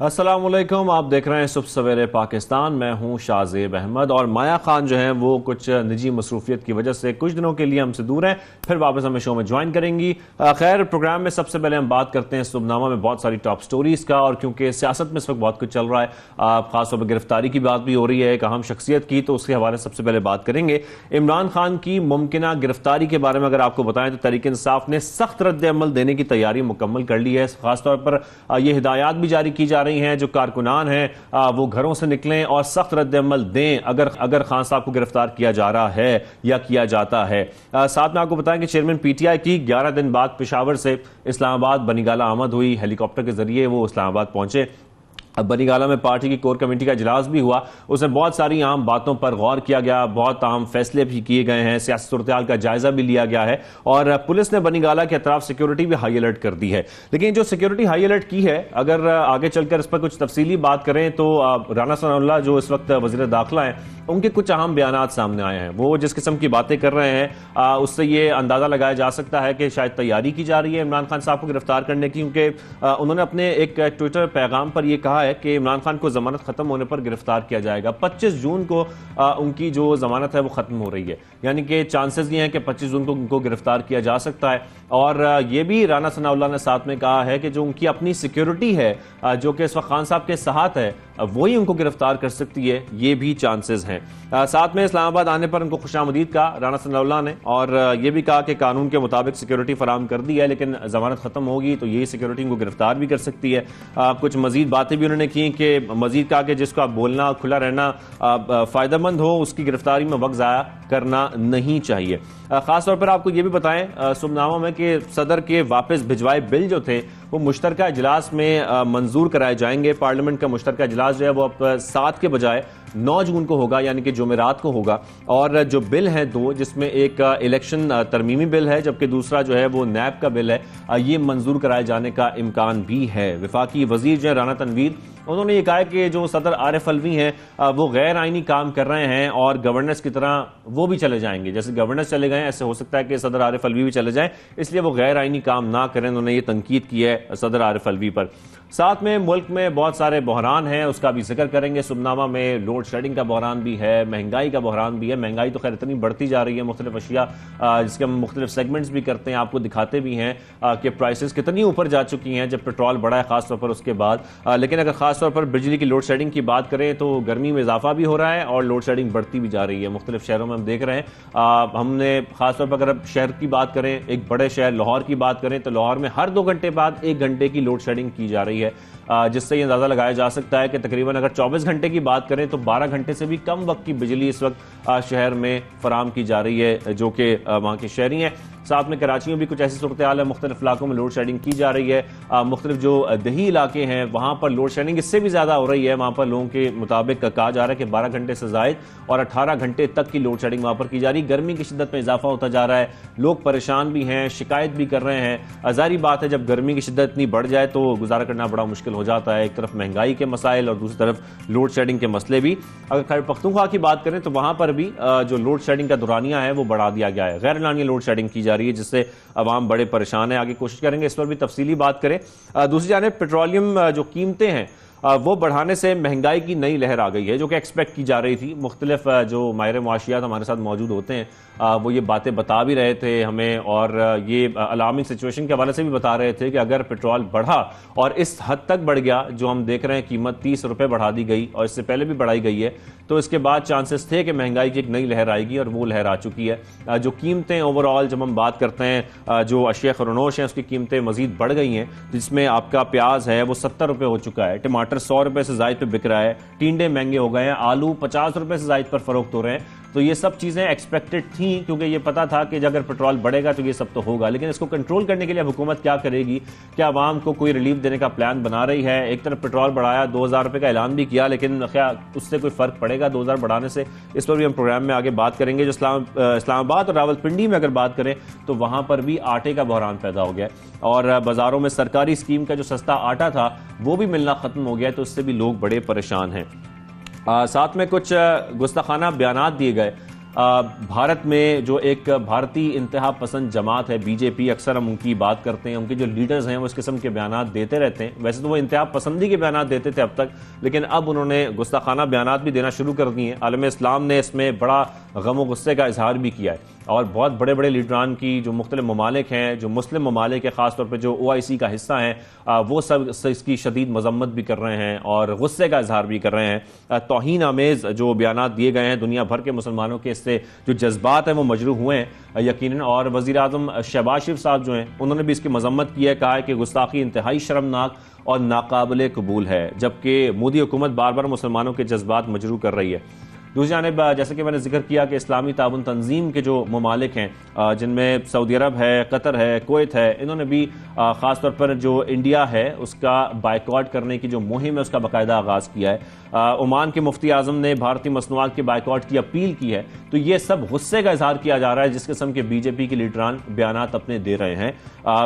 अस्सलाम वालेकुम, आप देख रहे हैं सुबह सवेरे पाकिस्तान। मैं हूं शाहजेब अहमद और माया खान जो है वो कुछ निजी मसरूफियत की वजह से कुछ दिनों के लिए हमसे दूर हैं, फिर वापस हमें शो में ज्वाइन करेंगी। खैर, प्रोग्राम में सबसे पहले हम बात करते हैं सुबनामा में बहुत सारी टॉप स्टोरीज का, और क्योंकि सियासत में इस वक्त बहुत कुछ चल रहा है, खासतौर पर गिरफ्तारी की बात भी हो रही है एक अहम शख्सियत की, तो उसके हवाले से सबसे पहले बात करेंगे। इमरान खान की मुमकिना गिरफ्तारी के बारे में अगर आपको बताएं तो तहरीक इंसाफ ने सख्त रद्द अमल देने की तैयारी मुकम्मल कर ली है। खासतौर पर यह हिदायत भी जारी की जा रही हैं जो कारकुनान हैं वो घरों से निकलें और सख्त रद्द अमल दें अगर खान साहब को गिरफ्तार किया जा रहा है या किया जाता है। साथ में आपको बताएं कि चेयरमैन पीटीआई की 11 दिन बाद पेशावर से इस्लामाबाद बनीगाला आमद हुई। हेलीकॉप्टर के जरिए वो इस्लामाबाद पहुंचे। अब बनीगाला में पार्टी की कोर कमेटी का इजलास भी हुआ, उसमें बहुत सारी आम बातों पर गौर किया गया, बहुत अहम फैसले भी किए गए हैं, सियासी सूरत-ए-हाल का जायजा भी लिया गया है और पुलिस ने बनीगाला के अतराफ सिक्योरिटी भी हाई अलर्ट कर दी है। लेकिन जो सिक्योरिटी हाई अलर्ट की है, अगर आगे चलकर इस पर कुछ तफसीली बात करें तो राना सनाउल्लाह जो इस वक्त वजीर दाखिला हैं, उनके कुछ अहम बयानात सामने आए हैं। वो जिस किस्म की बातें कर रहे हैं उससे ये अंदाजा लगाया जा सकता है कि शायद तैयारी की जा रही है इमरान खान साहब को गिरफ्तार करने की, क्योंकि उन्होंने अपने एक ट्विटर पैगाम पर यह कहा है कि इमरान खान को जमानत खत्म होने पर गिरफ्तार किया जाएगा। 25 जून को उनकी जो जमानत है वो खत्म हो रही है, यानी कि चांसेस ये हैं कि 25 जून को उनको गिरफ्तार किया जा सकता है। और ये भी राना सनाउल्लाह ने साथ में कहा है कि जो उनकी अपनी सिक्योरिटी है जो कि इस वक्त खान साहब के साथ है, वही उनको गिरफ्तार कर सकती है, ये भी चांसेस हैं। साथ में इस्लामाबाद आने पर उनको खुशामदीद कहा राना सनाउल्लाह ने, और ये भी कहा कि कानून के मुताबिक सिक्योरिटी फराम कर दी है, लेकिन जमानत खत्म होगी तो यही सिक्योरिटी उनको गिरफ्तार भी कर सकती है। कुछ मजीद बातें भी उन्होंने की कि मजीद कहा कि जिसको आप बोलना खुला रहना फायदेमंद हो, उसकी गिरफ्तारी में वक्त जाया करना नहीं चाहिए। खासतौर पर आपको ये भी बताएं सुबनामा में कि सदर के वापस भिजवाए बिल जो थे वो मुश्तरका इजलास में मंजूर कराए जाएंगे। पार्लियामेंट का मुश्तरका इजलास जो है वो अब 7 के बजाय 9 जून को होगा, यानी कि जुमेरात को होगा। और जो बिल हैं दो, जिसमें एक इलेक्शन तरमीमी बिल है जबकि दूसरा जो है वो नैब का बिल है, ये मंजूर कराए जाने का इम्कान भी है। वफाकी वजीर जो है राना तनवीर, उन्होंने ये कहा कि जो सदर आरिफ अलवी हैं वो गैर आईनी काम कर रहे हैं और गवर्नेंस की तरह वो भी चले जाएंगे। जैसे गवर्नेंस चले गए ऐसे हो सकता है कि सदर आरिफ अलवी भी चले जाएं, इसलिए वो गैर आईनी काम ना करें। उन्होंने ये तनकीद की है सदर आरिफ अलवी पर। साथ में मुल्क में बहुत सारे बहरान हैं, उसका भी जिक्र करेंगे सुबनामा में। लोड शेडिंग का बहरान भी है, महंगाई का बहरान भी है। महंगाई तो खैर इतनी बढ़ती जा रही है, मुख्तलिफ अशिया जिसके हम मुख्तलिफ सेगमेंट्स भी करते हैं, आपको दिखाते भी हैं कि प्राइसेस कितनी ऊपर जा चुकी हैं जब पेट्रोल बढ़ा है खासतौर पर उसके बाद। लेकिन अगर खासतौर पर बिजली की लोड शेडिंग की बात करें तो गर्मी में इजाफा भी हो रहा है और लोड शेडिंग बढ़ती भी जा रही है। मुख्तलिफ शहरों में हम देख रहे हैं। हमने खासतौर पर अगर शहर की बात करें, एक बड़े शहर लाहौर की बात करें तो लाहौर में हर 2 घंटे बाद 1 घंटे की लोड शेडिंग की जा रही है, जिससे ये अंदाजा लगाया जा सकता है कि तकरीबन अगर 24 घंटे की बात करें तो 12 घंटे से भी कम वक्त की बिजली इस वक्त शहर में फराम की जा रही है जो कि वहां के शहरी हैं। साथ में कराची में भी कुछ ऐसी सूरत हाल है, मुख्तलिफ इलाकों में लोड शेडिंग की जा रही है। मुख्तलिफ जो दही इलाके हैं वहां पर लोड शेडिंग इससे भी ज्यादा हो रही है। वहां पर लोगों के मुताबिक कहा जा रहा है कि 12 घंटे से जायद और 18 घंटे तक की लोड शेडिंग वहां पर की जा रही है। गर्मी की शिद्दत में इजाफा होता जा रहा है, लोग परेशान भी हैं, शिकायत भी कर रहे हैं। जाहिर बात है जब गर्मी की शिद्दत इतनी बढ़ जाए तो गुजारा करना बड़ा मुश्किल हो जाता है। एक तरफ महंगाई के मसाइल और दूसरी तरफ लोड शेडिंग के मसले भी। अगर खैर पख्तूनख्वा की बात करें तो वहां पर भी जो लोड शेडिंग का दुरानिया है वो बढ़ा दिया गया है। गैर एलानिया लोड शेडिंग की जा रही है जिससे अवाम बड़े परेशान है। आगे कोशिश करेंगे इस पर भी तफसीली बात करें। दूसरी जानिब पेट्रोलियम जो कीमतें हैं वो बढ़ाने से महंगाई की नई लहर आ गई है जो कि एक्सपेक्ट की जा रही थी। मुख्तलिफ जो माहिर मुआशियात हमारे साथ मौजूद होते हैं वो ये बातें बता भी रहे थे हमें, और ये अलार्मिंग सिचुएशन के हवाले से भी बता रहे थे कि अगर पेट्रोल बढ़ा और इस हद तक बढ़ गया जो हम देख रहे हैं, कीमत 30 रुपये बढ़ा दी गई और इससे पहले भी बढ़ाई गई है, तो इसके बाद चांसेस थे कि महंगाई की एक नई लहर आएगी और वो लहर आ चुकी है। जो कीमतें ओवरऑल जब हम बात करते हैं जो अशिया खरनोश हैं उसकी कीमतें मजीद बढ़ गई हैं, जिसमें आपका प्याज है वो 70 रुपये हो चुका है, टमाटर 100 रुपये से जायद पे बिक रहा है, टिंडे महंगे हो गए हैं, आलू 50 रुपये से जायद पर फरोख्त हो रहे हैं। तो ये सब चीजें एक्सपेक्टेड थी क्योंकि ये पता था कि अगर पेट्रोल बढ़ेगा तो ये सब तो होगा। लेकिन इसको कंट्रोल करने के लिए हुकूमत क्या करेगी? क्या आवाम को कोई रिलीफ देने का प्लान बना रही है? एक तरफ पेट्रोल बढ़ाया, 2000 रुपये का ऐलान भी किया, लेकिन क्या उससे कोई फर्क पड़ेगा 2000 बढ़ाने से? इस पर भी हम प्रोग्राम में आगे बात करेंगे। जो इस्लामाबाद और रावलपिंडी में अगर बात करें तो वहां पर भी आटे का बहरान पैदा हो गया और बाजारों में सरकारी स्कीम का जो सस्ता आटा था वो भी मिलना खत्म हो गया, तो उससे भी लोग बड़े परेशान हैं। साथ में कुछ गुस्ताखाना बयानात दिए गए भारत में जो एक भारतीय इंतहा पसंद जमात है बीजेपी, अक्सर हम उनकी बात करते हैं, उनके जो लीडर्स हैं वो इस किस्म के बयान देते रहते हैं। वैसे तो वो इंतहा पसंदी के बयान देते थे अब तक, लेकिन अब उन्होंने गुस्ताखाना बयान भी देना शुरू कर दिए हैं। आलम इस्लाम ने इसमें बड़ा गम व गुस्से का इजहार भी किया है और बहुत बड़े बड़े लीडरान की जो मुख्तलिफ ममालिक हैं, जो मुस्लिम ममालिक है, खासतौर पर जो OIC का हिस्सा हैं, वो सब इसकी शदीद मजम्मत भी कर रहे हैं और गुस्से का इजहार भी कर रहे हैं। तौहीन आमेज जो बयान दिए गए हैं, दुनिया भर के मुसलमानों के इससे जो जज्बात हैं वो मजरूह हुए हैं यकीनन। और वज़ीर आज़म शहबाज शरीफ साहब जो हैं उन्होंने भी इसकी मजम्मत की है, कहा है कि गुस्ताखी इंतहाई शर्मनाक और नाकाबिले कबूल है, जबकि मोदी हुकूमत बार बार मुसलमानों के जज्बात मजरूह कर रही है। दूसरी जानिब जैसे कि मैंने जिक्र किया कि इस्लामी ताउन तंजीम के जो ममालिक हैं, जिनमें सऊदी अरब है, कतर है, कुवैत है, इन्होंने भी ख़ास तौर पर जो इंडिया है उसका बाइकआउट करने की जो मुहिम है उसका बाकायदा आगाज़ किया है। ओमान के मुफ्ती आज़म ने भारतीय मसनूआत के बाइकआउट की अपील की है। तो ये सब गुस्से का इजहार किया जा रहा है जिस किस्म के बीजेपी के लीडरान बयानात अपने दे रहे हैं।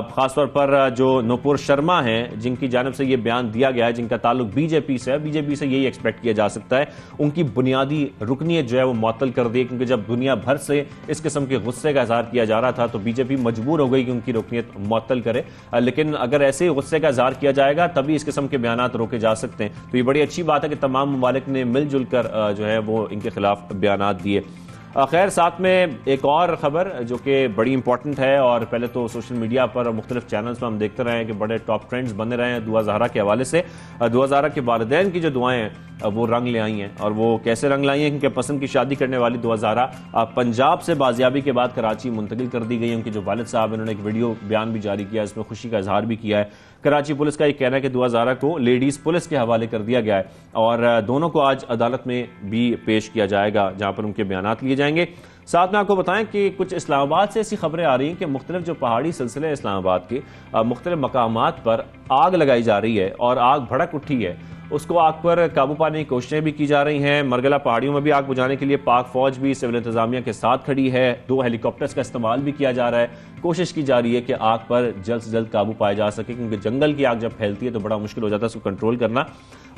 ख़ासतौर पर जो नुपुर शर्मा हैं, जिनकी जानिब से ये बयान दिया गया है, जिनका ताल्लुक बीजेपी से है, बीजेपी से यही एक्सपेक्ट किया जा सकता है उनकी बुनियादी रुकनीत जो है वो मुअत्तल कर दी, क्योंकि जब दुनिया भर से इस किस्म के गुस्से का इजहार किया जा रहा था तो बीजेपी मजबूर हो गई कि उनकी रुकनीत मुअत्तल करे। लेकिन अगर ऐसे गुस्से का इजहार किया जाएगा तभी इस किस्म के बयानात रोके जा सकते हैं। तो ये बड़ी अच्छी बात है कि तमाम ममालिक ने मिलजुल कर जो है वो इनके खिलाफ बयानात दिए। खैर, साथ में एक और खबर जो कि बड़ी इंपॉर्टेंट है, और पहले तो सोशल मीडिया पर मुख्तलिफ चैनल्स पर हम देखते रहे हैं कि बड़े टॉप ट्रेंड्स बने रहे हैं दुआ ज़हरा के हवाले से। दुआ ज़हरा के वालिदैन की जो दुआएं हैं वो रंग ले आई हैं, और वो कैसे रंग लाई हैं, क्योंकि पसंद की शादी करने वाली दुआ ज़हरा पंजाब से बाजियाबी के बाद कराची मुंतकिल कर दी गई। उनके जो वालिद साहब, इन्होंने एक वीडियो बयान भी जारी किया, इसमें खुशी का इजहार भी किया है। कराची पुलिस का ये कहना है कि दुआ ज़हरा को लेडीज़ पुलिस के हवाले कर दिया गया है और दोनों को आज अदालत में भी पेश किया जाएगा जहाँ पर उनके बयानात लिए जाएंगे। साथ में आपको बताएं कि कुछ इस्लामाबाद से ऐसी खबरें आ रही हैं कि मुख्तलिफ जो पहाड़ी सिलसिले इस्लामाबाद के मुख्तलिफ मकामात पर आग लगाई जा रही है और आग भड़क उठी है। उसको आग पर काबू पाने की कोशिशें भी की जा रही हैं। मरगला पहाड़ियों में भी आग बुझाने के लिए पाक फौज भी सिविल इंतजामिया के साथ खड़ी है। 2 हेलीकॉप्टर्स का इस्तेमाल भी किया जा रहा है। कोशिश की जा रही है कि आग पर जल्द से जल्द काबू पाया जा सके, क्योंकि जंगल की आग जब फैलती है तो बड़ा मुश्किल हो जाता है उसको कंट्रोल करना।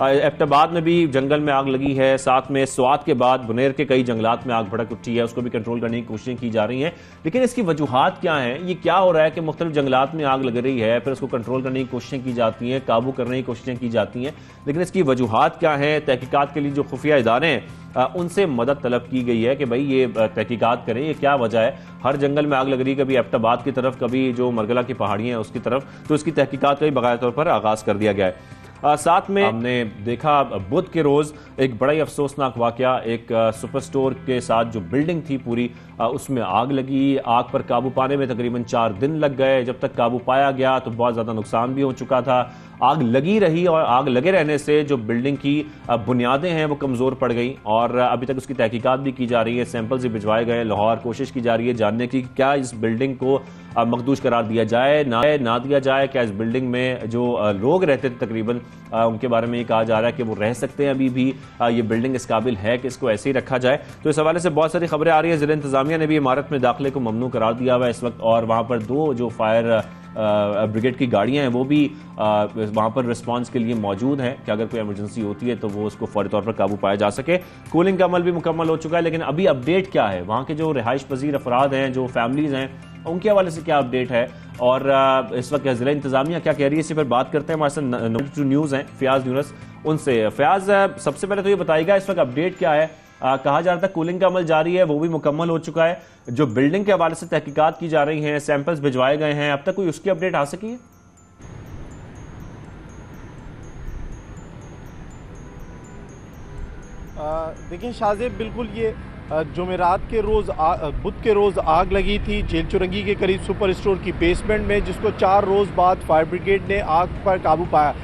एबटाबाद में भी जंगल में आग लगी है। साथ में स्वात के बाद बुनेर के कई जंगलात में आग भड़क उठी है, उसको भी कंट्रोल करने की कोशिशें की जा रही हैं। लेकिन इसकी वजूहात क्या हैं? ये क्या हो रहा है कि मुख्तलिफ जंगलात में आग लग रही है, फिर उसको कंट्रोल करने की कोशिशें की जाती हैं, काबू करने की कोशिशें की जाती हैं, लेकिन इसकी वजूहात क्या हैं? तहकीकात के लिए जो खुफिया इदारे हैं उनसे मदद तलब की गई है कि भाई ये तहकीकात करें, ये क्या वजह है। हर जंगल में आग लग रही है, कभी एबटाबाद की तरफ, कभी जो मरगला की पहाड़ियां हैं उसकी तरफ, तो इसकी तहकीकात का भी बाकायदा तौर पर आगाज कर दिया गया है। साथ में हमने देखा बुध के रोज एक बड़ा ही अफसोसनाक वाकया, एक सुपर स्टोर के साथ जो बिल्डिंग थी पूरी, उसमें आग लगी। आग पर काबू पाने में तकरीबन 4 दिन लग गए। जब तक काबू पाया गया तो बहुत ज्यादा नुकसान भी हो चुका था। आग लगी रही और आग लगे रहने से जो बिल्डिंग की बुनियादें हैं वो कमजोर पड़ गई और अभी तक उसकी तहकीकात भी की जा रही है। सैंपल्स भी भिजवाए गए लाहौर। कोशिश की जा रही है जानने की क्या इस बिल्डिंग को मखदूश करार दिया जाए ना दिया जाए। क्या इस बिल्डिंग में जो लोग रहते थे तकरीबन उनके बारे में ये कहा जा रहा है कि वो रह सकते हैं अभी भी, ये बिल्डिंग इस काबिल है कि इसको ऐसे ही रखा जाए। तो इस हवाले से बहुत सारी खबरें आ रही है। जिला इंतजामिया ने भी इमारत में दाखिले को ममनू करार दिया हुआ है इस वक्त, और वहां पर 2 जो फायर ब्रिगेड की गाड़ियां हैं वो भी वहां पर रिस्पांस के लिए मौजूद हैं कि अगर कोई इमरजेंसी होती है तो वो उसको फौरी तौर पर काबू पाया जा सके। कूलिंग का अमल भी मुकम्मल हो चुका है, लेकिन अभी अपडेट क्या है, वहां के जो रिहाइश पजीर अफराद हैं, जो फैमिलीज हैं, उनके हवाले से क्या अपडेट है और इस वक्त जिला इंतजामिया क्या कह रही है, इसी पर बात करते हैं। हमारे साथ न्यूज़ हैं फयाज यूनुस, उनसे। फयाज, सबसे पहले तो ये बताइएगा इस वक्त अपडेट क्या है? कहा जा रहा था कूलिंग का अमल जारी है, वो भी मुकम्मल हो चुका है। जो बिल्डिंग के हवाले से तहकीकात की जा रही हैं, सैंपल्स भिजवाए गए हैं, अब तक कोई उसकी अपडेट आ सकी है? देखिए शाहजेब, बिल्कुल ये जुमेरात के रोज़ बुध के रोज़ आग लगी थी जेल चुरंगी के करीब सुपर स्टोर की बेसमेंट में, जिसको 4 रोज़ बाद फायर ब्रिगेड ने आग पर काबू पाया।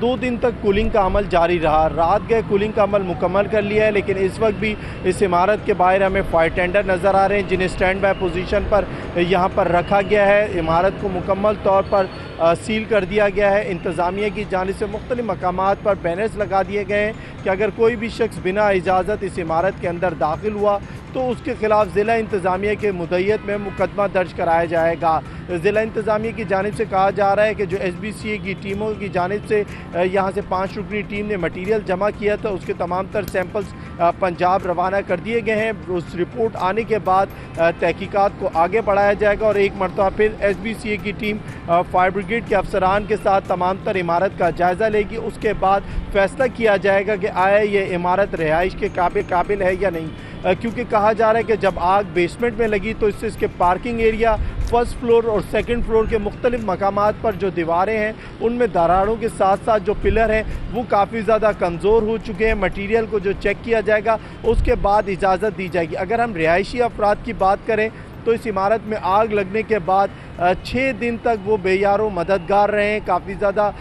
2 दिन तक कूलिंग का अमल जारी रहा। रात गए कूलिंग का अमल मुकम्मल कर लिया है, लेकिन इस वक्त भी इस इमारत के बाहर हमें फायर टेंडर नज़र आ रहे हैं जिन्हें स्टैंड बाय पोजीशन पर यहाँ पर रखा गया है। इमारत को मुकम्मल तौर पर सील कर दिया गया है। इंतज़ामिया की जानिब से मुख्तलिफ मकामात पर बैनर्स लगा दिए गए हैं कि अगर कोई भी शख्स बिना इजाज़त इस इमारत के अंदर दाखिल हुआ तो उसके खिलाफ ज़िला इंतज़ामिया के मुद्दत में मुकदमा दर्ज कराया जाएगा। ज़िला इंतज़ामिया की जानिब से कहा जा रहा है कि जो SBCA की टीमों की जानिब से यहाँ से 5 रुकनी टीम ने मटीरियल जमा किया था, उसके तमाम तर सैंपल्स पंजाब रवाना कर दिए गए हैं। उस रिपोर्ट आने के बाद तहकीकात को आगे बढ़ाया जाएगा और एक मरतबा फिर SBCA की टीम फायर ब्रिगेड के अफसरान के साथ तमाम तर इमारत का जायज़ा लेगी। उसके बाद फैसला किया जाएगा कि आया ये इमारत रिहाइश के काबिल है या नहीं, क्योंकि कहा जा रहा है कि जब आग बेसमेंट में लगी तो इससे इसके पार्किंग एरिया, फर्स्ट फ्लोर और सेकंड फ्लोर के मुख्तलिफ मकामात पर जो दीवारें हैं उनमें दरारों के साथ साथ जो पिलर हैं वो काफ़ी ज़्यादा कमज़ोर हो चुके हैं। मटीरियल को जो चेक किया जाएगा उसके बाद इजाज़त दी जाएगी। अगर हम रिहायशी अफराद की बात करें तो इस इमारत में आग लगने के बाद 6 दिन तक वो बेयारो मददगार रहे हैं, काफ़ी ज़्यादा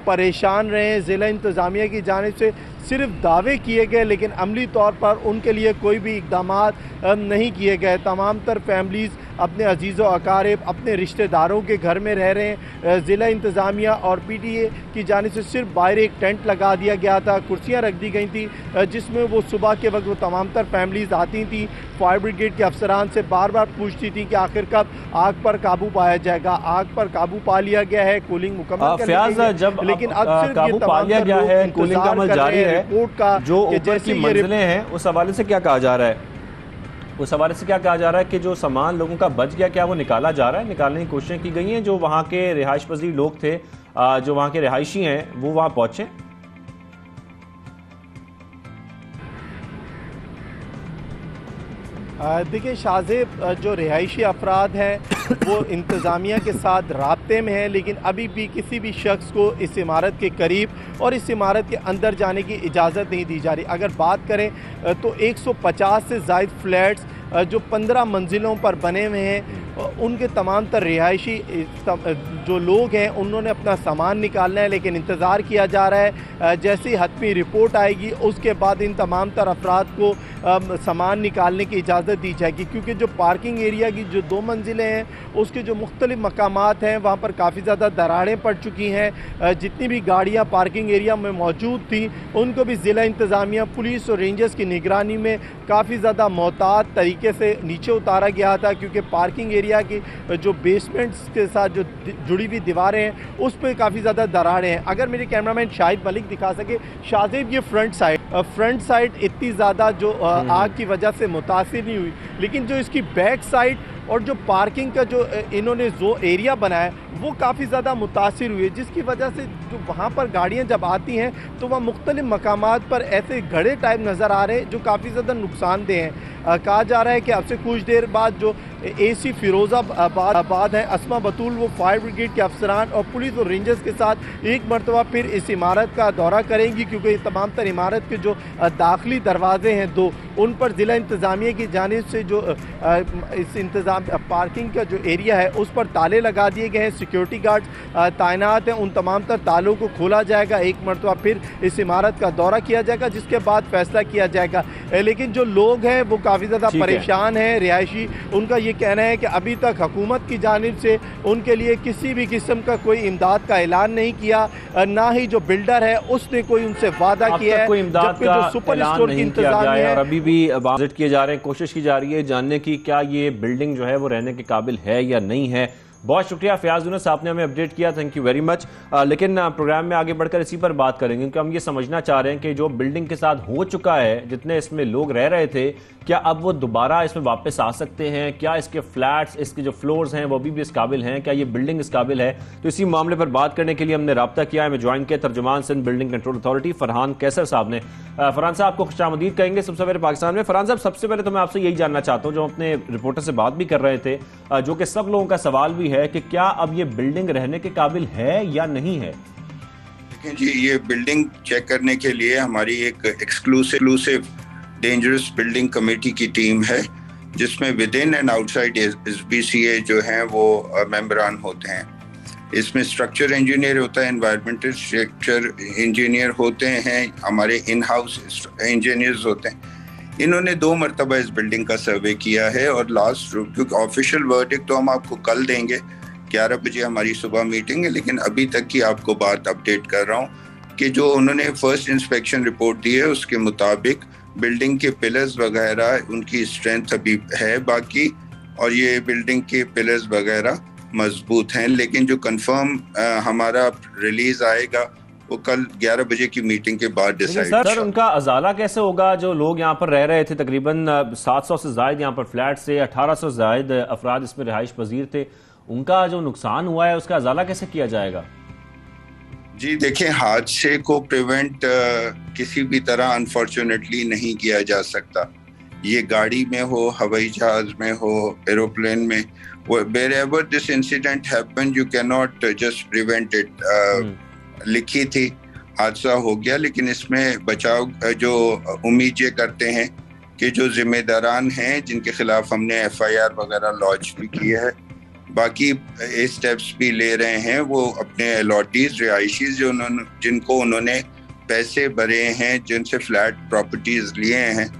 परेशान रहे हैं। ज़िला इंतज़ामिया की जानिब से सिर्फ दावे किए गए लेकिन अमली तौर पर उनके लिए कोई भी इक़दामात नहीं किए गए। तमाम तर फैमिलीज़ अपने अजीज़ व अकारिब, अपने रिश्तेदारों के घर में रह रहे हैं। ज़िला इंतज़ामिया और PTA की जानिब से सिर्फ बाहर एक टेंट लगा दिया गया था, कुर्सियाँ रख दी गई थी जिसमें वो सुबह के वक्त वो तमाम तर फैमिलीज़ आती थी, फायर ब्रिगेड के अफसरान से बार बार पूछती थी कि आखिर कब आग पर काबू पाया जाएगा। आग पर काबू पा लिया गया है, कूलिंग मुकम्मल कर ली गई है, जब लेकिन अब सिर्फ काबू पा लिया गया है, कूलिंग का अमल जारी है, रिपोर्ट का जो ऊपर की मंजिलें हैं उस हवाले से क्या कहा जा रहा है? उस हवाले से क्या कहा जा रहा है कि जो सामान लोगों का बच गया, क्या वो निकाला जा रहा है? निकालने की कोशिशें की गई हैं? जो वहाँ के रिहाइश पजीर लोग थे, जो वहाँ के रिहायशी हैं, वो वहाँ पहुँचे? देखिए शाहजेब, जो रिहायशी अफराद हैं वो इंतज़ामिया के साथ राब्ते में हैं, लेकिन अभी भी किसी भी शख्स को इस इमारत के करीब और इस इमारत के अंदर जाने की इजाज़त नहीं दी जा रही। अगर बात करें तो 150 से ज़ायद फ्लैट्स जो 15 मंजिलों पर बने हुए हैं, उनके तमाम तर रिहायशी जो लोग हैं उन्होंने अपना सामान निकालना है, लेकिन इंतज़ार किया जा रहा है जैसे ही हतमी रिपोर्ट आएगी उसके बाद इन तमाम तर अफराद को सामान निकालने की इजाज़त दी जाएगी। क्योंकि जो पार्किंग एरिया की जो 2 मंजिलें हैं उसके जो मुख्तलिफ मकामात हैं वहाँ पर काफ़ी ज़्यादा दरारें पड़ चुकी हैं। जितनी भी गाड़ियाँ पार्किंग एरिया में मौजूद थी उनको भी ज़िला इंतज़ामिया, पुलिस और रेंजर्स की निगरानी में काफ़ी ज़्यादा मोहतात तरीके से नीचे उतारा गया था, क्योंकि पार्किंग एरिया की जो बेसमेंट्स के साथ जो जुड़ी हुई दीवारें हैं उस पर काफ़ी ज़्यादा दरारें हैं। अगर मेरे कैमरामैन शाहिद मलिक दिखा सके, शाहजेब, ये फ्रंट साइड इतनी ज़्यादा जो आग की वजह से मुतासिर नहीं हुई, लेकिन जो इसकी बैक साइड और जो पार्किंग का जो इन्होंने जो एरिया बनाया वो काफ़ी ज़्यादा मुतासिर हुई, जिसकी वजह से जो वहाँ पर गाड़ियाँ जब आती हैं तो वहाँ मुख्तलिफ मकामात पर ऐसे घड़े टाइप नज़र आ रहे हैं जो काफ़ी ज़्यादा नुकसानदेह हैं। कहा जा रहा है कि अब से कुछ देर बाद जो AC फिरोज़ाबाद है, अस्मा बतूल, वो फायर ब्रिगेड के अफसरान और पुलिस और रेंजर्स के साथ एक मरतबा फिर इस इमारत का दौरा करेंगी, क्योंकि तमाम तर इमारत के जो दाखिली दरवाजे हैं 2, उन पर ज़िला इंतज़ामिया की जानिब से जो इस इंतज़ाम पार्किंग का जो एरिया है उस पर ताले लगा दिए गए हैं, सिक्योरिटी गार्ड्स तैनात हैं। उन तमाम तर तालों को खोला जाएगा, एक मरतबा फिर इस इमारत का दौरा किया जाएगा, जिसके बाद फैसला किया जाएगा। लेकिन जो लोग हैं वो काफ़ी ज़्यादा परेशान हैं, रिहायशी, उनका ये कहना है कि अभी तक हुकूमत की जानिब से उनके लिए किसी भी किस्म का कोई इमदाद का ऐलान नहीं किया, ना ही जो बिल्डर है उसने कोई उनसे वादा किया है, जबकि जो सुपर स्टोर की इंतज़ामिया है अभी भी विजिट किए जा रहे हैं, कोशिश की जा रही है जानने की क्या ये बिल्डिंग जो है वो रहने के काबिल है या नहीं है। बहुत शुक्रिया फयाज यूनुस, आपने हमें अपडेट किया, थैंक यू वेरी मच। लेकिन प्रोग्राम में आगे बढ़कर इसी पर बात करेंगे, क्योंकि हम ये समझना चाह रहे हैं कि जो बिल्डिंग के साथ हो चुका है, जितने इसमें लोग रह रहे थे, क्या अब वो दोबारा इसमें वापस आ सकते हैं? क्या इसके फ्लैट्स, इसके जो फ्लोर्स हैं वो अभी भी इस काबिल हैं? क्या ये बिल्डिंग इस काबिल है? तो इसी मामले पर बात करने के लिए हमने रब्ता किया है, हमें ज्वाइन किया तर्जुमान Sindh building control authority Farhan Qaiser साहब ने। फरहान साहब आपको खुशामदीद कहेंगे सबसे पहले पाकिस्तान में। फरहान साहब, सबसे पहले तो मैं आपसे यही जानना चाहता हूँ, जो अपने रिपोर्टर से बात भी कर रहे थे, जो कि सब लोगों का सवाल भी है कि क्या अब ये बिल्डिंग रहने के काबिल है या नहीं है? जी, ये बिल्डिंग चेक करने के लिए हमारी एक एक्सक्लूसिव डेंजरस बिल्डिंग कमेटी की टीम है, जिसमें with in and outside SBCA जो हैं वो मेंबरान होते हैं। इसमें स्ट्रक्चर इंजीनियर होता है, एनवायरमेंटल स्ट्रक्चर इंजीनियर होते हैं, हमारे इन हाउस इंजीनियर्स होते हैं। इन्होंने 2 मरतबा इस बिल्डिंग का सर्वे किया है और लास्ट, क्योंकि ऑफिशियल वर्डिक्ट तो हम आपको कल देंगे, 11 बजे हमारी सुबह मीटिंग है, लेकिन अभी तक की आपको बात अपडेट कर रहा हूँ कि जो उन्होंने फर्स्ट इंस्पेक्शन रिपोर्ट दी है उसके मुताबिक बिल्डिंग के पिलर्स वगैरह उनकी स्ट्रेंथ अभी है बाकी, और ये बिल्डिंग के पिलर्स वगैरह मजबूत हैं। लेकिन जो कंफर्म हमारा रिलीज आएगा वो कल 11 बजे की मीटिंग के बाद डिसाइड। सर उनका अजाला कैसे होगा? जो लोग यहाँ पर रह रहे थे, तकरीबन 700 से जायद यहाँ पर फ्लैट से 1800 से जायद अफराद इसमें रिहाइश पजीर थे, उनका जो नुकसान हुआ है उसका अजाला कैसे किया जाएगा? जी देखें, हादसे को प्रिवेंट किसी भी तरह अनफॉर्चुनेटली नहीं किया जा सकता। ये गाड़ी में हो, हवाई जहाज में हो, एरोप्लेन में, wherever this incident happened you cannot just prevent it। लिखी थी, हादसा हो गया, लेकिन इसमें बचाव जो उम्मीद ये करते हैं कि जो जिम्मेदारान हैं जिनके खिलाफ हमने FIR वगैरह लॉन्च भी की है, बाकी स्टेप्स भी ले रहे हैं, वो अपने अलॉटीज रिहायशीज जिनको उन्होंने पैसे भरे हैं, जिनसे फ्लैट प्रॉपर्टीज लिए हैं,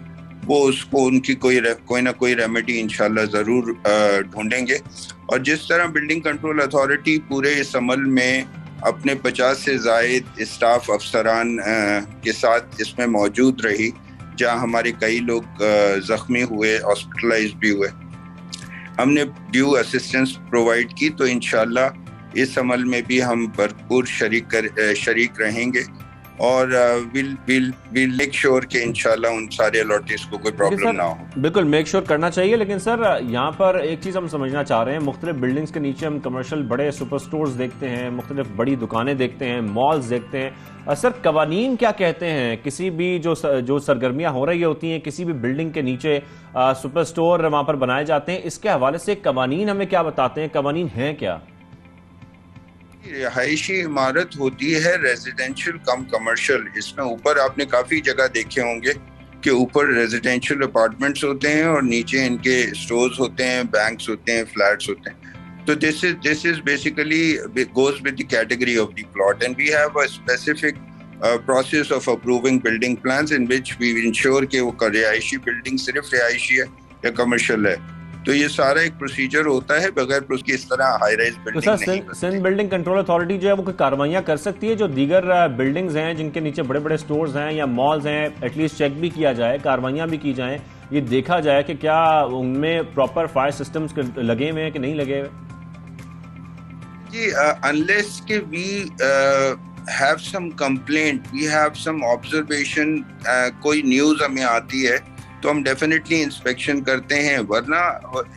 वो उसको उनकी कोई ना कोई रेमेडी इंशाल्लाह ज़रूर ढूंढेंगे। और जिस तरह बिल्डिंग कंट्रोल अथॉरिटी पूरे इस अमल में अपने 50 से ज़ायद स्टाफ अफसरान के साथ इसमें मौजूद रही, जहां हमारे कई लोग ज़ख्मी हुए, हॉस्पिटलाइज भी हुए, हमने ड्यू असिस्टेंस प्रोवाइड की, तो इंशाल्लाह इस अमल में भी हम भरपूर शरीक रहेंगे और विल मेक श्योर कि इंशाल्लाह उन सारे अलॉटीज को कोई प्रॉब्लम ना हो। बिल्कुल मेक श्योर करना चाहिए। लेकिन सर यहाँ पर एक चीज़ हम समझना चाह रहे हैं, मुख्तलिफ बिल्डिंग्स के नीचे हम कमर्शियल बड़े सुपर स्टोर्स देखते हैं, मुख्तलिफ बड़ी दुकानें देखते हैं, मॉल्स देखते हैं। सर कवानीन क्या कहते हैं? किसी भी जो सरगर्मियाँ हो रही होती हैं, किसी भी बिल्डिंग के नीचे सुपर स्टोर वहाँ पर बनाए जाते हैं, इसके हवाले से कवानीन हमें क्या बताते हैं? कवानीन हैं क्या? रिहायशी इमारत होती है रेजिडेंशियल कम कमर्शियल। इसमें ऊपर आपने काफी जगह देखे होंगे कि ऊपर रेजिडेंशियल अपार्टमेंट्स होते हैं और नीचे इनके स्टोर्स होते हैं, बैंक्स होते हैं, फ्लैट्स होते हैं। तो this is basically goes with the category of the plot and we have a specific process of approving building plans in which we ensure कि वो रिहायशी बिल्डिंग सिर्फ रिहायशी है या कमर्शियल है। तो ये सारा एक प्रोसीजर होता है, बगैर उसकी इस तरह हाई राइज बिल्डिंग नहीं बनती। सिंध बिल्डिंग कंट्रोल अथॉरिटी जो है वो कोई कार्रवाइयां कर सकती है? जो दीगर बिल्डिंग्स हैं जिनके नीचे बड़े बड़े स्टोर्स हैं या मॉल्स हैं, एटलीस्ट चेक भी किया जाए, कार्रवाइयां भी की जाएं, ये देखा जाए कि क्या उनमें प्रॉपर फायर सिस्टम्स लगे हुए हैं कि नहीं लगे हुए? जी अनलेस के we have some complaint, we have some observation, कोई न्यूज हमें आती है तो हम डेफिनेटली इंस्पेक्शन करते हैं। वरना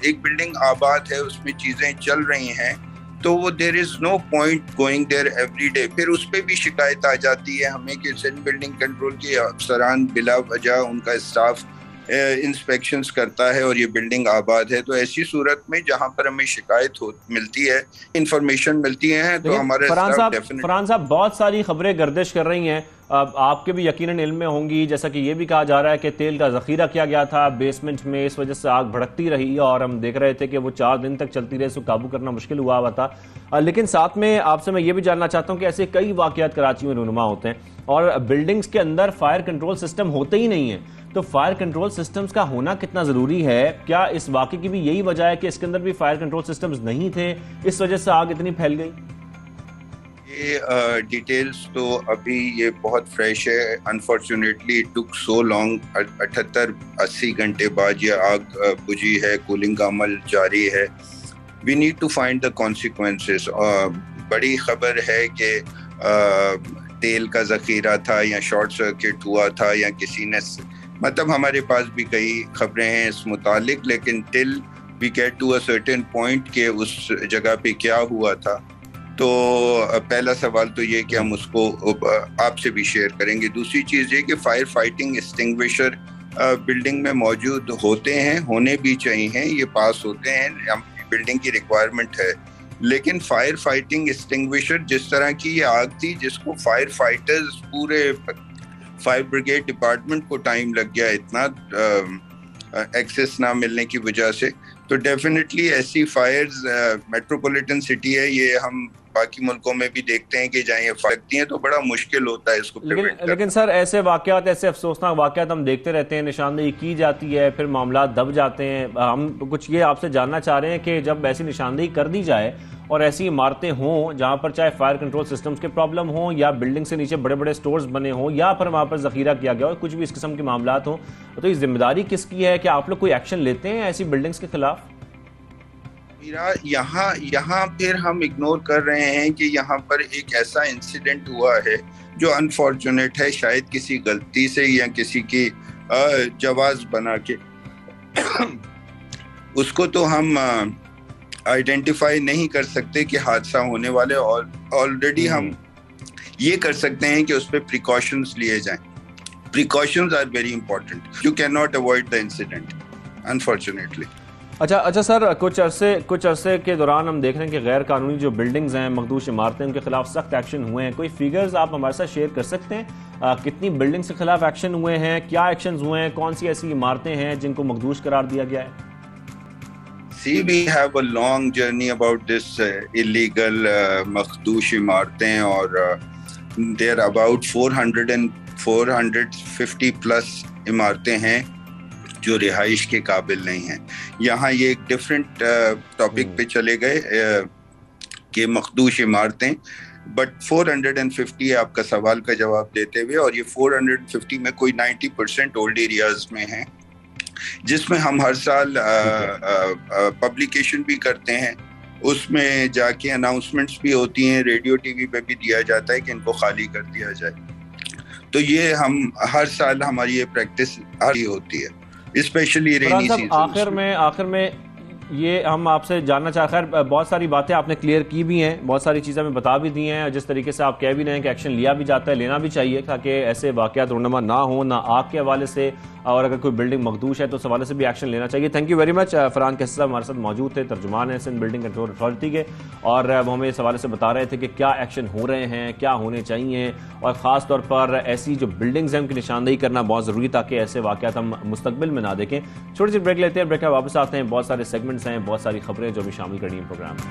एक बिल्डिंग आबाद है, उसमें चीजें चल रही हैं, तो वो there is no point going there every day. फिर उस पर भी शिकायत आ जाती है हमें कि सिंध बिल्डिंग कंट्रोल के अफसरान बिला वजह उनका स्टाफ इंस्पेक्शंस करता है और ये बिल्डिंग आबाद है। तो ऐसी सूरत में जहां पर हमें शिकायत मिलती है, इंफॉर्मेशन मिलती है, तो हमारे फरहान साहब बहुत सारी खबरें गर्दिश कर रही हैं, आपके भी यकीनन इल्म में होंगी, जैसा कि ये भी कहा जा रहा है कि तेल का जखीरा किया गया था बेसमेंट में, इस वजह से आग भड़कती रही और हम देख रहे थे कि वो 4 दिन तक चलती रही, इसको काबू करना मुश्किल हुआ था। लेकिन साथ में आपसे मैं ये भी जानना चाहता हूँ कि ऐसे कई वाकयात कराची में रूनुमा होते हैं और बिल्डिंग्स के अंदर फायर कंट्रोल सिस्टम होते ही नहीं है, तो फायर कंट्रोल सिस्टम्स का होना कितना जरूरी है? क्या इस वाकये की भी यही वजह है कि इसके अंदर भी फायर कंट्रोल सिस्टम्स नहीं थे, इस वजह से आग इतनी फैल गई? ये डिटेल्स तो अभी ये बहुत फ्रेश है। Unfortunately it took so long, 78-80 घंटे बाद ये आग बुझी है, कूलिंग का अमल जारी है। We need to find the consequences. बड़ी खबर है कि तेल का जखीरा था या शॉर्ट सर्किट हुआ था या किसी ने, मतलब हमारे पास भी कई खबरें हैं इस मुतालिक, लेकिन till we get to a certain point के उस जगह पे क्या हुआ था, तो पहला सवाल तो ये कि हम उसको आपसे भी शेयर करेंगे। दूसरी चीज़ ये कि फायर फाइटिंग एक्सटिंग्विशर बिल्डिंग में मौजूद होते हैं, होने भी चाहिए, ये पास होते हैं, बिल्डिंग की रिक्वायरमेंट है। लेकिन फायर फाइटिंग एक्सटिंग्विशर जिस तरह की ये आग थी जिसको फायर फाइटर्स, पूरे फायर ब्रिगेड डिपार्टमेंट को टाइम लग गया इतना एक्सेस ना मिलने की वजह से, तो डेफिनेटली ऐसी फायर्स, मेट्रोपॉलिटन सिटी है ये, हम बाकी मुल्कों में भी देखते हैं कि जहाँ ये लगती हैं तो बड़ा मुश्किल होता है इसको प्रिवेंट करना। लेकिन सर ऐसे वाकयात, ऐसे अफसोसनाक वाकयात हम देखते रहते हैं, निशानदेही की जाती है, फिर मामला दब जाते हैं। हम कुछ ये आपसे जानना चाह रहे हैं कि जब ऐसी निशानदेही कर दी जाए और ऐसी इमारतें हों जहां पर चाहे फायर कंट्रोल सिस्टम्स के प्रॉब्लम हो या बिल्डिंग से नीचे बड़े बड़े स्टोर्स बने हों या फिर वहां पर जखीरा किया गया हो, कुछ भी इस किस्म के मामलात हों, तो ये जिम्मेदारी किसकी है? कि आप लोग कोई एक्शन लेते हैं ऐसी बिल्डिंग्स के खिलाफ? यहाँ फिर हम इग्नोर कर रहे हैं कि यहाँ पर एक ऐसा इंसिडेंट हुआ है जो अनफॉर्चुनेट है, शायद किसी गलती से या किसी की जवाज बना के उसको तो हम आइडेंटिफाई नहीं कर सकते कि हादसा होने वाले, और ऑलरेडी हम ये कर सकते हैं कि उस पर प्रिकॉशंस लिए जाएं। Precautions are very important, you can not avoid the incident unfortunately. अच्छा सर, कुछ अरसे के दौरान हम देख रहे हैं कि गैर कानूनी जो बिल्डिंग्स हैं, मखदूश इमारतें, उनके खिलाफ सख्त एक्शन हुए हैं। कोई फिगर्स आप हमारे साथ शेयर कर सकते हैं? कितनी बिल्डिंग्स के खिलाफ एक्शन हुए हैं, क्या एक्शन हुए हैं, कौन सी ऐसी इमारतें हैं जिनको मखदूश करार दिया गया है? See, we have a long journey about this illegal मखदूश इमारतें, और there are about 450 plus इमारतें हैं जो रिहाइश के काबिल नहीं हैं। यहाँ ये एक डिफरेंट टॉपिक पे चले गए कि मखदूश इमारतें, बट 450 आपका सवाल का जवाब देते हुए, और ये 450 में कोई 90% ओल्ड एरियाज में हैं, जिसमें हम हर साल पब्लिकेशन भी करते हैं। उसमें जाके अनाउंसमेंट्स भी होती हैं, रेडियो टीवी पे भी दिया जाता है कि इनको खाली कर दिया जाए। तो ये हम हर साल हमारी ये प्रैक्टिस होती है, स्पेशली रेनी सीजन। आखिर में ये हम आपसे जानना चाह, खैर बहुत सारी बातें आपने क्लियर की भी हैं, बहुत सारी चीज़ें हमें बता भी दी हैं, जिस तरीके से आप कह भी रहे हैं कि एक्शन लिया भी जाता है, लेना भी चाहिए ताकि ऐसे वाकयात रोनमा ना हो, ना आग के हवाले से, और अगर कोई बिल्डिंग मखदूश है तो उस हवाले से भी एक्शन लेना चाहिए। Thank you very much. Farhan Qaiser साहब हमारे साथ मौजूद थे, तर्जुमान है सिंध बिल्डिंग कंट्रोल अथॉरिटी के, और वो हमें इस हवाले से बता रहे थे कि क्या एक्शन हो रहे हैं, क्या होने चाहिए, और ख़ास तौर पर ऐसी जो बिल्डिंग्स हैं उनकी निशानदेही करना बहुत ज़रूरी ताकि ऐसे वाकयात हम मुस्तकबिल में ना देखें। छोटी सी ब्रेक लेते हैं, ब्रेक में वापस आते हैं। बहुत सारे सेगमेंट्स हैं, बहुत सारी खबरें जो भी शामिल करनी है प्रोग्राम में।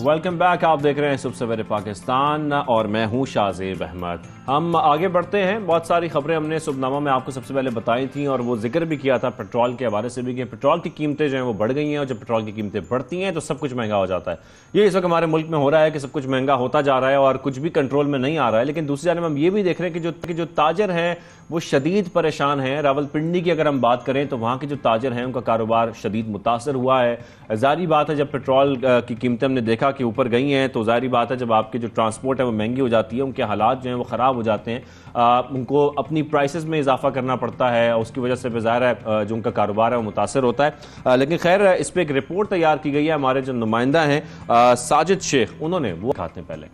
वेलकम बैक, आप देख रहे हैं सुबह सवेरे पाकिस्तान और मैं हूं शाहजेब अहमद। हम आगे बढ़ते हैं। बहुत सारी खबरें हमने सुबहनामा में आपको सबसे पहले बताई थी और वो जिक्र भी किया था पेट्रोल के हवाले से भी कि पेट्रोल की कीमतें जो हैं वो बढ़ गई हैं, और जब पेट्रोल की कीमतें बढ़ती हैं तो सब कुछ महंगा हो जाता है। ये इस वक्त हमारे मुल्क में हो रहा है कि सब कुछ महंगा होता जा रहा है और कुछ भी कंट्रोल में नहीं आ रहा है। लेकिन दूसरी जानब हम ये भी देख रहे हैं कि जो ताजर हैं वो शदीद परेशान हैं। रावलपिंडी की अगर हम बात करें तो वहाँ के जो ताजर हैं उनका कारोबार शदीद मुतासर हुआ है। ज़ाहिरी बात है जब पेट्रोल की कीमतें हमने देखा कि ऊपर गई हैं तो ज़ाहिरी बात है जब आपकी जो ट्रांसपोर्ट है वो महंगी हो जाती है, उनके हालात जो हैं वो ख़राब हो जाते हैं, उनको अपनी प्राइसेस में इजाफा करना पड़ता है, उसकी वजह से ज़ाहिर है जो उनका कारोबार है वो मुतासर होता है। लेकिन खैर इस पर एक रिपोर्ट तैयार की गई है, हमारे जो नुमाइंदा हैं साजिद शेख, उन्होंने वो खाते हैं। पहले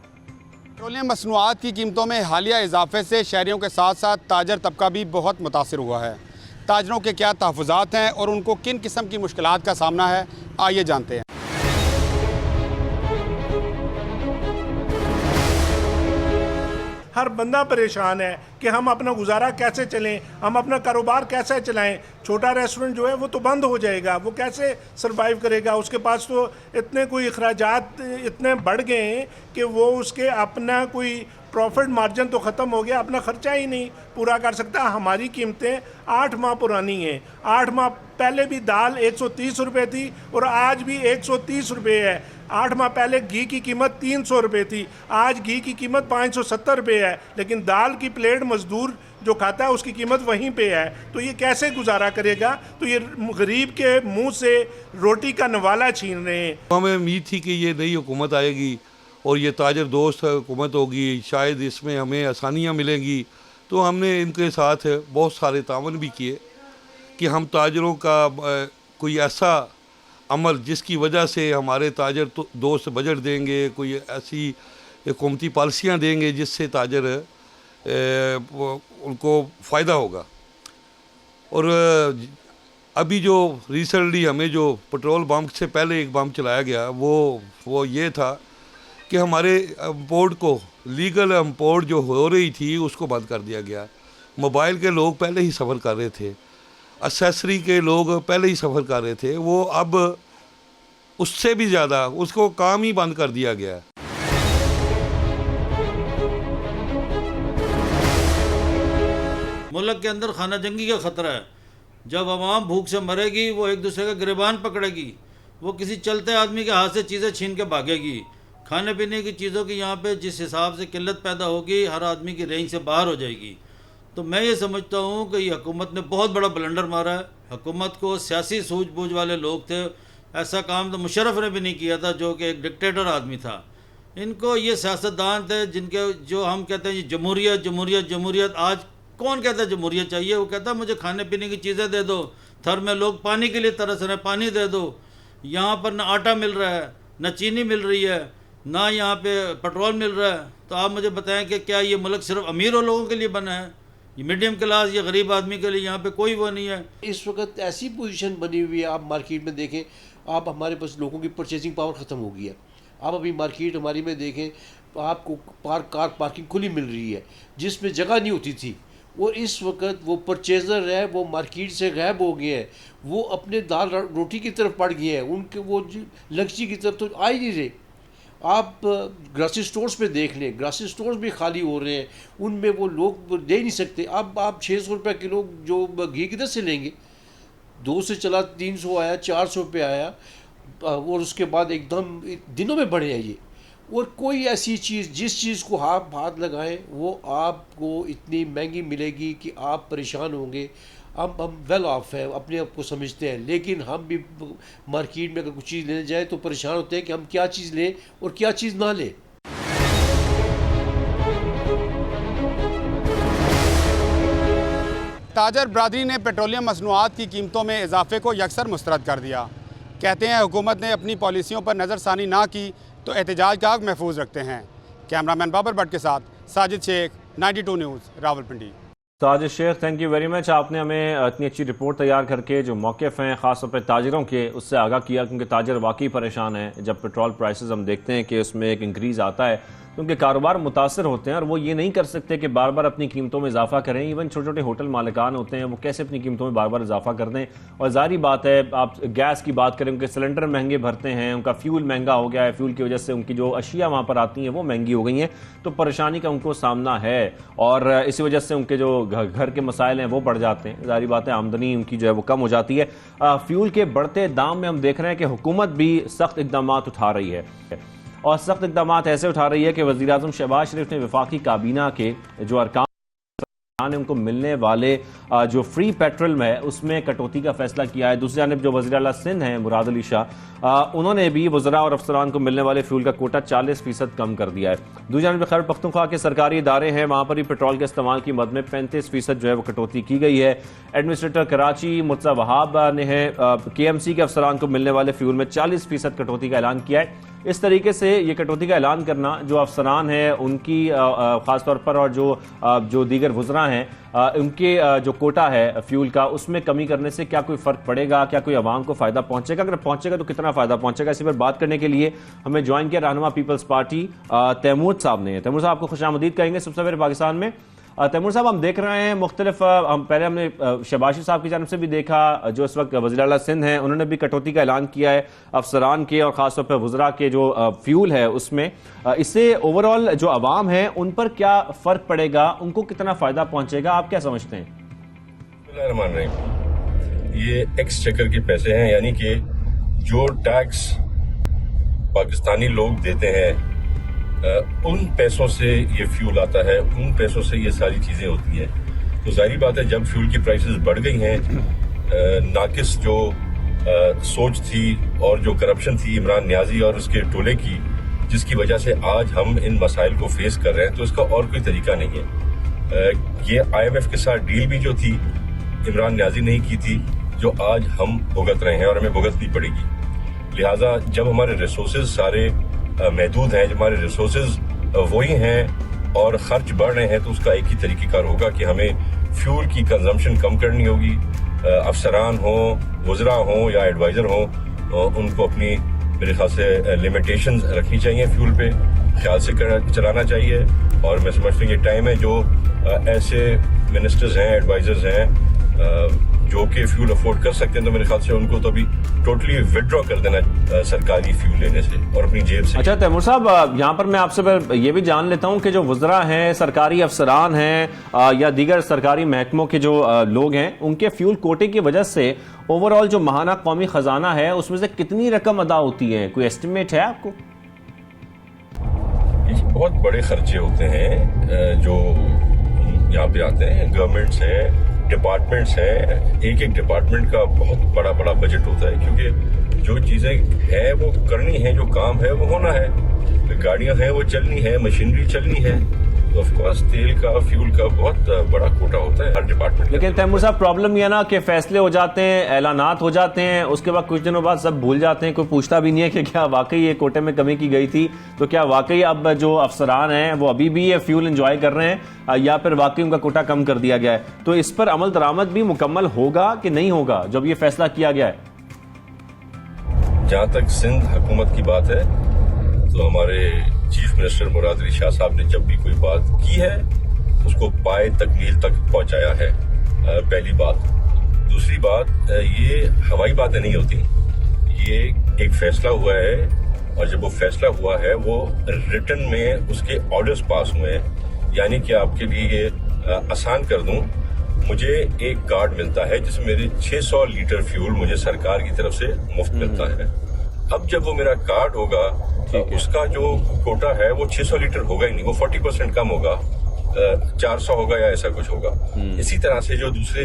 पेट्रोलियम मसनूआत की कीमतों में हालिया इजाफे से शहरियों के साथ साथ ताजर तबका भी बहुत मुतासर हुआ है। ताजरों के क्या तहफ़्फ़ुज़ात हैं और उनको किन किस्म की मुश्किलात का सामना है, आइए जानते हैं। हर बंदा परेशान है कि हम अपना गुजारा कैसे चलें, हम अपना कारोबार कैसे चलाएं। छोटा रेस्टोरेंट जो है वो तो बंद हो जाएगा, वो कैसे सरवाइव करेगा? उसके पास तो इतने कोई अखराजात इतने बढ़ गए हैं कि वो उसके अपना कोई प्रॉफिट मार्जिन तो ख़त्म हो गया, अपना ख़र्चा ही नहीं पूरा कर सकता। हमारी कीमतें 8 माह पुरानी हैं। 8 माह पहले भी दाल 130 रुपये थी और आज भी 130 रुपये है। 8 माह पहले घी की कीमत 300 रुपये थी, आज घी की कीमत 570 रुपये है, लेकिन दाल की प्लेट मज़दूर जो खाता है उसकी कीमत वहीं पे है। तो ये कैसे गुजारा करेगा? तो ये गरीब के मुंह से रोटी का नवाला छीन रहे हैं। हमें उम्मीद थी कि ये नई हुकूमत आएगी और ये ताजर दोस्त हुकूमत होगी, शायद इसमें हमें आसानियाँ मिलेंगी। तो हमने इनके साथ बहुत सारे तावन भी किए कि हम ताजरों का कोई ऐसा अमल जिसकी वजह से हमारे ताजर तो दोस्त बजट देंगे, कोई ऐसी हुकूमती पॉलिसियाँ देंगे जिससे ताजर उनको फ़ायदा होगा। और अभी जो रिसेंटली हमें जो पेट्रोल पंप से पहले एक बम चलाया गया वो ये था कि हमारे इम्पोर्ट को लीगल इम्पोर्ट जो हो रही थी उसको बंद कर दिया गया। मोबाइल के लोग पहले ही सफ़र कर रहे थे, एक्सेसरी के लोग पहले ही सफ़र कर रहे थे, वो अब उससे भी ज़्यादा उसको काम ही बंद कर दिया गया। मुल्क के अंदर खाना जंगी का ख़तरा है। जब आवाम भूख से मरेगी वो एक दूसरे का गिरबान पकड़ेगी, वो किसी चलते आदमी के हाथ से चीज़ें छीन के भागेगी। खाने पीने की चीज़ों की यहाँ पे जिस हिसाब से किल्लत पैदा होगी, हर आदमी की रेंज से बाहर हो जाएगी। तो मैं ये समझता हूँ कि ये हुकूमत ने बहुत बड़ा ब्लंडर मारा है। हुकूमत को सियासी सूझबूझ वाले लोग थे, ऐसा काम तो मुशर्रफ ने भी नहीं किया था जो कि एक डिक्टेटर आदमी था। इनको ये सियासतदान थे जिनके जो हम कहते हैं जमहूरियत जमहूरियत जमहूरियत। आज कौन कहता है जमहूरियत चाहिए? वो कहता है मुझे खाने पीने की चीज़ें दे दो। थर में लोग पानी के लिए तरस रहे हैं, पानी दे दो। यहाँ पर ना आटा मिल रहा है, ना चीनी मिल रही है, ना यहाँ पे पेट्रोल मिल रहा है। तो आप मुझे बताएं कि क्या ये मुल्क सिर्फ अमीर लोगों के लिए बना है? ये मीडियम क्लास या गरीब आदमी के लिए यहाँ पे कोई वो नहीं है। इस वक्त ऐसी पोजीशन बनी हुई है, आप मार्केट में देखें, आप हमारे पास लोगों की परचेसिंग पावर ख़त्म हो गई है। आप अभी मार्केट हमारी में देखें, आपको कार पार्किंग खुली मिल रही है जिसमें जगह नहीं होती थी। और इस वक्त वो परचेज़र है वो मार्केट से गायब हो गए हैं, वो अपने दाल रोटी की तरफ पड़ गए हैं, उनके वो लग्जरी की तरफ तो आ ही नहीं रहे। आप ग्रॉसरी स्टोर्स पे देख लें, ग्रॉसरी स्टोर्स भी खाली हो रहे हैं, उनमें वो लोग दे नहीं सकते। अब आप 600 रुपये किलो जो घी किधर से लेंगे? 2 से चला 300 आया, 400 रुपये आया, और उसके बाद एकदम दिनों में बढ़े हैं ये। और कोई ऐसी चीज़ जिस चीज़ को आप हाथ लगाएं वो आपको इतनी महंगी मिलेगी कि आप परेशान होंगे। हम वेल ऑफ है, अपने आप को समझते हैं, लेकिन हम भी मार्केट में अगर कुछ चीज़ लेने जाए तो परेशान होते हैं कि हम क्या चीज़ लें और क्या चीज़ ना लें। ताजर बरादरी ने पेट्रोलियम मसनूआत की कीमतों में इजाफे को यकसर मुस्तरद कर दिया। कहते हैं हुकूमत ने अपनी पॉलिसियों पर नज़रसानी ना की तो एहतजाज का हक महफूज रखते हैं। कैमरामैन बाबर भट्ट के साथ Sajid Sheikh, 92 news, Rawalpindi. Sajid Sheikh, thank you very much. आपने हमें इतनी अच्छी रिपोर्ट तैयार करके जो मौक़िफ़ हैं ख़ासतौर पर ताजरों के, उससे आगाह किया, क्योंकि ताजर वाकई परेशान हैं जब पेट्रोल प्राइसेस हम देखते हैं कि उसमें एक इंक्रीज़ आता है, क्योंकि कारोबार मुतासर होते हैं और वो ये नहीं कर सकते कि बार बार अपनी कीमतों में इजाफा करें। इवन छोटे छोटे होटल मालिकान होते हैं, वो कैसे अपनी कीमतों में बार बार इजाफा कर दें। और जारी बात है, आप गैस की बात करें, उनके सिलेंडर महंगे भरते हैं, उनका फ्यूल महंगा हो गया है, फ्यूल की वजह से उनकी जो अशिया वहाँ पर आती हैं वो महंगी हो गई हैं, तो परेशानी का उनको सामना है। और इसी वजह से उनके जो घर के मसाइल हैं वो बढ़ जाते हैं। जारी बात है, आमदनी उनकी जो है वो कम हो जाती है। फ्यूल के बढ़ते दाम में हम देख रहे हैं कि हुकूमत भी सख्त इकदाम उठा रही है, और सख्त इकदाम ऐसे उठा रही है कि वज़ीर-ए-आज़म शहबाज शरीफ ने वफाकी काबीना के जो अरकान ने उनको मिलने वाले जो फ्री पेट्रोल है उसमें कटौती का फैसला किया है। दूसरी जानिब जो वज़ीर आला सिंध हैं मुराद अली शाह, उन्होंने भी वज़रा और अफसरान को मिलने वाले फ्यूल का कोटा 40% कम कर दिया है। दूसरी जानिब खैबर पख्तूनख्वा के सरकारी इदारे हैं, वहाँ पर भी पेट्रोल के इस्तेमाल की मद में 35% जो है वो कटौती की गई है। एडमिनिस्ट्रेटर कराची मुर्तज़ा वहाब ने है KMC के अफसरान को मिलने वाले फ्यूल में 40% कटौती का ऐलान किया है। इस तरीके से ये कटौती का ऐलान करना जो अफसरान हैं उनकी ख़ासतौर पर, और जो दीगर वज़रा हैं उनके जो कोटा है फ्यूल का, उसमें कमी करने से क्या कोई फ़र्क पड़ेगा, क्या कोई आवाम को फ़ायदा पहुंचेगा? अगर पहुंचेगा तो कितना फ़ायदा पहुंचेगा? इसी पर बात करने के लिए हमें ज्वाइन किया रहनुमा पीपल्स पार्टी तैमूर साहब ने। तैमूर साहब आपको खुशामदीद कहेंगे सबसे पहले पाकिस्तान में। तैमूर साहब, हम देख रहे हैं मुख्तलिफ, हमने शहबाज साहब की जानब से भी देखा, जो इस वक्त वज़ीर आला सिंध हैं उन्होंने भी कटौती का ऐलान किया है अफसरान के और ख़ासतौर पर वज़रा के जो फ्यूल है उसमें। इससे ओवरऑल जो आवाम है उन पर क्या फ़र्क पड़ेगा, उनको कितना फ़ायदा पहुँचेगा, आप क्या समझते हैं? ये एक्सचेकर के पैसे हैं, यानी कि जो टैक्स पाकिस्तानी लोग देते हैं उन पैसों से ये फ्यूल आता है, उन पैसों से ये सारी चीज़ें होती हैं। तो जाहिर बात है जब फ्यूल की प्राइसेस बढ़ गई हैं, नाकिस जो सोच थी और जो करप्शन थी इमरान नियाजी और उसके टोले की, जिसकी वजह से आज हम इन मसाइल को फेस कर रहे हैं, तो इसका और कोई तरीका नहीं है। ये IMF के साथ डील भी जो थी इमरान नियाजी ने ही की थी, जो आज हम भुगत रहे हैं और हमें भुगतनी पड़ेगी। लिहाजा जब हमारे रिसोर्सेज सारे महदूद हैं, जब हमारे रिसोर्सेज वही हैं और खर्च बढ़ रहे हैं, तो उसका एक ही तरीक़ेकार होगा कि हमें फ्यूल की कंजम्पशन कम करनी होगी। अफसरान हो, वज़रा हो या एडवाइज़र हो, उनको अपनी मेरे ख्याल से लिमिटेशंस रखनी चाहिए, फ्यूल पे ख्याल से चलाना चाहिए। और मैं समझता हूँ ये टाइम है जो ऐसे मिनिस्टर्स हैं, एडवाइज़र्स हैं जो कि फ्यूल अफोर्ड कर सकते हैं, तो मेरे ख्याल से उनको तो अभी टोटली विड्रॉ कर देना सरकारी फ्यूल लेने से और अपनी जेब से। अच्छा तैमूर साहब, यहाँ पर मैं आपसे ये भी जान लेता हूँ कि जो वज़रा हैं, सरकारी अफसरान हैं या दीगर सरकारी महकमों के जो लोग हैं, उनके फ्यूल कोटे की वजह से ओवरऑल जो माहाना कौमी खजाना है उसमें से कितनी रकम अदा होती है, कोई एस्टिमेट है आपको? बहुत बड़े खर्चे होते हैं जो यहाँ पे आते हैं। गवर्नमेंट्स हैं, डिपार्टमेंट्स हैं, एक एक डिपार्टमेंट का बहुत बड़ा बड़ा बजट होता है, क्योंकि जो चीज़ें हैं वो करनी है, जो काम है वो होना है, गाड़ियां हैं वो चलनी है, मशीनरी चलनी है, तो ऑफ कोर्स तेल का, फ्यूल का बहुत बड़ा कोटा होता है हर डिपार्टमेंट। लेकिन तैमूर साहब, प्रॉब्लम यह ना कि फैसले हो जाते हैं, ऐलानात हो जाते हैं, उसके बाद कुछ दिनों बाद सब भूल जाते हैं, कोई पूछता भी नहीं है कि क्या वाकई ये कोटे में कमी की गई थी, तो क्या वाकई अब जो अफसरान हैं वो अभी भी ये फ्यूल एंजॉय कर रहे हैं या फिर वाकई उनका कोटा कम कर दिया गया है? तो इस पर अमल दरामद भी मुकम्मल होगा कि नहीं होगा जब ये फैसला किया गया है? जहां तक सिंध हुकूमत की बात है तो हमारे चीफ मिनिस्टर मुराद अली शाह साहब ने जब भी कोई बात की है उसको पाए तकमील तक पहुंचाया है, पहली बात। दूसरी बात, ये हवाई बातें नहीं होती, ये एक फैसला हुआ है और जब वो फैसला हुआ है वो रिटन में उसके ऑर्डर्स पास हुए हैं। यानी कि आपके लिए ये आसान कर दूं, मुझे एक कार्ड मिलता है जिसमें मेरे 600 लीटर फ्यूल मुझे सरकार की तरफ से मुफ्त मिलता है। अब जब वो मेरा कार्ड होगा उसका जो कोटा है वो 600 लीटर होगा ही नहीं, वो 40% कम होगा, 400 होगा या ऐसा कुछ होगा। इसी तरह से जो दूसरे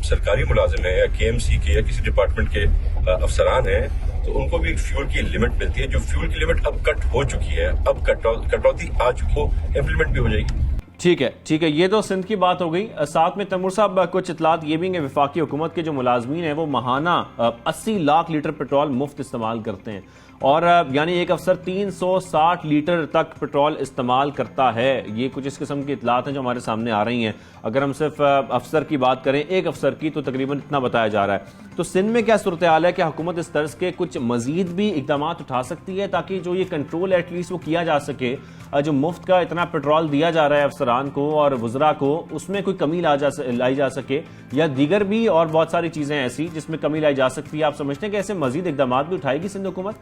सरकारी मुलाजिम हैं या KMC के या किसी डिपार्टमेंट के अफसरान हैं, तो उनको भी फ्यूल की लिमिट मिलती है। जो फ्यूल की लिमिट अब कट हो चुकी है, अब कटौती आ चुकी है, इम्प्लीमेंट भी हो जाएगी। ठीक है, ये तो सिंध की बात हो गई। साथ में तैमूर साहब कुछ इतलात ये भी हैं, वफाकी हुकूमत के जो मुलाजमीन हैं वो माहाना 80 लाख लीटर पेट्रोल मुफ्त इस्तेमाल करते हैं और यानी एक अफसर 360 लीटर तक पेट्रोल इस्तेमाल करता है। ये कुछ इस किस्म की इतलात हैं जो हमारे सामने आ रही हैं। अगर हम सिर्फ अफसर की बात करें, एक अफसर की, तो तकरीबन इतना बताया जा रहा है। तो सिंध में क्या सूरत हाल है कि हुकूमत इस तर्ज के कुछ मजीद भी इकदाम उठा सकती है ताकि जो ये कंट्रोल एटलीस्ट वो किया जा सके, जो मुफ्त का इतना पेट्रोल दिया जा रहा है अफसरान को और वज़रा को, उसमें कोई कमी लाई जा सके, या दीगर भी और बहुत सारी चीजें ऐसी जिसमें कमी लाई जा सकती है? आप समझते हैं कि ऐसे मजीद इकदाम भी उठाएगी सिंध हुकूमत?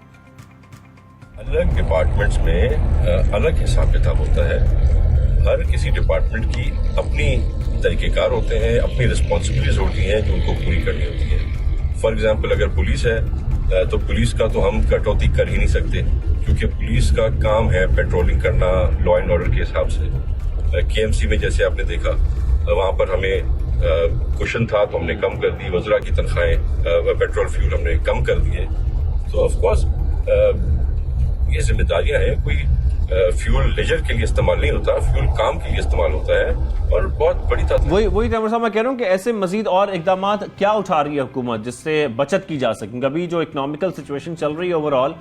अलग डिपार्टमेंट्स में अलग हिसाब किताब होता है। हर किसी डिपार्टमेंट की अपनी तरीक़ेकार होते हैं, अपनी रिस्पॉन्सिबिलिटीज होती हैं जो उनको पूरी करनी होती है। फॉर एग्जांपल, अगर पुलिस है तो पुलिस का तो हम कटौती कर ही नहीं सकते, क्योंकि पुलिस का काम है पेट्रोलिंग करना लॉ एंड ऑर्डर के हिसाब से। KMC में जैसे आपने देखा, वहाँ पर हमें कुशन था तो हमने कम कर दी, वज़रा की तनख्वाहें, पेट्रोल फ्यूल हमने कम कर दिए। तो ऑफकोर्स ये जिम्मेदारियां हैं। कोई फ्यूल लेजर के लिए इस्तेमाल नहीं होता, फ्यूल काम के लिए इस्तेमाल होता है और बहुत बड़ी वही तैमूर साहब मैं कह रहा हूँ कि ऐसे मजीद और इकदाम क्या उठा रही है हुकूमत जिससे बचत की जा सके? अभी जो इकोनॉमिकल सिचुएशन चल रही है ओवरऑल,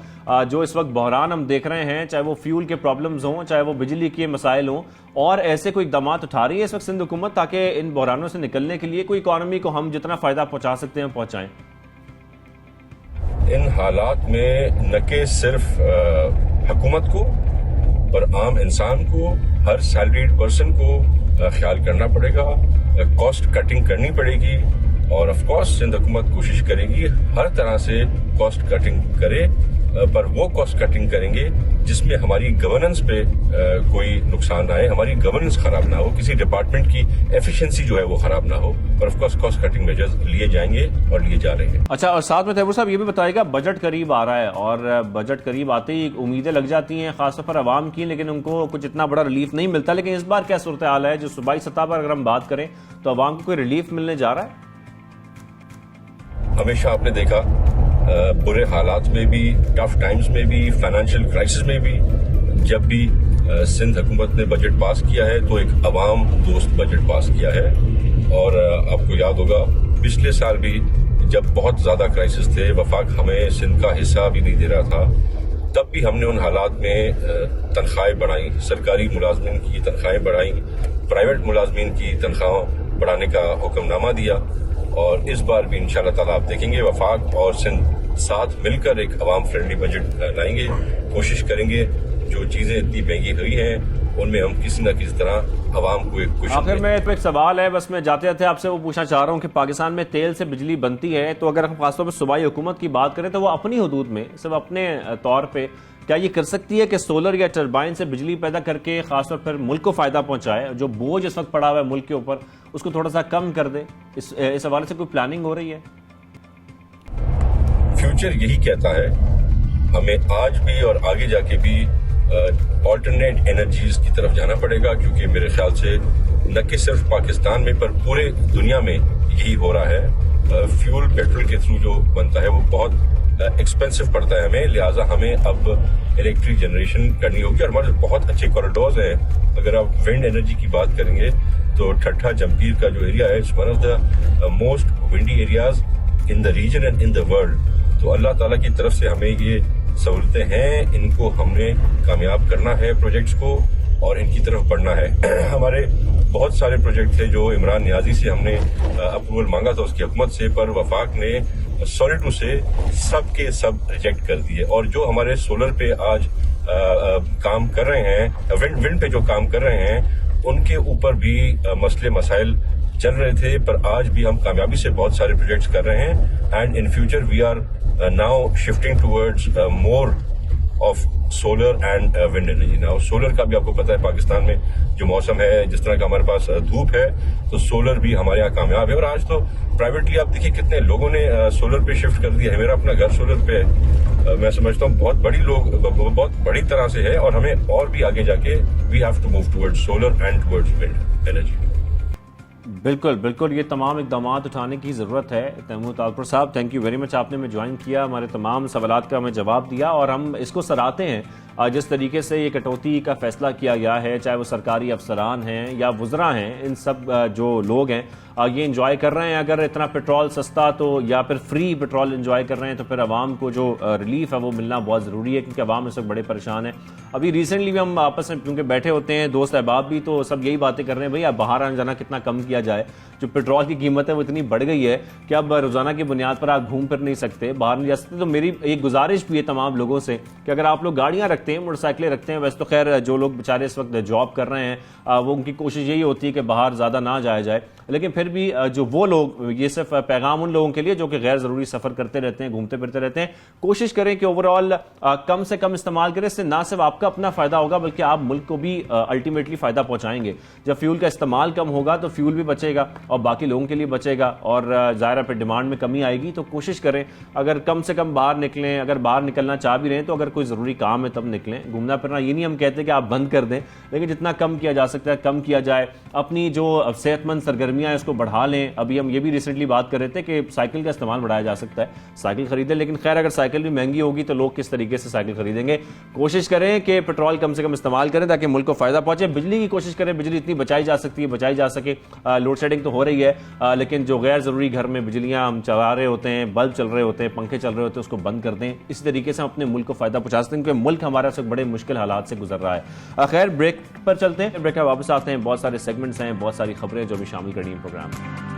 जो इस वक्त बहरान हम देख रहे हैं, चाहे वो फ्यूल के प्रॉब्लम्स हों, चाहे वो बिजली के मसाइल हों, और ऐसे कोई इकदाम उठा रही है इस वक्त सिंध हुकूमत ताकि इन बहरानों से निकलने के लिए कोई इकॉनमी को हम जितना फायदा पहुंचा सकते हैं पहुंचाएं? इन हालात में न के सिर्फ हुकूमत को और आम इंसान को, हर सैलरीड पर्सन को ख्याल करना पड़ेगा, कॉस्ट कटिंग करनी पड़ेगी और ऑफ कोर्स सिंध हुकूमत कोशिश करेगी हर तरह से कॉस्ट कटिंग करे, पर वो कॉस्ट कटिंग करेंगे जिसमें हमारी गवर्नेंस पे कोई नुकसान ना आए, हमारी गवर्नेंस खराब ना हो, किसी डिपार्टमेंट की एफिशिएंसी जो है वो खराब ना हो, और of course cost cutting measures लिए जाएंगे और लिए जा रहे हैं। अच्छा, और साथ में तैमूर साहब ये भी बताएगा, बजट करीब आ रहा है और बजट करीब आते ही उम्मीदें लग जाती हैं खासतौर पर आवाम की, लेकिन उनको कुछ इतना बड़ा रिलीफ नहीं मिलता। लेकिन इस बार क्या सूरत हाल है? जो सूबाई सतह पर अगर हम बात करें तो आवाम को कोई रिलीफ मिलने जा रहा है? हमेशा आपने देखा बुरे हालात में भी, टफ टाइम्स में भी, फाइनेंशियल क्राइसिस में भी, जब भी सिंध हुकूमत ने बजट पास किया है तो एक अवाम दोस्त बजट पास किया है। और आपको याद होगा पिछले साल भी जब बहुत ज्यादा क्राइसिस थे, वफाक हमें सिंध का हिस्सा भी नहीं दे रहा था, तब भी हमने उन हालात में तनख्वाहें बढ़ाई, सरकारी मुलाजमिन की तनख्वाहें बढ़ाई, प्राइवेट मुलाजमीन की तनख्वाह बढ़ाने का हुक्मनामा दिया और इस बार भी इंशाल्लाह ताला आप देखेंगे वफाक और सिंध साथ मिलकर एक अवाम फ्रेंडली बजट लाएंगे। कोशिश करेंगे जो चीज़ें इतनी महंगी हुई हैं उनमें हम किसी न किसी तरह अवाम को एक आखिर में एक सवाल है, बस मैं जाते जाते आपसे वो पूछना चाह रहा हूँ कि पाकिस्तान में तेल से बिजली बनती है, तो अगर हम खासतौर पर सूबाई हुकूमत की बात करें तो वो अपनी हदूद में सिर्फ अपने तौर पे क्या ये कर सकती है कि सोलर या टरबाइन से बिजली पैदा करके खासतौर पर मुल्क को फायदा पहुंचाए, जो बोझ इस वक्त पड़ा हुआ है मुल्क के ऊपर उसको थोड़ा सा कम कर दे? इस हवाले से कोई प्लानिंग हो रही है? फ्यूचर यही कहता है हमें आज भी और आगे जाके भी ऑल्टरनेट एनर्जीज की तरफ जाना पड़ेगा, क्योंकि मेरे ख्याल से न कि सिर्फ पाकिस्तान में पर पूरे दुनिया में यही हो रहा है। फ्यूल पेट्रोल के थ्रू जो बनता है वो बहुत एक्सपेंसिव पड़ता है हमें, लिहाजा हमें अब इलेक्ट्रिक जनरेशन करनी होगी। और हमारे बहुत अच्छे कॉरिडोर्स हैं। अगर आप विंड एनर्जी की बात करेंगे तो ठट्ठा जमपीर का जो एरिया है it's one of the most windy areas in the region and in the world. तो अल्लाह ताला की तरफ से हमें ये सहूलतें हैं, इनको हमने कामयाब करना है प्रोजेक्ट्स को और इनकी तरफ बढ़ना है। हमारे बहुत सारे प्रोजेक्ट थे जो इमरान नियाजी से हमने अप्रूवल मांगा था उसकी हुकूमत से, पर वफाक ने सॉलिटू से सब के सब रिजेक्ट कर दिए। और जो हमारे सोलर पे आज काम कर रहे हैं, विंड पे जो काम कर रहे हैं, उनके ऊपर भी मसले मसाइल चल रहे थे, पर आज भी हम कामयाबी से बहुत सारे प्रोजेक्ट्स कर रहे हैं। And in future we are now shifting towards more of solar and wind energy. Now solar का भी आपको पता है पाकिस्तान में जो मौसम है, जिस तरह का हमारे पास धूप है, तो सोलर भी हमारे यहाँ कामयाब है। और आज तो प्राइवेटली आप देखिए कितने लोगों ने सोलर पे शिफ्ट कर दिया है। मेरा अपना घर सोलर पे है। मैं समझता हूँ बहुत बड़ी तरह से है और हमें और भी आगे जाके we have to move towards solar and towards wind energy. बिल्कुल बिल्कुल, ये तमाम इकदाम उठाने की ज़रूरत है। तैमूर तालपुर साहब, थैंक यू वेरी मच, आपने हमें ज्वाइन किया, हमारे तमाम सवालात का हमें जवाब दिया और हम इसको सराहते हैं जिस तरीके से ये कटौती का फैसला किया गया है, चाहे वो सरकारी अफसरान हैं या वुज़रा हैं, इन सब जो लोग हैं ये इंजॉय कर रहे हैं। अगर इतना पेट्रोल सस्ता तो या फिर फ्री पेट्रोल इंजॉय कर रहे हैं तो फिर आवाम को जो रिलीफ है वो मिलना बहुत ज़रूरी है, क्योंकि आवाम इस वक्त बड़े परेशान है। अभी रिसेंटली भी हम आपस में क्योंकि बैठे होते हैं दोस्त अहबाब भी, तो सब यही बातें कर रहे हैं, भाई अब बाहर आने जाना कितना कम किया जाए। जो पेट्रोल की कीमत है वो इतनी बढ़ गई है कि अब रोज़ाना की बुनियाद पर आप घूम फिर नहीं सकते, बाहर नहीं जा सकते। तो मेरी एक गुजारिश भी है तमाम लोगों से कि अगर आप लोग गाड़ियाँ रखते हैं, मोटरसाइकिलें रखते हैं, वैसे तो खैर जो लोग बेचारे इस वक्त जॉब कर रहे हैं वो उनकी कोशिश यही होती है कि बाहर ज़्यादा ना जाया जाए, लेकिन फिर भी जो वो लोग, ये सिर्फ पैगाम उन लोगों के लिए जो कि गैर ज़रूरी सफ़र करते रहते हैं, घूमते फिरते रहते हैं, कोशिश करें कि ओवरऑल कम से कम इस्तेमाल करें। इससे ना सिर्फ आपका अपना फ़ायदा होगा बल्कि आप मुल्क को भी अल्टीमेटली फ़ायदा पहुंचाएंगे। जब फ्यूल का इस्तेमाल कम होगा तो फ्यूल भी बचेगा और बाकी लोगों के लिए बचेगा और ज़ाहिर पे डिमांड में कमी आएगी। तो कोशिश करें अगर कम से कम बाहर निकलें, अगर बाहर निकलना चाह भी रहे हैं तो अगर कोई ज़रूरी काम है तब निकलें। घूमना फिरना ये नहीं हम कहते कि आप बंद कर दें, लेकिन जितना कम किया जा सकता है कम किया जाए। अपनी जो सेहतमंद सरगर्मियाँ हैं उसको बढ़ा लें। अभी हम ये भी रिसेंटली बात कर रहे थे कि साइकिल का इस्तेमाल बढ़ाया जा सकता है, साइकिल खरीदें, लेकिन खैर अगर साइकिल भी महंगी होगी तो लोग किस तरीके से साइकिल खरीदेंगे। कोशिश करें कि पेट्रोल कम से कम इस्तेमाल करें ताकि मुल्क को फायदा पहुंचे। बिजली की कोशिश करें, बिजली इतनी बचाई जा सकती है, बचाई जा सके। लोड शेडिंग तो हो रही है लेकिन जो गैर जरूरी घर में बिजलियां हम चला रहे होते हैं, बल्ब चल रहे होते हैं, पंखे चल रहे होते हैं, उसको बंद कर दें। इसी तरीके से हम अपने मुल्क को फायदा पहुंचा सकते हैं, क्योंकि मुल्क हमारा से बड़े मुश्किल हालात से गुजर रहा है। खैर ब्रेक पर चलते हैं, ब्रेक पर वापस आते हैं। बहुत सारे सेगमेंट्स हैं, बहुत सारी खबरें जो भी शामिल करनी है प्रोग्राम में।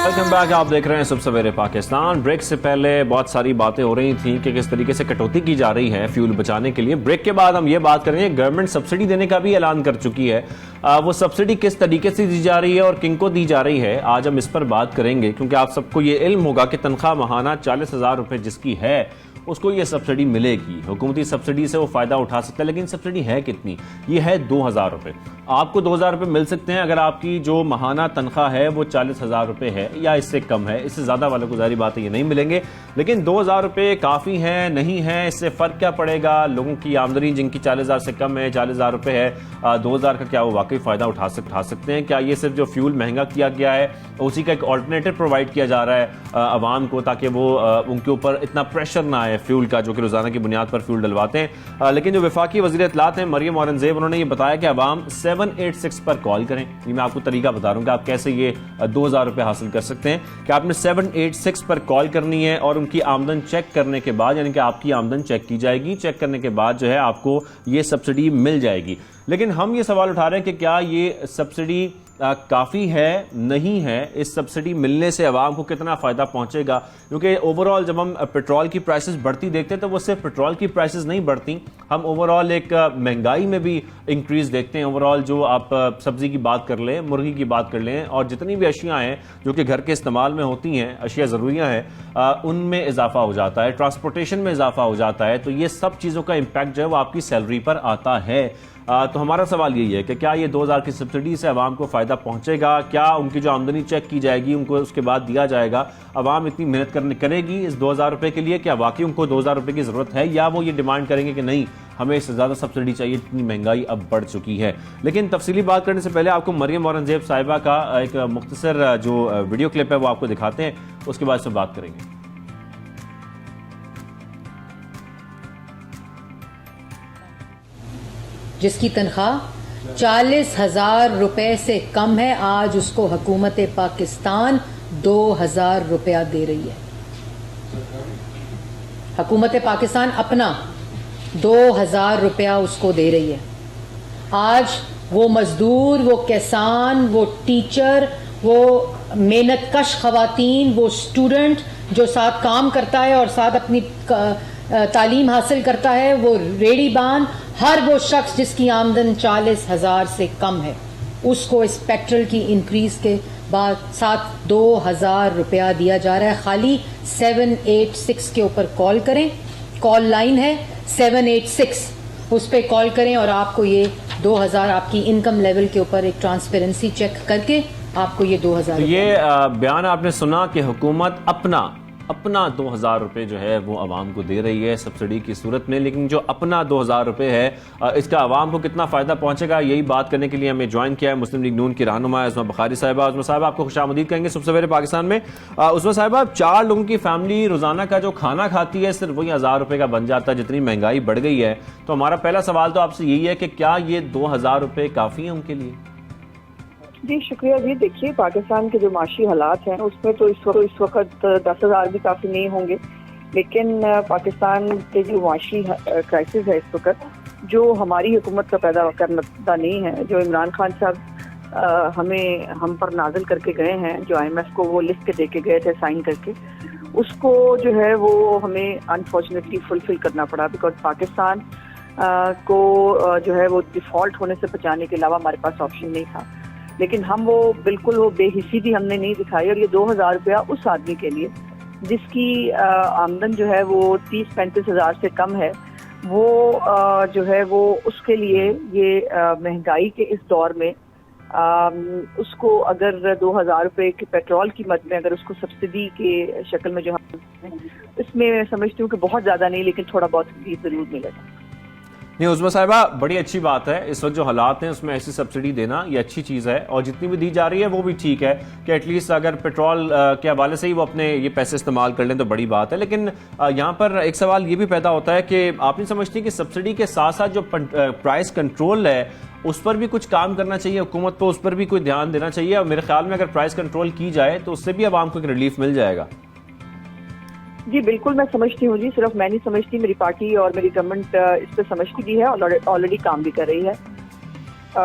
वेलकम बैक, आप देख रहे हैं सुबह सवेरे पाकिस्तान। ब्रेक से पहले बहुत सारी बातें हो रही थी कि किस तरीके से कटौती की जा रही है फ्यूल बचाने के लिए। ब्रेक के बाद हम ये बात करेंगे, गवर्नमेंट सब्सिडी देने का भी ऐलान कर चुकी है। वो सब्सिडी किस तरीके से दी जा रही है और किनको दी जा रही है, आज हम इस पर बात करेंगे, क्योंकि आप सबको ये इल्म होगा कि तनख्वाह माहाना 40,000 रुपए जिसकी है उसको ये सब्सिडी मिलेगी, हुकूमती सब्सिडी से वो फ़ायदा उठा सकता है। लेकिन सब्सिडी है कितनी? ये है 2000 रुपये। आपको 2000 रुपये मिल सकते हैं अगर आपकी जो माहाना तनख्वाह है वो 40,000 रुपये है या इससे कम है। इससे ज़्यादा वालों को ज़ाहिर बात है ये नहीं मिलेंगे। लेकिन 2000 रुपये काफ़ी हैं नहीं है, इससे फ़र्क क्या पड़ेगा? लोगों की आमदनी जिनकी 40,000 से कम है, 40,000 रुपये है, 2000 का क्या वो वाकई फ़ायदा उठा सकते हैं? क्या ये सिर्फ जो फ्यूल महंगा किया गया है उसी का एक ऑल्टरनेटिव प्रोवाइड किया जा रहा है आवाम को, ताकि वो उनके ऊपर इतना प्रेशर ना आए फ्यूल का, जो कि रोज़ाना की बुनियाद पर फ्यूल डलवाते हैं? लेकिन जो वफाकी वज़ीर इत्तलात हैं मरियम औरंगज़ेब, उन्होंने ये बताया कि आवाम 786 पर कॉल करें। ये मैं आपको तरीका बता रहा हूँ कि आप कैसे ये 2000 रुपये हासिल कर सकते हैं। कि आपने 786 पर कॉल करनी है और उनकी आमदन चेक करने के बाद, यानी कि आपकी आमदन चेक की जाएगी, चेक करने के बाद जो है आपको ये सब्सिडी मिल जाएगी। लेकिन हम ये सवाल उठा रहे हैं कि क्या ये सब्सिडी काफ़ी है नहीं है? इस सब्सिडी मिलने से आवाम को कितना फ़ायदा पहुंचेगा? क्योंकि ओवरऑल जब हम पेट्रोल की प्राइसेस बढ़ती देखते हैं तो वो सिर्फ पेट्रोल की प्राइसेस नहीं बढ़ती, हम ओवरऑल एक महंगाई में भी इंक्रीज़ देखते हैं। ओवरऑल जो आप सब्ज़ी की बात कर लें, मुर्गी की बात कर लें, और जितनी भी अशियाँ हैं जो कि घर के इस्तेमाल में होती हैं, अशिया ज़रूरियाँ हैं, उनमें इजाफा हो जाता है, ट्रांसपोर्टेशन में इजाफा हो जाता है। तो ये सब चीज़ों का इम्पैक्ट जो है वो आपकी सैलरी पर आता है। तो हमारा सवाल यही है कि क्या ये 2000 की सब्सिडी से आवाम को फ़ायदा पहुंचेगा? क्या उनकी जो आमदनी चेक की जाएगी उनको उसके बाद दिया जाएगा? आवाम इतनी मेहनत करेगी इस 2000 रुपये के लिए? क्या वाकई उनको 2000 रुपये की ज़रूरत है, या वो ये डिमांड करेंगे कि नहीं हमें इससे ज़्यादा सब्सिडी चाहिए, इतनी महंगाई अब बढ़ चुकी है? लेकिन तफसीली बात करने से पहले आपको मरियम औरंगज़ेब साहिबा का एक मुख्तसर जो वीडियो क्लिप है वो आपको दिखाते हैं, उसके बाद से बात करेंगे। जिसकी तनख्वाह 40,000 रुपए से कम है, आज उसको हुकूमत पाकिस्तान 2000 रुपया दे रही है। हुकूमत पाकिस्तान अपना 2000 रुपया उसको दे रही है। आज वो मजदूर, वो किसान, वो टीचर, वो मेहनत कश खवातीन, वो स्टूडेंट जो साथ काम करता है और साथ अपनी तालीम हासिल करता है, वो रेड़ीबान, हर वो शख्स जिसकी आमदन 40,000 से कम है, उसको इस पेट्रोल की इंक्रीज के बाद साथ 2000 रुपया दिया जा रहा है। खाली 786 के ऊपर कॉल करें, कॉल लाइन है 786, उस पर कॉल करें और आपको ये 2000 आपकी इनकम लेवल के ऊपर एक ट्रांसपेरेंसी चेक करके आपको ये 2000। ये बयान आपने सुना कि हुकूमत अपना 2000 रुपये जो है वो आवाम को दे रही है सब्सिडी की सूरत में। लेकिन जो अपना 2000 रुपये है इसका आवाम को कितना फ़ायदा पहुंचेगा, यही बात करने के लिए हमें ज्वाइन किया है मुस्लिम लीग नून की रहनुमा उस्मा बुखारी साहिबा। उस्मा साहिबा आपको खुशामदीद कहेंगे सुबह सवेरे पाकिस्तान में। उस्मा साहिबा, 4 लोगों की फैमिली रोज़ाना का जो खाना खाती है सिर्फ वही 1000 रुपये का बन जाता है, जितनी महंगाई बढ़ गई है। तो हमारा पहला सवाल तो आपसे यही है कि क्या ये 2000 रुपये काफ़ी है उनके लिए? जी शुक्रिया जी। देखिए, पाकिस्तान के जो माशी हालात हैं उसमें तो इस वक्त 10,000 भी काफ़ी नहीं होंगे, लेकिन पाकिस्तान के जो माशी क्राइसिस है इस वक्त, जो हमारी हुकूमत का पैदा करना नहीं है, जो इमरान खान साहब हम पर नाजिल करके गए हैं, जो IMF को वो लिस्ट के दे के गए थे साइन करके, उसको जो है वो हमें अनफॉर्चुनेटली फुलफिल करना पड़ा। बिकॉज पाकिस्तान को जो है वो डिफ़ॉल्ट होने से बचाने के अलावा हमारे पास ऑप्शन नहीं था। लेकिन हम वो बेहिसी भी हमने नहीं दिखाई। और ये 2000 रुपया उस आदमी के लिए जिसकी आमदन जो है वो 30-35 हज़ार से कम है, वो जो है वो उसके लिए ये महंगाई के इस दौर में उसको अगर 2000 रुपये के पेट्रोल कीमत में अगर उसको सब्सिडी के शक्ल में जो हम इसमें मैं समझती हूँ कि बहुत ज़्यादा नहीं, लेकिन थोड़ा बहुत भी ज़रूर मिलेगा। नहीं उस्मा साहिबा, बड़ी अच्छी बात है। इस वक्त जो हालात हैं उसमें ऐसी सब्सिडी देना ये अच्छी चीज़ है, और जितनी भी दी जा रही है वो भी ठीक है कि एटलीस्ट अगर पेट्रोल के हवाले से ही वो अपने ये पैसे इस्तेमाल कर लें तो बड़ी बात है। लेकिन यहाँ पर एक सवाल ये भी पैदा होता है कि आप नहीं समझती कि सब्सिडी के साथ साथ जो प्राइस कंट्रोल है उस पर भी कुछ काम करना चाहिए, हुकूमत को उस पर भी कोई ध्यान देना चाहिए? और मेरे ख्याल में अगर प्राइस कंट्रोल की जाए तो उससे भी आवाम को एक रिलीफ मिल जाएगा। जी बिल्कुल, मैं समझती हूँ जी। सिर्फ मैं नहीं समझती, मेरी पार्टी और मेरी गवर्नमेंट इस पर समझती भी है और ऑलरेडी काम भी कर रही है।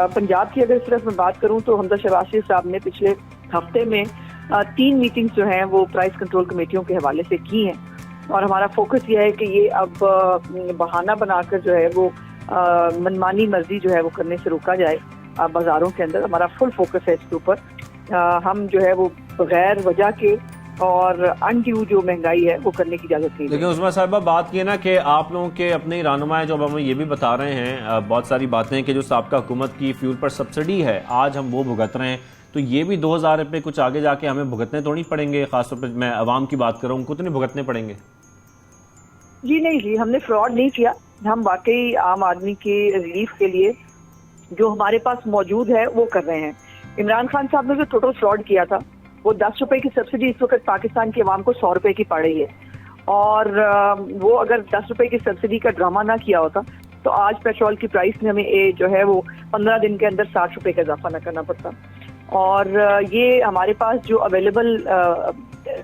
पंजाब की अगर सिर्फ मैं बात करूँ तो हमजा शहबाज शरीफ साहब ने पिछले हफ्ते में 3 मीटिंग्स जो हैं वो प्राइस कंट्रोल कमेटियों के हवाले से की हैं, और हमारा फोकस ये है कि ये अब बहाना बनाकर जो है वो मनमानी मर्जी जो है वो करने से रोका जाए बाजारों के अंदर। हमारा फुल फोकस है इसके ऊपर। हम जो है वो बगैर वजह के और अनड्यू जो महंगाई है वो करने की इजाजत नहीं। लेकिन उस्मा साहिबा बात की ना कि आप लोगों के अपने ही रहनुमा जो अब हमें ये भी बता रहे हैं बहुत सारी बातें कि जो साबका हुकूमत की फ्यूल पर सब्सिडी है आज हम वो भुगत रहे हैं, तो ये भी 2000 रुपये कुछ आगे जाके हमें भुगतने तो नहीं पड़ेंगे? खासतौर पर मैं आवाम की बात कर रहा हूँ, उनको तो नहीं भुगतने पड़ेंगे? जी नहीं जी, हमने फ्रॉड नहीं किया। हम वाकई आम आदमी के रिलीफ के लिए जो हमारे पास मौजूद है वो कर रहे हैं। इमरान खान साहब ने जो टोटल फ्रॉड किया था वो 10 रुपए की सब्सिडी इस वक्त पाकिस्तान की आवाम को 100 रुपए की पड़ रही है, और वो अगर 10 रुपए की सब्सिडी का ड्रामा ना किया होता तो आज पेट्रोल की प्राइस में हमें जो है वो 15 दिन के अंदर 60 रुपए का इजाफा न करना पड़ता। और ये हमारे पास जो अवेलेबल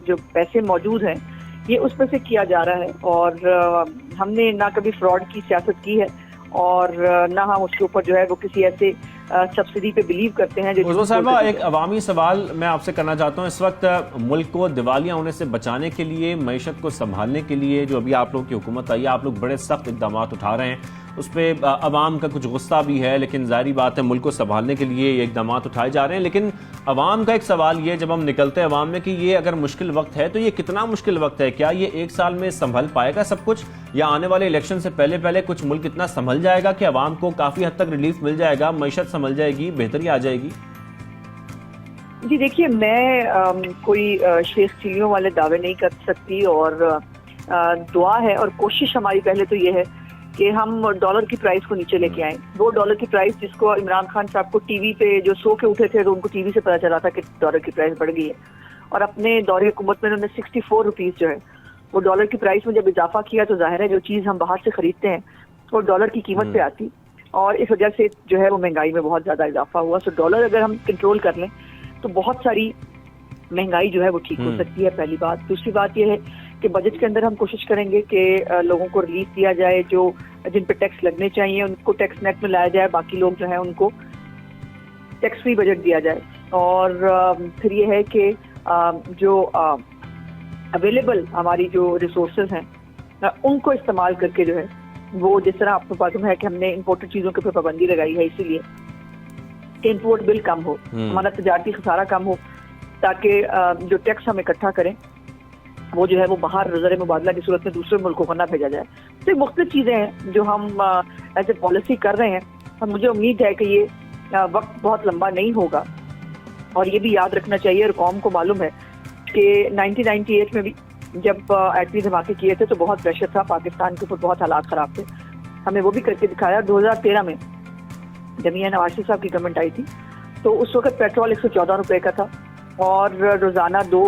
जो पैसे मौजूद हैं ये उसमें से किया जा रहा है, और हमने ना कभी फ्रॉड की सियासत की है और ना हम उसके ऊपर जो है वो किसी ऐसे सब्सिडी पे बिलीव करते हैं। उस्मा साहिबा एक अवामी सवाल मैं आपसे करना चाहता हूँ, इस वक्त मुल्क को दिवालिया होने से बचाने के लिए, मईशत को संभालने के लिए जो अभी आप लोग की हुकूमत आई है, आप लोग बड़े सख्त इकदाम उठा रहे हैं, उस पर अवाम का कुछ गुस्सा भी है, लेकिन जाहिर बात है मुल्क को संभालने के लिए ये इकदाम उठाए जा रहे हैं। लेकिन अवाम का एक सवाल ये, जब हम निकलते हैं अवाम में कि ये अगर मुश्किल वक्त है तो ये कितना मुश्किल वक्त है? क्या ये 1 साल में संभल पाएगा सब कुछ, या आने वाले इलेक्शन से पहले पहले कुछ मुल्क इतना संभल जाएगा कि अवाम को काफी हद तक रिलीफ मिल जाएगा, मईशत संभल जाएगी, बेहतरी आ जाएगी? जी देखिए, मैं कोई शेख चिड़ियों वाले दावे नहीं कर सकती, और दुआ है और कोशिश हमारी पहले तो ये है कि हम डॉलर की प्राइस को नीचे लेके आए। वो डॉलर की प्राइस जिसको इमरान खान साहब को टीवी पे जो सो के उठे थे तो उनको टीवी से पता चला था कि डॉलर की प्राइस बढ़ गई है, और अपने दौरे हुकूमत में उन्होंने 64 रुपीज़ जो है वो डॉलर की प्राइस में जब इजाफा किया तो जाहिर है जो चीज़ हम बाहर से खरीदते हैं वो डॉलर की कीमत पे आती, और इस वजह से जो है वो महंगाई में बहुत ज़्यादा इजाफा हुआ। सो डॉलर अगर हम कंट्रोल कर लें तो बहुत सारी महंगाई जो है वो ठीक हो सकती है, पहली बात। दूसरी बात यह है कि बजट के अंदर हम कोशिश करेंगे कि लोगों को रिलीफ दिया जाए, जो जिन पे टैक्स लगने चाहिए उनको टैक्स नेट में लाया जाए, बाकी लोग जो है उनको टैक्स फ्री बजट दिया जाए। और फिर ये है कि जो अवेलेबल हमारी जो रिसोर्सेज हैं उनको इस्तेमाल करके जो है वो, जिस तरह आपको मालूम है कि हमने इम्पोर्टेड चीज़ों के ऊपर पाबंदी लगाई है इसीलिए कि इम्पोर्ट बिल कम हो, हमारा तजारती खसारा कम हो, ताकि जो टैक्स हम इकट्ठा करें वो जो है वो बाहर ज़र मुबादला की सूरत में दूसरे मुल्कों को ना भेजा जाए। तो मुख्तलिफ चीज़ें हैं जो हम एज ए पॉलिसी कर रहे हैं, और मुझे उम्मीद है कि ये वक्त बहुत लंबा नहीं होगा। और ये भी याद रखना चाहिए, और कौम को मालूम है कि 1998 में भी जब एटमी धमाके किए थे तो बहुत प्रेशर था पाकिस्तान के ऊपर, बहुत हालात ख़राब थे, हमने वो भी करके दिखाया। 2013 में जब मियां नवाज शरीफ साहब की गवर्नमेंट आई थी तो उस वक्त पेट्रोल 114 रुपये का था, और रोज़ाना 2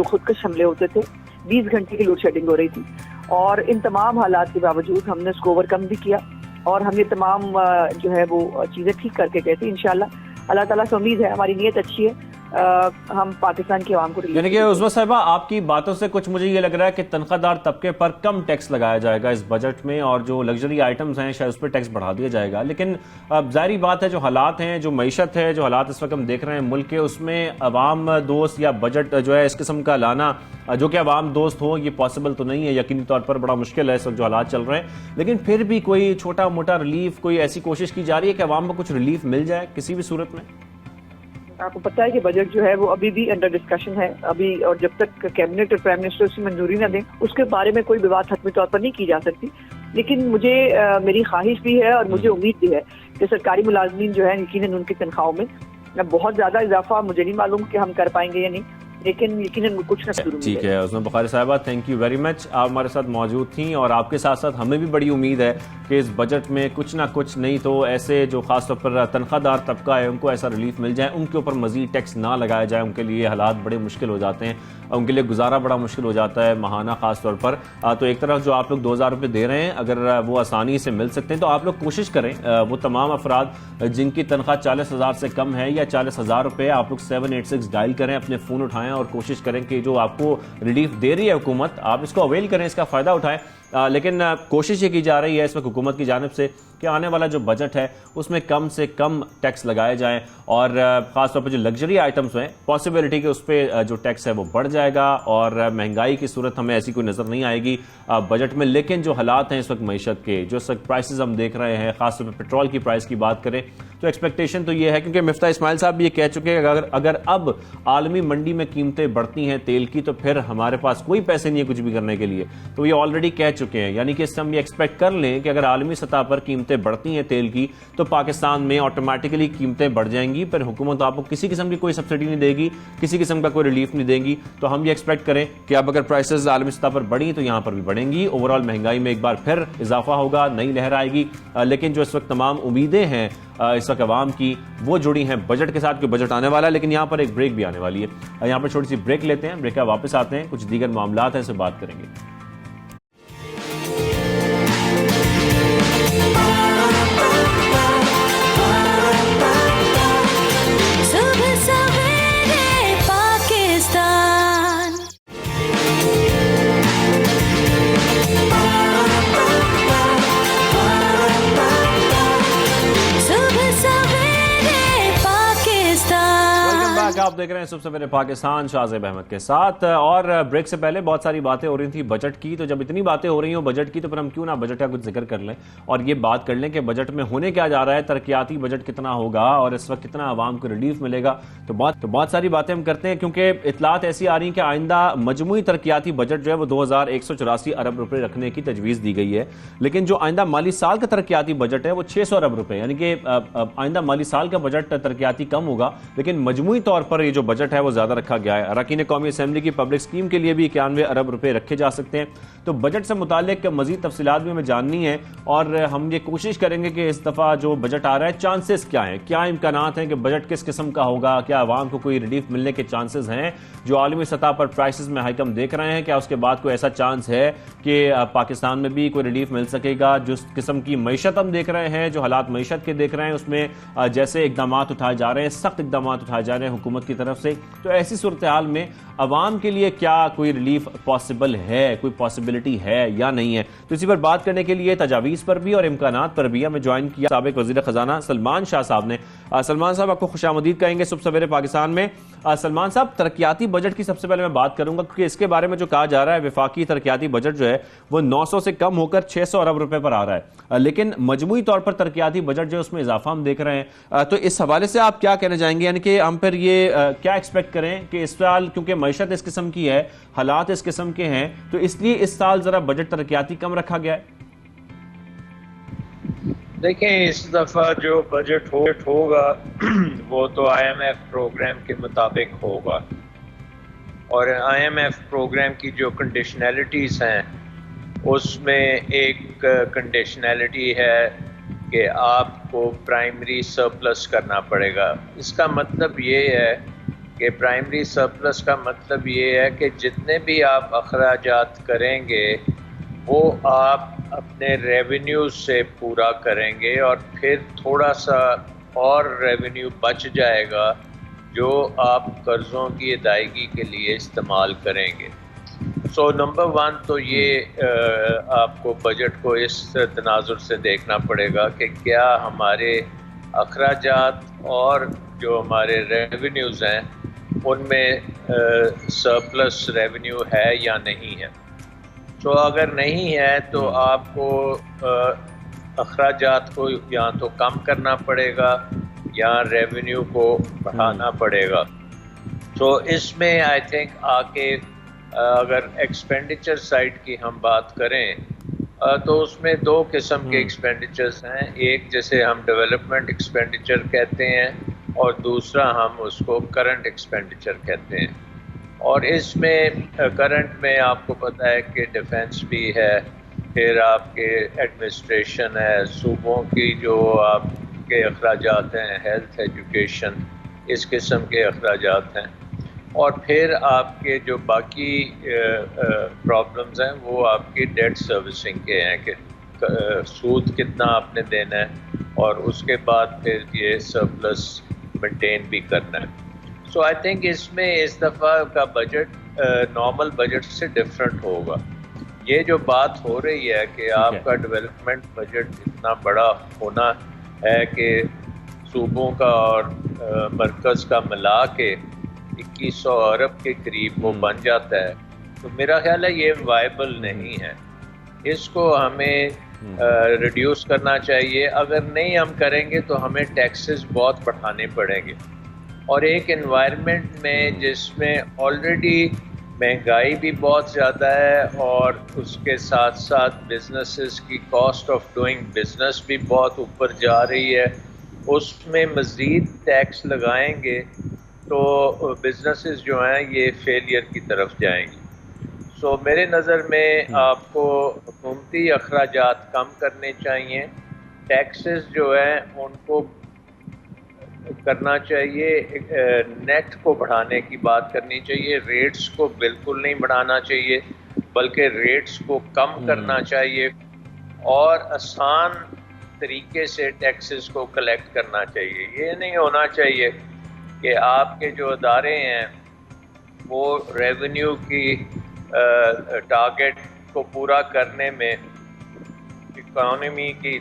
खुदकश हमले होते थे, 20 घंटे की लोड शेडिंग हो रही थी, और इन तमाम हालात के बावजूद हमने उसको ओवरकम भी किया, और हम ये तमाम जो है वो चीज़ें ठीक करके गए थे। इंशाल्लाह अल्लाह ताला से उम्मीद है, हमारी नीयत अच्छी है, हम पाकिस्तान की आवाम को। यानी कि उस्मा साहिबा आपकी बातों से कुछ मुझे ये लग रहा है कि तनख्वाहदार तबके पर कम टैक्स लगाया जाएगा इस बजट में, और जो लग्जरी आइटम्स हैं शायद उस पर टैक्स बढ़ा दिया जाएगा। लेकिन अब जाहिर बात है जो हालात हैं, जो मईशत है, जो हालात इस वक्त हम देख रहे हैं मुल्क के, उसमें अवाम दोस्त या बजट जो है इस किस्म का लाना जो कि अवाम दोस्त हो ये पॉसिबल तो नहीं है, यकीनी तौर पर बड़ा मुश्किल है इस वक्त जो हालात चल रहे हैं। लेकिन फिर भी कोई छोटा मोटा रिलीफ, कोई ऐसी कोशिश की जा रही है कि अवाम को कुछ रिलीफ मिल जाए किसी भी सूरत में? आपको पता है कि बजट जो है वो अभी भी अंडर डिस्कशन है अभी, और जब तक कैबिनेट और प्राइम मिनिस्टर उसकी मंजूरी ना दें उसके बारे में कोई भी बात हतमी तौर पर नहीं की जा सकती। लेकिन मुझे मेरी ख्वाहिश भी है और मुझे उम्मीद भी है कि सरकारी मुलाजमीन जो है यकीनन उनकी तनख्वाहों में बहुत ज़्यादा इजाफा, मुझे नहीं मालूम कि हम कर पाएंगे या नहीं, लेकिन यकीनन कुछ ना जरूर। ठीक है उस्मा बुखारी साहिबा, थैंक यू वेरी मच, आप हमारे साथ मौजूद थी, और आपके साथ साथ हमें भी बड़ी उम्मीद है कि इस बजट में कुछ ना कुछ, नहीं तो ऐसे जो खासतौर पर तनख्वाहदार तबका है उनको ऐसा रिलीफ मिल जाए, उनके ऊपर मजीद टैक्स ना लगाया जाए, उनके लिए हालात बड़े मुश्किल हो जाते हैं, उनके लिए गुजारा बड़ा मुश्किल हो जाता है माहाना खासतौर पर। तो एक तरफ जो आप लोग 2000 रुपये दे रहे हैं, अगर वो आसानी से मिल सकते हैं तो आप लोग कोशिश करें, वो तमाम अफराद जिनकी तनख्वाह 40,000 से कम है या 40,000 रुपये, आप लोग 786 डायल करें, अपने फ़ोन उठाएं और कोशिश करें कि जो आपको रिलीफ दे रही है हुकूमत आप इसको अवेल करें, इसका फ़ायदा उठाएं। लेकिन कोशिश ये की जा रही है इस वक्त हुकूमत की जानिब से कि आने वाला जो बजट है उसमें कम से कम टैक्स लगाए जाएं और ख़ासतौर पर जो लग्जरी आइटम्स हैं पॉसिबिलिटी कि उस पर जो टैक्स है वो बढ़ जाएगा और महंगाई की सूरत हमें ऐसी कोई नज़र नहीं आएगी बजट में। लेकिन जो हालात हैं इस वक्त मईशत के, जो इस वक्त प्राइसेस हम देख रहे हैं, ख़ासतौर पर पेट्रोल की प्राइस की बात करें तो एक्सपेक्टेशन तो ये है, क्योंकि मिफ्ता इस्माइल साहब भी ये कह चुके हैं अगर अब आलमी मंडी में कीमतें बढ़ती हैं तेल की तो फिर हमारे पास कोई पैसे नहीं है कुछ भी करने के लिए। तो ये ऑलरेडी कह चुके हैं, यानी कि इससे हम ये एक्सपेक्ट कर लें कि अगर आलमी सतह पर कीमतें बढ़ती हैं तेल की तो पाकिस्तान में ऑटोमेटिकली कीमतें बढ़ जाएंगी, फिर हुकूमत आपको किसी किस्म की कोई सब्सिडी नहीं देगी, किसी किस्म का कोई रिलीफ नहीं देगी। तो हम ये एक्सपेक्ट करें कि अब अगर प्राइसेस आलमी सतह पर बढ़ी तो यहाँ पर भी बढ़ेंगी, ओवरऑल महंगाई में एक बार फिर इजाफा होगा, नई लहर आएगी। लेकिन जो इस वक्त तमाम उम्मीदें हैं इस वक्त अवाम की वो जुड़ी हैं बजट के साथ, कि बजट आने वाला है। लेकिन यहाँ पर एक ब्रेक भी आने वाली है, यहाँ पर छोटी सी ब्रेक लेते हैं, ब्रेक का वापस आते हैं, कुछ दीगर मामलात हैं इससे बात करेंगे। आप देख रहे हैं सुबह सवेरे पाकिस्तान शाहज़ेब अहमद के साथ। और ब्रेक से पहले बहुत सारी बातें हो रही थी बजट की, तो जब इतनी बातें हो रही हो बजट की तो फिर हम क्यों ना बजट का कुछ जिक्र कर लें और ये बात कर लें कि बजट में होने क्या जा रहा है, तरक्याती बजट कितना होगा और इस वक्त कितना आवाम को रिलीफ मिलेगा। तो बहुत सारी बातें हम करते हैं, क्योंकि इतलात ऐसी आ रही है कि आइंदा मजमूई तरक्याती बजट जो है वो 2184 अरब रुपए रखने की तजवीज़ दी गई है। लेकिन जो आइंदा माली साल का तरक्याती बजट है वो 600 अरब रुपए, यानी कि आइंदा माली साल का बजट तरक्याती कम होगा लेकिन मजमूई तौर पर ये जो बजट है वो ज्यादा रखा गया है। अरकान कौमी असेंबली की पब्लिक स्कीम के लिए भी 91 अरब रुपए रखे जा सकते हैं। तो बजट से मुतालिक मजीद तफसीलात भी हमें जाननी है और हम ये कोशिश करेंगे कि इस दफा जो बजट आ रहा है चांसेस क्या हैं, क्या इम्कानात हैं कि बजट किस किस्म का होगा, क्या आवाम को कोई रिलीफ मिलने के चांसेस हैं। जो आलमी सतह पर प्राइसेस में हाइकम देख रहे हैं, क्या उसके बाद कोई ऐसा चांस है कि पाकिस्तान में भी कोई रिलीफ मिल सकेगा। जिस किस्म की मईशत हम देख रहे हैं, जो हालात मईशत के देख रहे हैं, उसमें जैसे इकदाम उठाए जा रहे हैं, सख्त इकदाम उठाए जा रहे हैं हुकूमत की तरफ से, तो ऐसी सूरत हाल में अवाम के लिए क्या कोई रिलीफ पॉसिबल है, कोई पॉसिबिलिटी है या नहीं है। तो इसी पर बात करने के लिए तजावीज़ पर भी और इम्कानात पर भी हमें ज्वाइन किया साबिक वज़ीर ख़जाना सलमान शाह साहब ने। सलमान साहब आपको खुशामदीद कहेंगे सुबह सवेरे पाकिस्तान में। सलमान साहब, तरक्याती बजट की सबसे पहले मैं बात करूंगा, क्योंकि इसके बारे में जो कहा जा रहा है वफाकी तरक्याती बजट जो है वो 900 से कम होकर 600 अरब रुपए पर आ रहा है, लेकिन मजमूई तौर पर तरक्याती बजट जो है उसमें इजाफा हम देख रहे हैं। तो इस हवाले से आप क्या कहना चाहेंगे, यानी कि हम फिर ये क्या एक्सपेक्ट करें कि इस साल, क्योंकि मईशत इस किस्म की है, हालात इस किस्म के हैं, तो इसलिए इस साल जरा बजट तरक्याती कम रखा गया है। देखें, इस दफ़ा जो बजट होगा वो तो IMF प्रोग्राम के मुताबिक होगा और IMF प्रोग्राम की जो कंडीशनैलिटीज़ हैं उसमें एक कंडीशनैलिटी है कि आपको प्राइमरी सरप्लस करना पड़ेगा। इसका मतलब ये है कि प्राइमरी सरप्लस का मतलब ये है कि जितने भी आप अखराजात करेंगे वो आप अपने रेवेन्यू से पूरा करेंगे और फिर थोड़ा सा और रेवेन्यू बच जाएगा जो आप कर्ज़ों की अदायगी के लिए इस्तेमाल करेंगे। सो नंबर वन तो ये आपको बजट को इस तनाजुर से देखना पड़ेगा कि क्या हमारे अखराजात और जो हमारे रेवेन्यूज़ हैं उनमें सरप्लस रेवेन्यू है या नहीं है। तो अगर नहीं है तो आपको अखराजात को या तो कम करना पड़ेगा या रेवेन्यू को बढ़ाना पड़ेगा। तो इसमें आई थिंक आके अगर एक्सपेंडिचर साइड की हम बात करें तो उसमें दो किस्म के एक्सपेंडिचर्स हैं। एक जैसे हम डेवलपमेंट एक्सपेंडिचर कहते हैं और दूसरा हम उसको करंट एक्सपेंडिचर कहते हैं। और इसमें करंट में आपको पता है कि डिफेंस भी है, फिर आपके एडमिनिस्ट्रेशन है, सूबों की जो आपके अखराजात हैं, हेल्थ, एजुकेशन, इस किस्म के अखराजात हैं, और फिर आपके जो बाकी प्रॉब्लम्स हैं वो आपकी डेट सर्विसिंग के हैं कि सूद कितना आपने देना है और उसके बाद फिर ये सरप्लस मेंटेन भी करना है। सो आई थिंक इसमें इस दफ़ा का बजट नॉर्मल बजट से डिफरेंट होगा। ये जो बात हो रही है कि आपका डेवलपमेंट बजट इतना बड़ा होना है कि सूबों का और मरकज़ का मिला के 2100 अरब के करीब वो बन जाता है, तो मेरा ख्याल है ये वायबल नहीं है। इसको हमें रिड्यूस करना चाहिए। अगर नहीं हम करेंगे तो हमें टैक्सेस बहुत बढ़ाने पड़ेंगे, और एक एनवायरनमेंट में जिसमें ऑलरेडी महंगाई भी बहुत ज़्यादा है और उसके साथ साथ बिजनेसेस की कॉस्ट ऑफ डूइंग बिजनेस भी बहुत ऊपर जा रही है, उसमें मज़ीद टैक्स लगाएंगे तो बिजनेसेस जो हैं ये फेलियर की तरफ जाएंगी। सो मेरे नज़र में आपको हुकूमती अखराजात कम करने चाहिए, टैक्सेस जो हैं उनको करना चाहिए, नेट को बढ़ाने की बात करनी चाहिए, रेट्स को बिल्कुल नहीं बढ़ाना चाहिए बल्कि रेट्स को कम करना चाहिए और आसान तरीके से टैक्सेस को कलेक्ट करना चाहिए। ये नहीं होना चाहिए कि आपके जो अदारे हैं वो रेवेन्यू की टारगेट को पूरा करने में इकोनॉमी की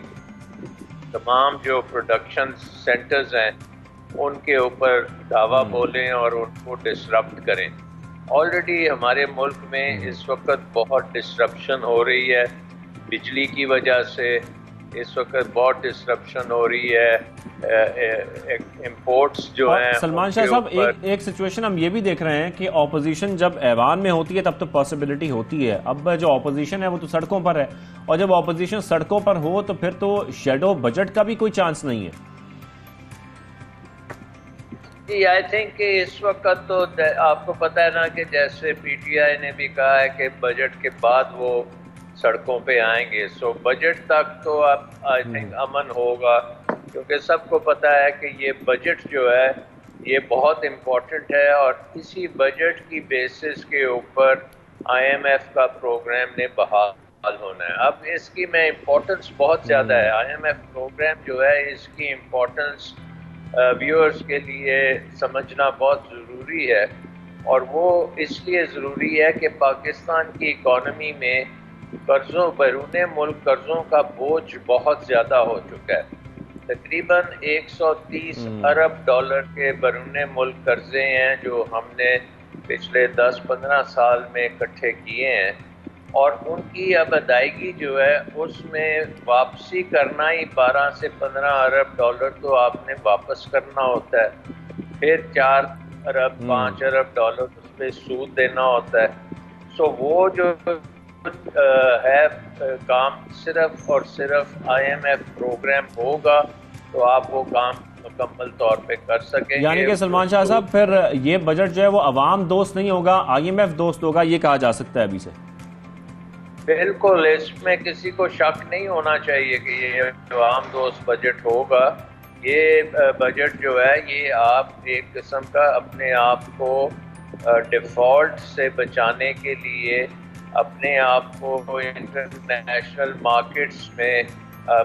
तमाम जो प्रोडक्शन सेंटर्स हैं उनके ऊपर दावा बोलें और उनको डिसरप्ट करें। ऑलरेडी हमारे मुल्क में इस वक्त बहुत डिसरप्शन हो रही है, बिजली की वजह से इस वक्त बहुत डिसरप्शन हो रही है, इंपोर्ट्स जो हैं। सलमान शाह साहब, एक सिचुएशन हम ये भी देख रहे हैं कि ऑपोजिशन जब ऐवान में होती है तब तो पॉसिबिलिटी होती है, अब जो ऑपोजिशन है वो तो सड़कों पर है, और जब ऑपोजिशन सड़कों पर हो तो फिर तो शेडो बजट का भी कोई चांस नहीं है। जी, आई थिंक कि इस वक्त तो आपको पता है ना कि जैसे पीटीआई ने भी कहा है कि बजट के बाद वो सड़कों पे आएंगे, सो बजट तक तो अब आई थिंक अमन होगा, क्योंकि सबको पता है कि ये बजट जो है ये बहुत इम्पोर्टेंट है और इसी बजट की बेसिस के ऊपर IMF का प्रोग्राम ने बहाल होना है। अब इसकी में इम्पोर्टेंस बहुत ज़्यादा है, IMF प्रोग्राम जो है इसकी इम्पोर्टेंस व्यूअर्स के लिए समझना बहुत ज़रूरी है, और वो इसलिए ज़रूरी है कि पाकिस्तान की इकॉनमी में कर्ज़ों, बैरूने मुल्क कर्ज़ों का बोझ बहुत ज़्यादा हो चुका है। तकरीबन 130 अरब डॉलर के बैरूने मुल्क कर्ज़े हैं जो हमने पिछले 10-15 साल में इकट्ठे किए हैं, और उनकी अब अदायगी जो है उसमें वापसी करना ही 12 से 15 अरब डॉलर तो आपने वापस करना होता है, फिर 4 अरब 5 अरब डॉलर उस पर सूद देना होता है। सो वो जो है काम सिर्फ और सिर्फ IMF प्रोग्राम होगा तो आप वो काम मुकम्मल तौर पे कर सकेंगे। यानी कि सलमान शाह साहब, फिर ये बजट जो है वो अवाम दोस्त नहीं होगा, IMF दोस्त होगा, ये कहा जा सकता है अभी से? बिल्कुल, इसमें किसी को शक नहीं होना चाहिए कि ये अवाम दोस्त बजट होगा। ये बजट जो है ये आप एक किस्म का अपने आप को डिफ़ॉल्ट से बचाने के लिए अपने आप को इंटरनेशनल मार्केट्स में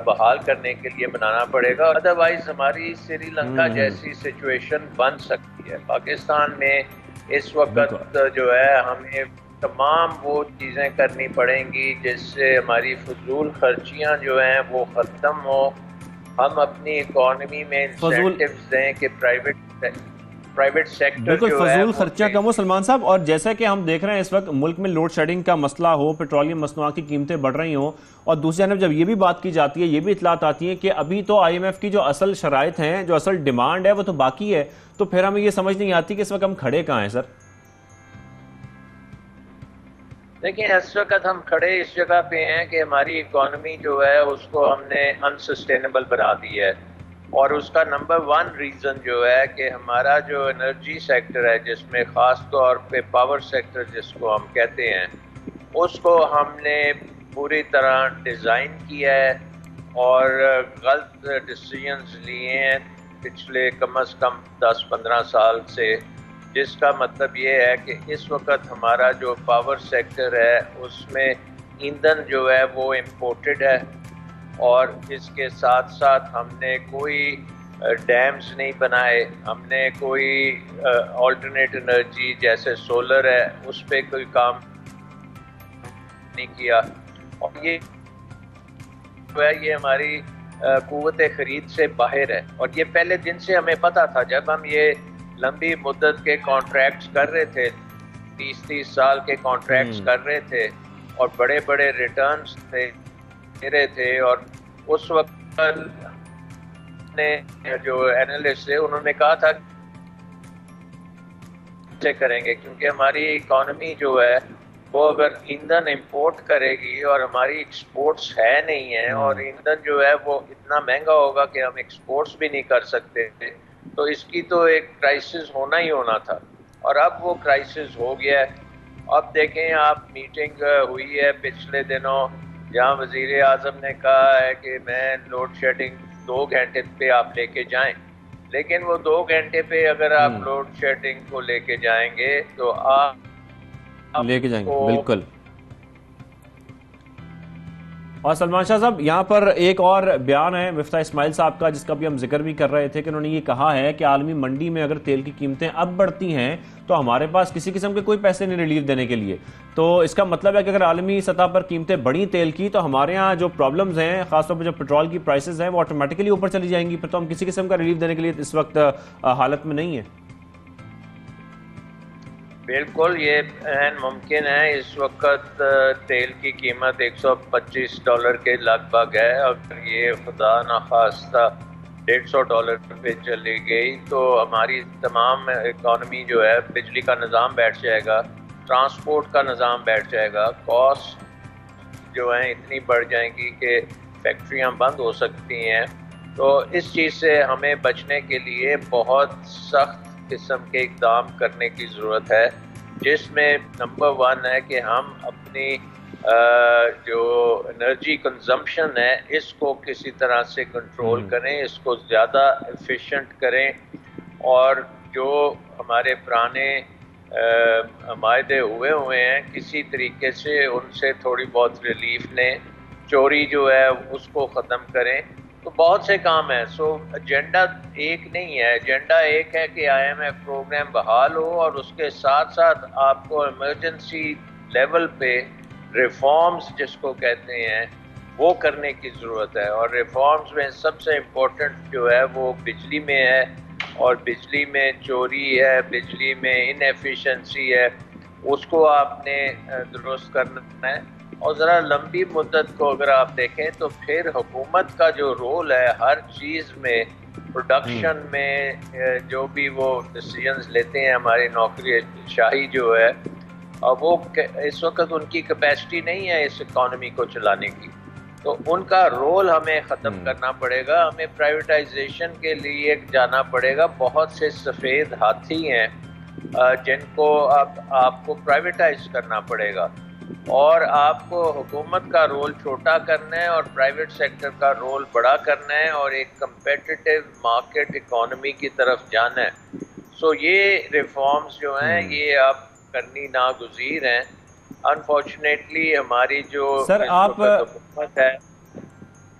बहाल करने के लिए बनाना पड़ेगा, अदरवाइज हमारी श्रीलंका जैसी सिचुएशन बन सकती है। पाकिस्तान में इस वक्त जो है हमें तमाम वो चीज़ें करनी पड़ेंगी जिससे हमारी फजूल खर्चियाँ जो हैं वो ख़त्म हो, हम अपनी इकॉनमी में इंसेंटिव्स दें कि प्राइवेट सेक्टर बिल्कुल जो है फजूल खर्चा कम हो सलमान साहब। और जैसा कि हम देख रहे हैं इस वक्त मुल्क में लोड शेडिंग का मसला हो, पेट्रोलियम मसनूआत की कीमतें बढ़ रही हों, और दूसरी जानब जब ये भी बात की जाती है, ये भी इतलात आती है कि अभी तो IMF की जो असल शराइत हैं, जो असल डिमांड है वो तो बाकी है, तो फिर हमें ये समझ नहीं आती कि इस वक्त हम खड़े कहाँ हैं सर? देखिए, इस वक्त हम खड़े इस जगह पे हैं कि हमारी इकॉनमी जो है उसको हमने अनसस्टेनेबल बना दी है, और उसका नंबर 1 रीज़न जो है कि हमारा जो एनर्जी सेक्टर है, जिसमें ख़ास तौर पे पावर सेक्टर जिसको हम कहते हैं, उसको हमने पूरी तरह डिज़ाइन किया है और गलत डिसीजंस लिए हैं पिछले कम से कम 10-15 साल से, जिसका मतलब ये है कि इस वक्त हमारा जो पावर सेक्टर है उसमें ईंधन जो है वो इम्पोर्टेड है, और इसके साथ साथ हमने कोई डैम्स नहीं बनाए, हमने कोई अल्टरनेट एनर्जी जैसे सोलर है उस पर कोई काम नहीं किया। और ये जो है ये हमारी कुव्वत खरीद से बाहर है, और ये पहले दिन से हमें पता था। जब हम ये लंबी मुद्दत के कॉन्ट्रैक्ट्स कर रहे थे, 30-30 साल के कॉन्ट्रैक्ट्स कर रहे थे और बड़े बड़े रिटर्न्स दे रहे थे, और उस वक्त ने जो एनालिस्ट थे उन्होंने कहा था से करेंगे, क्योंकि हमारी इकोनॉमी जो है वो अगर ईंधन इंपोर्ट करेगी और हमारी एक्सपोर्ट्स है नहीं है, और ईंधन जो है वो इतना महंगा होगा कि हम एक्सपोर्ट्स भी नहीं कर सकते, तो इसकी तो एक क्राइसिस होना ही होना था। और अब वो क्राइसिस हो गया है। अब देखें आप, मीटिंग हुई है पिछले दिनों जहाँ वज़ीर आज़म ने कहा है कि मैं लोड शेडिंग 2 घंटे पे आप लेके जाएं, लेकिन वो 2 घंटे पे अगर आप लोड शेडिंग को लेके जाएंगे तो आप लेके जाएंगे बिल्कुल। और सलमान शाह साहब, यहाँ पर एक और बयान है मिफ्ता इस्माइल साहब का, जिसका भी हम जिक्र भी कर रहे थे, कि उन्होंने ये कहा है कि आलमी मंडी में अगर तेल की कीमतें अब बढ़ती हैं तो हमारे पास किसी किस्म के कोई पैसे नहीं रिलीफ देने के लिए। तो इसका मतलब है कि अगर आलमी सतह पर कीमतें बढ़ी तेल की, तो हमारे यहाँ जो प्रॉब्लम्स हैं, खासतौर पर जो पेट्रोल की प्राइसेस हैं, वो ऑटोमेटिकली ऊपर चली जाएंगी। फिर तो हम किसी किस्म का रिलीफ देने के लिए इस वक्त हालत में नहीं है। बिल्कुल, ये मुमकिन है। इस वक्त तेल की कीमत $125 के लगभग है। अगर ये खुदा न खास्ता $150 पे चली गई तो हमारी तमाम इकॉनमी जो है, बिजली का निज़ाम बैठ जाएगा, ट्रांसपोर्ट का निज़ाम बैठ जाएगा, कॉस्ट जो है इतनी बढ़ जाएंगी कि फैक्ट्रियाँ बंद हो सकती हैं। तो इस चीज़ से हमें बचने के लिए बहुत सख्त किस्म के इक़दाम करने की ज़रूरत है, जिसमें नंबर 1 है कि हम अपनी जो एनर्जी कंजम्पशन है इसको किसी तरह से कंट्रोल करें, इसको ज़्यादा एफिशिएंट करें, और जो हमारे पुराने मायदे हुए हैं किसी तरीके से उनसे थोड़ी बहुत रिलीफ लें, चोरी जो है उसको ख़त्म करें। तो बहुत से काम है। सो एजेंडा एक नहीं है। एजेंडा एक है कि IMF प्रोग्राम बहाल हो, और उसके साथ साथ आपको इमरजेंसी लेवल पे रिफॉर्म्स जिसको कहते हैं वो करने की ज़रूरत है। और रिफॉर्म्स में सबसे इम्पोर्टेंट जो है वो बिजली में है, और बिजली में चोरी है, बिजली में इनएफिशिएंसी है, उसको आपने दुरुस्त करना है। और ज़रा लंबी मुद्दत को अगर आप देखें तो फिर हुकूमत का जो रोल है हर चीज़ में, प्रोडक्शन में जो भी वो डिसीजंस लेते हैं, हमारी नौकरीशाही जो है, वो इस वक्त उनकी कैपेसिटी नहीं है इस इकॉनमी को चलाने की। तो उनका रोल हमें ख़त्म करना पड़ेगा। हमें प्राइवेटाइजेशन के लिए जाना पड़ेगा। बहुत से सफ़ेद हाथी हैं जिनको अब आपको प्राइवेटाइज करना पड़ेगा, और आपको हुकूमत का रोल छोटा करना है और प्राइवेट सेक्टर का रोल बड़ा करना है, और एक कंपेटिटिव मार्केट इकोनॉमी की तरफ जाना है। सो ये रिफॉर्म्स जो हैं ये अब करनी नागुज़ीर हैं। अनफॉर्चुनेटली हमारी जो हुकूमत है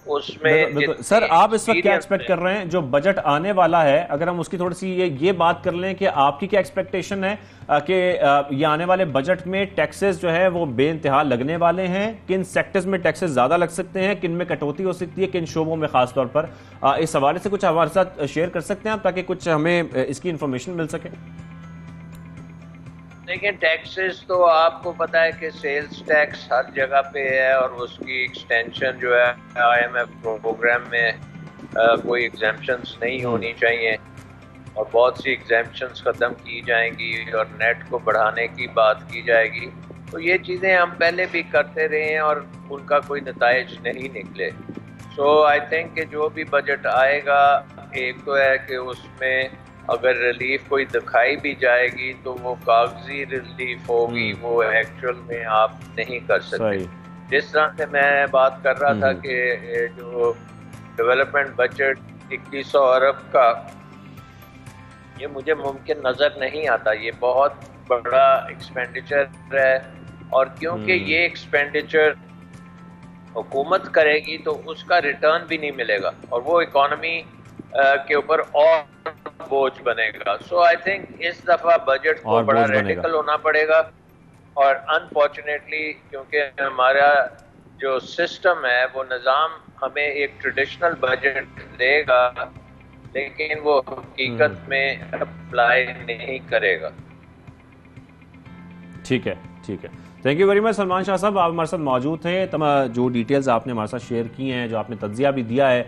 उसमें सर, आप इस वक्त क्या एक्सपेक्ट कर रहे हैं जो बजट आने वाला है? अगर हम उसकी थोड़ी सी ये बात कर लें कि आपकी क्या एक्सपेक्टेशन है कि ये आने वाले बजट में टैक्सेस जो है वो बेइंतहा लगने वाले हैं? किन सेक्टर्स में टैक्सेस ज्यादा लग सकते हैं, किन में कटौती हो सकती है, किन शोबों में खास तौर पर? इस हवाले से कुछ हमारे साथ शेयर कर सकते हैं आप, ताकि कुछ हमें इसकी इंफॉर्मेशन मिल सके। देखिए, टैक्सेस तो आपको पता है कि सेल्स टैक्स हर जगह पे है, और उसकी एक्सटेंशन जो है IMF प्रोग्राम में कोई एग्जेम्पशंस नहीं होनी चाहिए, और बहुत सी एग्जेम्पशंस ख़त्म की जाएंगी और नेट को बढ़ाने की बात की जाएगी। तो ये चीज़ें हम पहले भी करते रहे हैं और उनका कोई नताइज नहीं निकले। सो आई थिंक कि जो भी बजट आएगा, एक तो है कि उसमें अगर रिलीफ कोई दिखाई भी जाएगी तो वो कागजी रिलीफ होगी, वो एक्चुअल में आप नहीं कर सकते। जिस तरह से मैं बात कर रहा था कि जो डेवलपमेंट बजट 2100 अरब का, ये मुझे मुमकिन नज़र नहीं आता। ये बहुत बड़ा एक्सपेंडिचर है, और क्योंकि ये एक्सपेंडिचर हुकूमत करेगी तो उसका रिटर्न भी नहीं मिलेगा, और वो इकॉनमी के ऊपर और बोझ बनेगा। सो आई थिंक इस दफा बजट को बड़ा रेडिकल होना पड़ेगा, और अनफॉर्चुनेटली क्योंकि हमारा जो सिस्टम है वो निज़ाम हमें एक ट्रेडिशनल बजट देगा लेकिन वो हकीकत में अप्लाई नहीं करेगा। ठीक है, ठीक है। Thank you very much Salman Shah साहब, आप हमारे साथ मौजूद थे। जो डिटेल्स आपने हमारे साथ शेयर की हैं, जो आपने तज्जिया भी दिया है,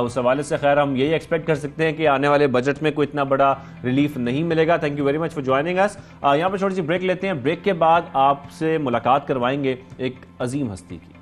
उस हवाले से खैर हम यही एक्सपेक्ट कर सकते हैं कि आने वाले बजट में कोई इतना बड़ा रिलीफ नहीं मिलेगा। Thank you very much for joining us. यहाँ पर छोटी सी ब्रेक लेते हैं। ब्रेक के बाद आपसे मुलाकात करवाएंगे एक अजीम हस्ती की।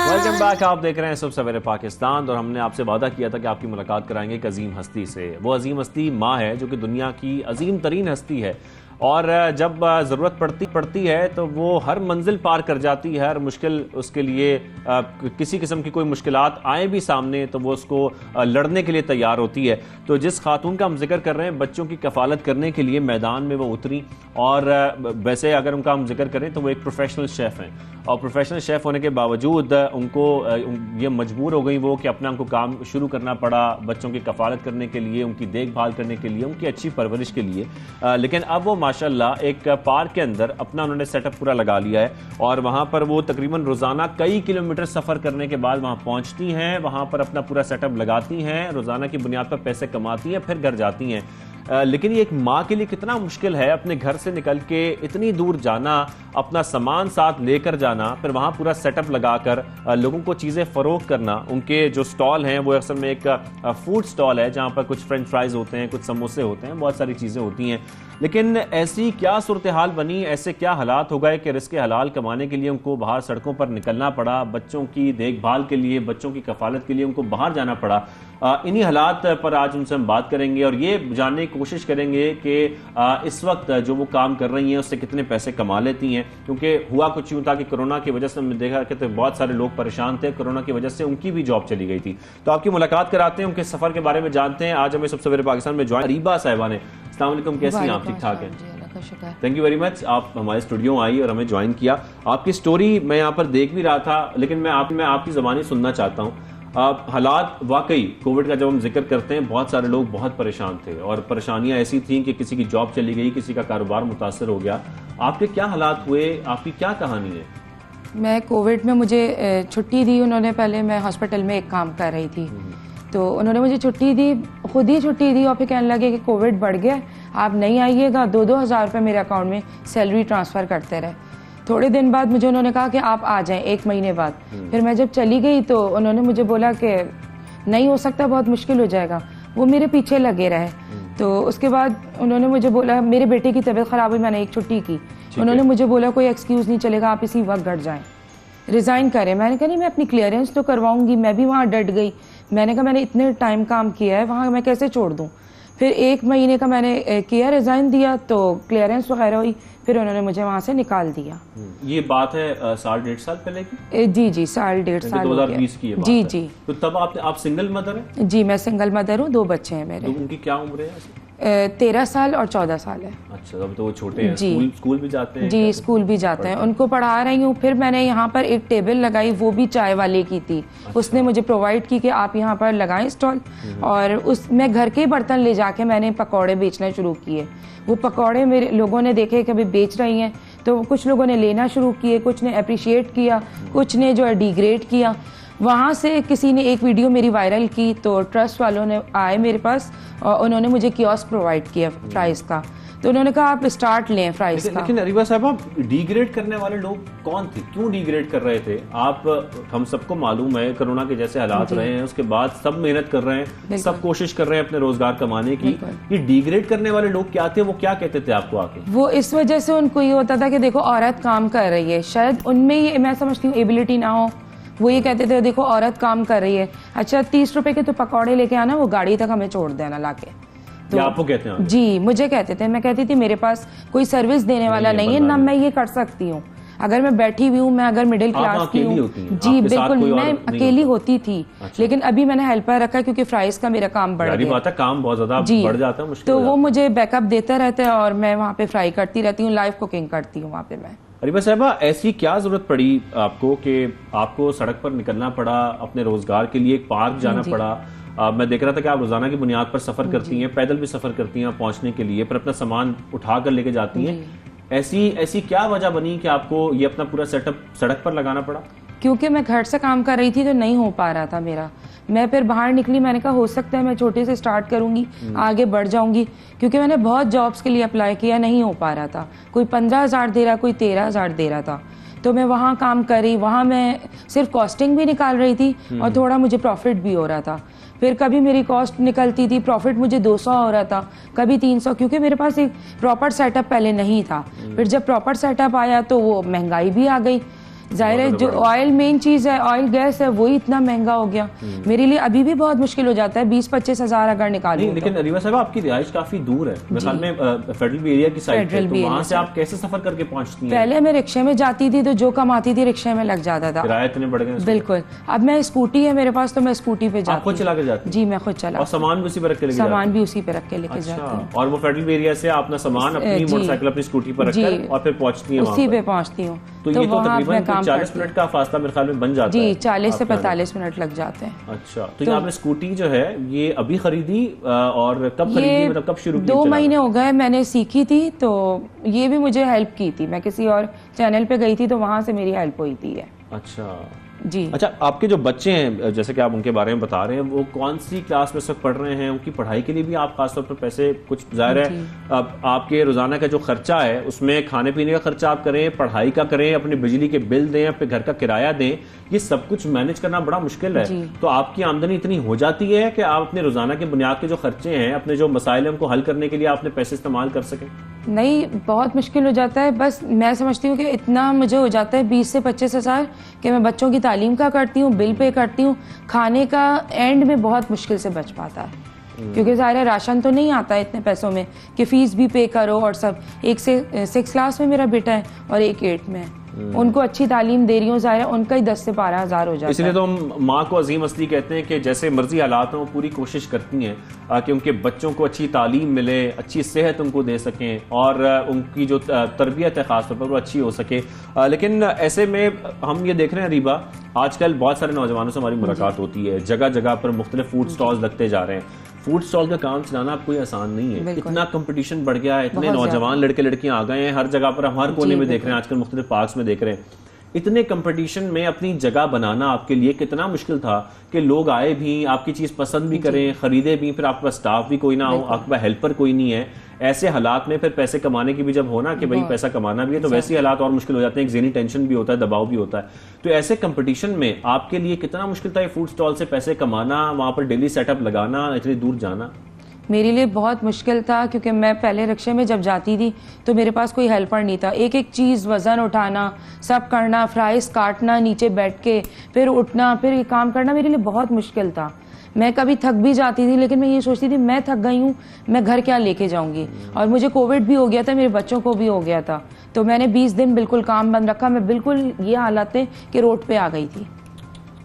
Welcome back. आप देख रहे हैं सुबह सवेरे पाकिस्तान और हमने आपसे वादा किया था कि आपकी मुलाकात कराएंगे एक अजीम हस्ती से। वो अजीम हस्ती माँ है जो कि दुनिया की अजीम तरीन हस्ती है और जब ज़रूरत पड़ती है तो वो हर मंजिल पार कर जाती है। हर मुश्किल उसके लिए किसी किस्म की कोई मुश्किलात आए भी सामने तो वो उसको लड़ने के लिए तैयार होती है। तो जिस खातून का हम जिक्र कर रहे हैं, बच्चों की कफ़ालत करने के लिए मैदान में वो उतरी और वैसे अगर उनका हम जिक्र करें तो वो एक प्रोफेशनल शेफ़ हैं और प्रोफेशनल शेफ़ होने के बावजूद उनको ये मजबूर हो गई वो कि अपना उनको काम शुरू करना पड़ा बच्चों की कफ़ालत करने के लिए, उनकी देखभाल करने के लिए, उनकी अच्छी परवरिश के लिए। लेकिन अब वो माशाल्लाह एक पार्क के अंदर अपना उन्होंने सेटअप पूरा लगा लिया है और वहाँ पर वो तकरीबन रोज़ाना कई किलोमीटर सफ़र करने के बाद वहाँ पहुँचती हैं, वहाँ पर अपना पूरा सेटअप लगाती हैं, रोज़ाना की बुनियाद पर पैसे कमाती हैं, फिर घर जाती हैं। लेकिन ये एक माँ के लिए कितना मुश्किल है अपने घर से निकल के इतनी दूर जाना, अपना सामान साथ लेकर जाना, फिर वहाँ पूरा सेटअप लगाकर लोगों को चीज़ें फ़रोख्त करना। उनके जो स्टॉल हैं वो असल में एक फूड स्टॉल है जहाँ पर कुछ फ्रेंच फ्राइज़ होते हैं, कुछ समोसे होते हैं, बहुत सारी चीज़ें होती हैं। लेकिन ऐसी क्या सूरत हाल बनी, ऐसे क्या हालात हो गए कि रिज़्क़ हलाल कमाने के लिए उनको बाहर सड़कों पर निकलना पड़ा, बच्चों की देखभाल के लिए, बच्चों की कफ़ालत के लिए उनको बाहर जाना पड़ा। इन्हीं हालात पर आज उनसे हम बात करेंगे और ये जानने की कोशिश करेंगे कि इस वक्त जो वो काम कर रही हैं उससे कितने पैसे कमा लेती हैं। क्योंकि हुआ कुछ यूँ था कि कोरोना की वजह से हमने देखा कि तो बहुत सारे लोग परेशान थे, कोरोना की वजह से उनकी भी जॉब चली गई थी। तो आपकी मुलाकात कराते हैं, उनके सफ़र के बारे में जानते हैं। आज हमें सबसे पहले पाकिस्तान में ज्वाइन अरीबा साहिबा ने। अस्सलाम वालेकुम, कैसी हैं आप? ठीक ठाक हैं? थैंक यू वेरी मच, आप हमारे स्टूडियो आई और हमें ज्वाइन किया। आपकी स्टोरी मैं यहाँ पर देख भी रहा था लेकिन मैं आपकी ज़बानी सुनना चाहता हूँ। हालात वाकई कोविड का जब हम जिक्र करते हैं बहुत सारे लोग बहुत परेशान थे और परेशानियां ऐसी थीं कि किसी की जॉब चली गई, किसी का कारोबार मुतासर हो गया। आपके क्या हालात हुए, आपकी क्या कहानी है? मैं कोविड में मुझे छुट्टी दी उन्होंने, पहले मैं हॉस्पिटल में एक काम कर रही थी तो उन्होंने मुझे छुट्टी दी, खुद ही छुट्टी दी और फिर कहने लगे कि कोविड बढ़ गया, आप नहीं आइएगा। 2-2 हज़ार रुपये मेरे अकाउंट में सैलरी ट्रांसफ़र करते रहे। थोड़े दिन बाद मुझे उन्होंने कहा कि आप आ जाएं, 1 महीने बाद। फिर मैं जब चली गई तो उन्होंने मुझे बोला कि नहीं हो सकता, बहुत मुश्किल हो जाएगा। वो मेरे पीछे लगे रहे। तो उसके बाद उन्होंने मुझे बोला, मेरे बेटे की तबीयत ख़राब हुई, मैंने एक छुट्टी की, उन्होंने मुझे बोला कोई एक्सक्यूज़ नहीं चलेगा, आप इसी वक्त घर जाएँ, रिज़ाइन करें। मैंने कहा नहीं, मैं अपनी क्लियरेंस तो करवाऊँगी। मैं भी वहाँ डट गई। मैंने कहा मैंने इतने टाइम काम किया है वहाँ, मैं कैसे छोड़ दूँ। फिर 1 महीने का मैंने किया, रिज़ाइन दिया तो क्लियरेंस वगैरह हुई, फिर उन्होंने मुझे वहाँ से निकाल दिया। ये बात है 1.5 साल पहले की? जी 1.5 साल 2020 की बात जी है। जी। तो तब आप सिंगल मदर हैं? जी मैं सिंगल मदर हूँ, 2 बच्चे हैं मेरे। तो उनकी क्या उम्र है? 13 साल और 14 साल है। अच्छा, अब तो वो छोटे हैं। स्कूल भी जाते हैं? जी स्कूल भी जाते हैं, उनको पढ़ा रही हूँ। फिर मैंने यहाँ पर एक टेबल लगाई, वो भी चाय वाले की थी। अच्छा। उसने मुझे प्रोवाइड की कि आप यहाँ पर लगाएं स्टॉल और उसमें घर के बर्तन ले जाके मैंने पकौड़े बेचना शुरू किए। वो पकौड़े मेरे लोगों ने देखे कि अभी बेच रही हैं तो कुछ लोगों ने लेना शुरू किए, कुछ ने अप्रिशिएट किया, कुछ ने जो है डिग्रेड किया। वहाँ से किसी ने एक वीडियो मेरी वायरल की तो ट्रस्ट वालों ने आए मेरे पास और उन्होंने मुझे कियोस्क प्रोवाइड किया फ्राइज़ का। तो उन्होंने कहा आप स्टार्ट लें फ्राइज़ का। लेकिन अरीबा साहब, आप डिग्रेड करने वाले लोग कौन थे? क्यों डिग्रेड कर रहे थे? आप, हम सबको मालूम है कोरोना के जैसे हालात रहे हैं, उसके बाद सब मेहनत कर रहे हैं, सब कोशिश कर रहे हैं अपने रोजगार कमाने की। ये डिग्रेड करने वाले लोग क्या थे? वो क्या कहते थे आपको आके? वो इस वजह से उनको ये होता था कि देखो औरत काम कर रही है, शायद उनमें ये मैं समझती हूँ एबिलिटी ना हो। वो ये कहते थे देखो औरत काम कर रही है, अच्छा 30 रुपए के तो पकौड़े लेके आना, वो गाड़ी तक हमें छोड़ देना लाके। तो आपको कहते हैं? जी मुझे कहते थे। मैं कहती थी मेरे पास कोई सर्विस देने वाला नहीं है, ना मैं ये कर सकती हूँ। अगर मैं बैठी हुई हूँ, मैं अगर मिडिल क्लास की हूँ, जी बिल्कुल मैं अकेली होती थी। लेकिन अभी मैंने हेल्पर रखा है क्योंकि फ्राइज का मेरा काम बढ़ गया, बात है, काम बहुत ज्यादा बढ़ जाता है, तो वो मुझे बैकअप देता रहता है और मैं वहाँ पे फ्राई करती रहती हूँ, लाइव कुकिंग करती हूँ वहाँ पे मैं। अरीबा साहिबा, ऐसी क्या जरूरत पड़ी आपको कि आपको सड़क पर निकलना पड़ा, अपने रोजगार के लिए एक पार्क जाना पड़ा? मैं देख रहा था कि आप रोजाना की बुनियाद पर सफर करती हैं, पैदल भी सफर करती हैं पहुंचने के लिए, पर अपना सामान उठा कर लेके जाती हैं। ऐसी क्या वजह बनी कि आपको ये अपना पूरा सेटअप सड़क पर लगाना पड़ा? क्योंकि मैं घर से काम कर रही थी तो नहीं हो पा रहा था मेरा। मैं फिर बाहर निकली, मैंने कहा हो सकता है मैं छोटे से स्टार्ट करूंगी, आगे बढ़ जाऊंगी, क्योंकि मैंने बहुत जॉब्स के लिए अप्लाई किया, नहीं हो पा रहा था। कोई 15,000 दे रहा, कोई 13,000 दे रहा था, तो मैं वहाँ काम करी, वहाँ मैं सिर्फ कॉस्टिंग भी निकाल रही थी और थोड़ा मुझे प्रॉफिट भी हो रहा था। फिर कभी मेरी कॉस्ट निकलती थी, प्रॉफिट मुझे 200 हो रहा था, कभी 300, क्योंकि मेरे पास एक प्रॉपर सेटअप पहले नहीं था। फिर जब प्रॉपर सेटअप आया तो वो महंगाई भी आ गई। जाहिर है जो ऑयल मेन चीज है, ऑयल गैस है, वही इतना महंगा हो गया। मेरे लिए अभी भी बहुत मुश्किल हो जाता है 20-25 हज़ार अगर निकालूं। लेकिन अरीबा साहब, आपकी रिहाइश काफी दूर है, मिसाल में फेडरल एरिया की साइड है, तो वहां से आप कैसे सफर करके पहुंचती हैं? पहले मैं रिक्शे में जाती थी, तो जो कमाती थी रिक्शे में लग जाता था, किराए इतने बढ़ गए। बिल्कुल। अब मैं स्कूटी है मेरे पास, तो मैं स्कूटी पे जाती, खुद चला के जाती? जी मैं खुद चला, और सामान भी उसी पे रख के सामान भी उसी पे रख के लेके जाती हूँ। और वो फेडरल एरिया से अपना सामान अपनी मोटरसाइकिल अपनी स्कूटी पर रखकर और फिर पहुंचती है, उसी पे पहुंचती हूँ। तो ये तो तकरीबन 40 मिनट का फासला मेरे ख्याल में बन जाता है। जी 40 से 45 मिनट लग जाते हैं। अच्छा, तो ये आपने स्कूटी जो है ये अभी खरीदी और कब खरीदी, मतलब कब शुरू की? 2 महीने हो गए मैंने सीखी थी, तो ये भी मुझे हेल्प की थी, मैं किसी और चैनल पे गई थी तो वहां से मेरी हेल्प हुई थी। अच्छा जी। अच्छा, आपके जो बच्चे हैं, जैसे कि आप उनके बारे में बता रहे हैं, वो कौन सी क्लास में सब पढ़ रहे हैं? उनकी पढ़ाई के लिए भी आप खासतौर पर पैसे कुछ, जाहिर है आपके रोजाना का जो खर्चा है उसमें खाने पीने का खर्चा आप करें, पढ़ाई का करें, अपने बिजली के बिल दें, अपने घर का किराया दें, ये सब कुछ मैनेज करना बड़ा मुश्किल है। तो आपकी आमदनी इतनी हो जाती है कि आप अपने रोजाना के बुनियाद के जो खर्चे हैं, अपने जो मसाइल हैं, उनको हल करने के लिए आपने पैसे इस्तेमाल कर सकें? नहीं, बहुत मुश्किल हो जाता है। बस मैं समझती हूँ कि इतना मुझे हो जाता है 20 से 25 हज़ार कि मैं बच्चों की तालीम का करती हूँ, बिल पे करती हूँ, खाने का एंड में बहुत मुश्किल से बच पाता है, क्योंकि ज़ाहिर है राशन तो नहीं आता है इतने पैसों में कि फीस भी पे करो और सब। एक से 6 क्लास में मेरा बेटा है और एक 8 में, उनको अच्छी तालीम दे रही हूँ, ज़ाहिर है उनका ही 10 से 12 हज़ार हो जाता है। इसलिए तो हम माँ को अजीम असली कहते हैं कि जैसे मर्जी हालात हों पूरी कोशिश करती हैं कि उनके बच्चों को अच्छी तालीम मिले, अच्छी सेहत उनको दे सकें और उनकी जो तरबियत है ख़ास तौर पर वो अच्छी हो सके। लेकिन ऐसे में हम ये देख रहे हैं रीबा, आजकल बहुत सारे नौजवानों से हमारी मुलाकात होती है, जगह जगह पर मुख्तलिफ फूड स्टॉल्स लगते जा रहे हैं। फूड स्टॉल का काम चलाना अब कोई आसान नहीं है, इतना कंपटीशन बढ़ गया है, इतने नौजवान लड़के लड़कियां आ गए हैं, हर जगह पर हम हर कोने में देख रहे हैं, आजकल मुख्तलिफ पार्क्स में देख रहे हैं। इतने कंपटीशन में अपनी जगह बनाना आपके लिए कितना मुश्किल था कि लोग आए भी, आपकी चीज पसंद भी करें, खरीदे भी, फिर आपके पास स्टाफ भी कोई ना हो, आपके पास हेल्पर कोई नहीं है। ऐसे हालात में फिर पैसे कमाने की भी जब होना कि भाई पैसा कमाना भी है, तो वैसे हालात और मुश्किल हो जाते हैं, एक ज़हनी टेंशन भी होता है, दबाव भी होता है। तो ऐसे कंपटीशन में आपके लिए कितना मुश्किल था ये फूड स्टॉल से पैसे कमाना, वहां पर डेली सेटअप लगाना, इतनी दूर जाना? मेरे लिए बहुत मुश्किल था, क्योंकि मैं पहले रिक्शे में जब जाती थी तो मेरे पास कोई हेल्पर नहीं था। एक एक चीज़ वज़न उठाना, सब करना, फ्राइज़ काटना, नीचे बैठ के फिर उठना, फिर ये काम करना मेरे लिए बहुत मुश्किल था। मैं कभी थक भी जाती थी, लेकिन मैं ये सोचती थी मैं थक गई हूँ, मैं घर क्या लेके जाऊँगी। और मुझे कोविड भी हो गया था, मेरे बच्चों को भी हो गया था, तो मैंने 20 दिन बिल्कुल काम बंद रखा। मैं बिल्कुल ये हालत थे कि रोड पे आ गई थी,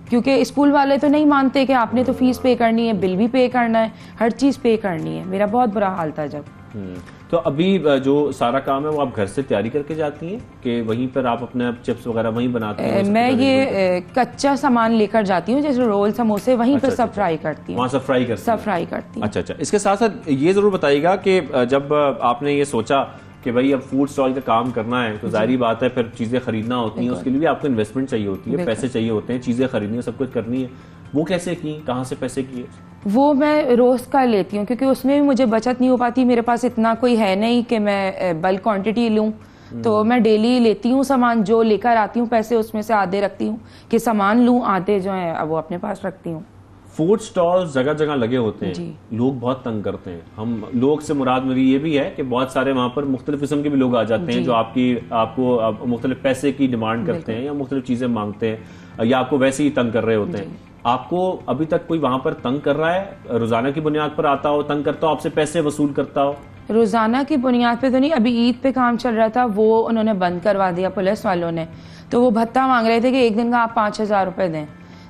क्योंकि स्कूल वाले तो नहीं मानते कि आपने तो फीस पे करनी है, बिल भी पे करना है, हर चीज़ पे करनी है। मेरा बहुत बुरा हाल था जब। तो अभी जो सारा काम है वो आप घर से तैयारी करके जाती हैं कि वहीं पर आप अपने चिप्स वगैरह वहीं बनाती हैं? मैं ये कच्चा सामान लेकर जाती हूँ, जैसे रोल समोसे, वहीं पर सब फ्राई करती हूँ। वहाँ सब फ्राई करती हूँ। अच्छा। इसके साथ साथ ये जरूर बताइएगा कि जब आपने ये सोचा कि भाई अब फूड स्टॉल का काम करना है, तो जाहिर बात है फिर चीज़ें खरीदना होती हैं, उसके लिए भी आपको इन्वेस्टमेंट चाहिए होती है, पैसे चाहिए होते हैं, चीज़ें खरीदनी है, सब कुछ करनी है। वो कैसे की, कहाँ से पैसे किए? वो मैं रोज़ का लेती हूँ, क्योंकि उसमें भी मुझे बचत नहीं हो पाती, मेरे पास इतना कोई है नहीं कि मैं बल्क क्वांटिटी लूँ, तो मैं डेली लेती हूँ सामान, जो लेकर आती हूँ पैसे उसमें से आधे रखती हूँ कि सामान लूँ, आधे जो है वो अपने पास रखती हूँ। फूड स्टॉल जगह जगह लगे होते हैं, लोग बहुत तंग करते हैं। हम लोग से मुराद मेरी ये भी है कि बहुत सारे वहाँ पर मुख्तलिफ किस्म के भी लोग आ जाते हैं जो आपको मुख्तलिफ पैसे की डिमांड करते हैं या मुख्तलिफ चीज़ें मांगते हैं या आपको वैसे ही तंग कर रहे होते हैं। आपको अभी तक कोई वहाँ पर तंग कर रहा है, रोजाना की बुनियाद पर आता हो, तंग करता हो, आपसे पैसे वसूल करता हो? रोज़ाना की बुनियाद पे तो नहीं, अभी ईद पे काम चल रहा था, वो उन्होंने बंद करवा दिया पुलिस वालों ने। तो वो भत्ता मांग रहे थे कि एक दिन का आप 5,000 रुपये दें।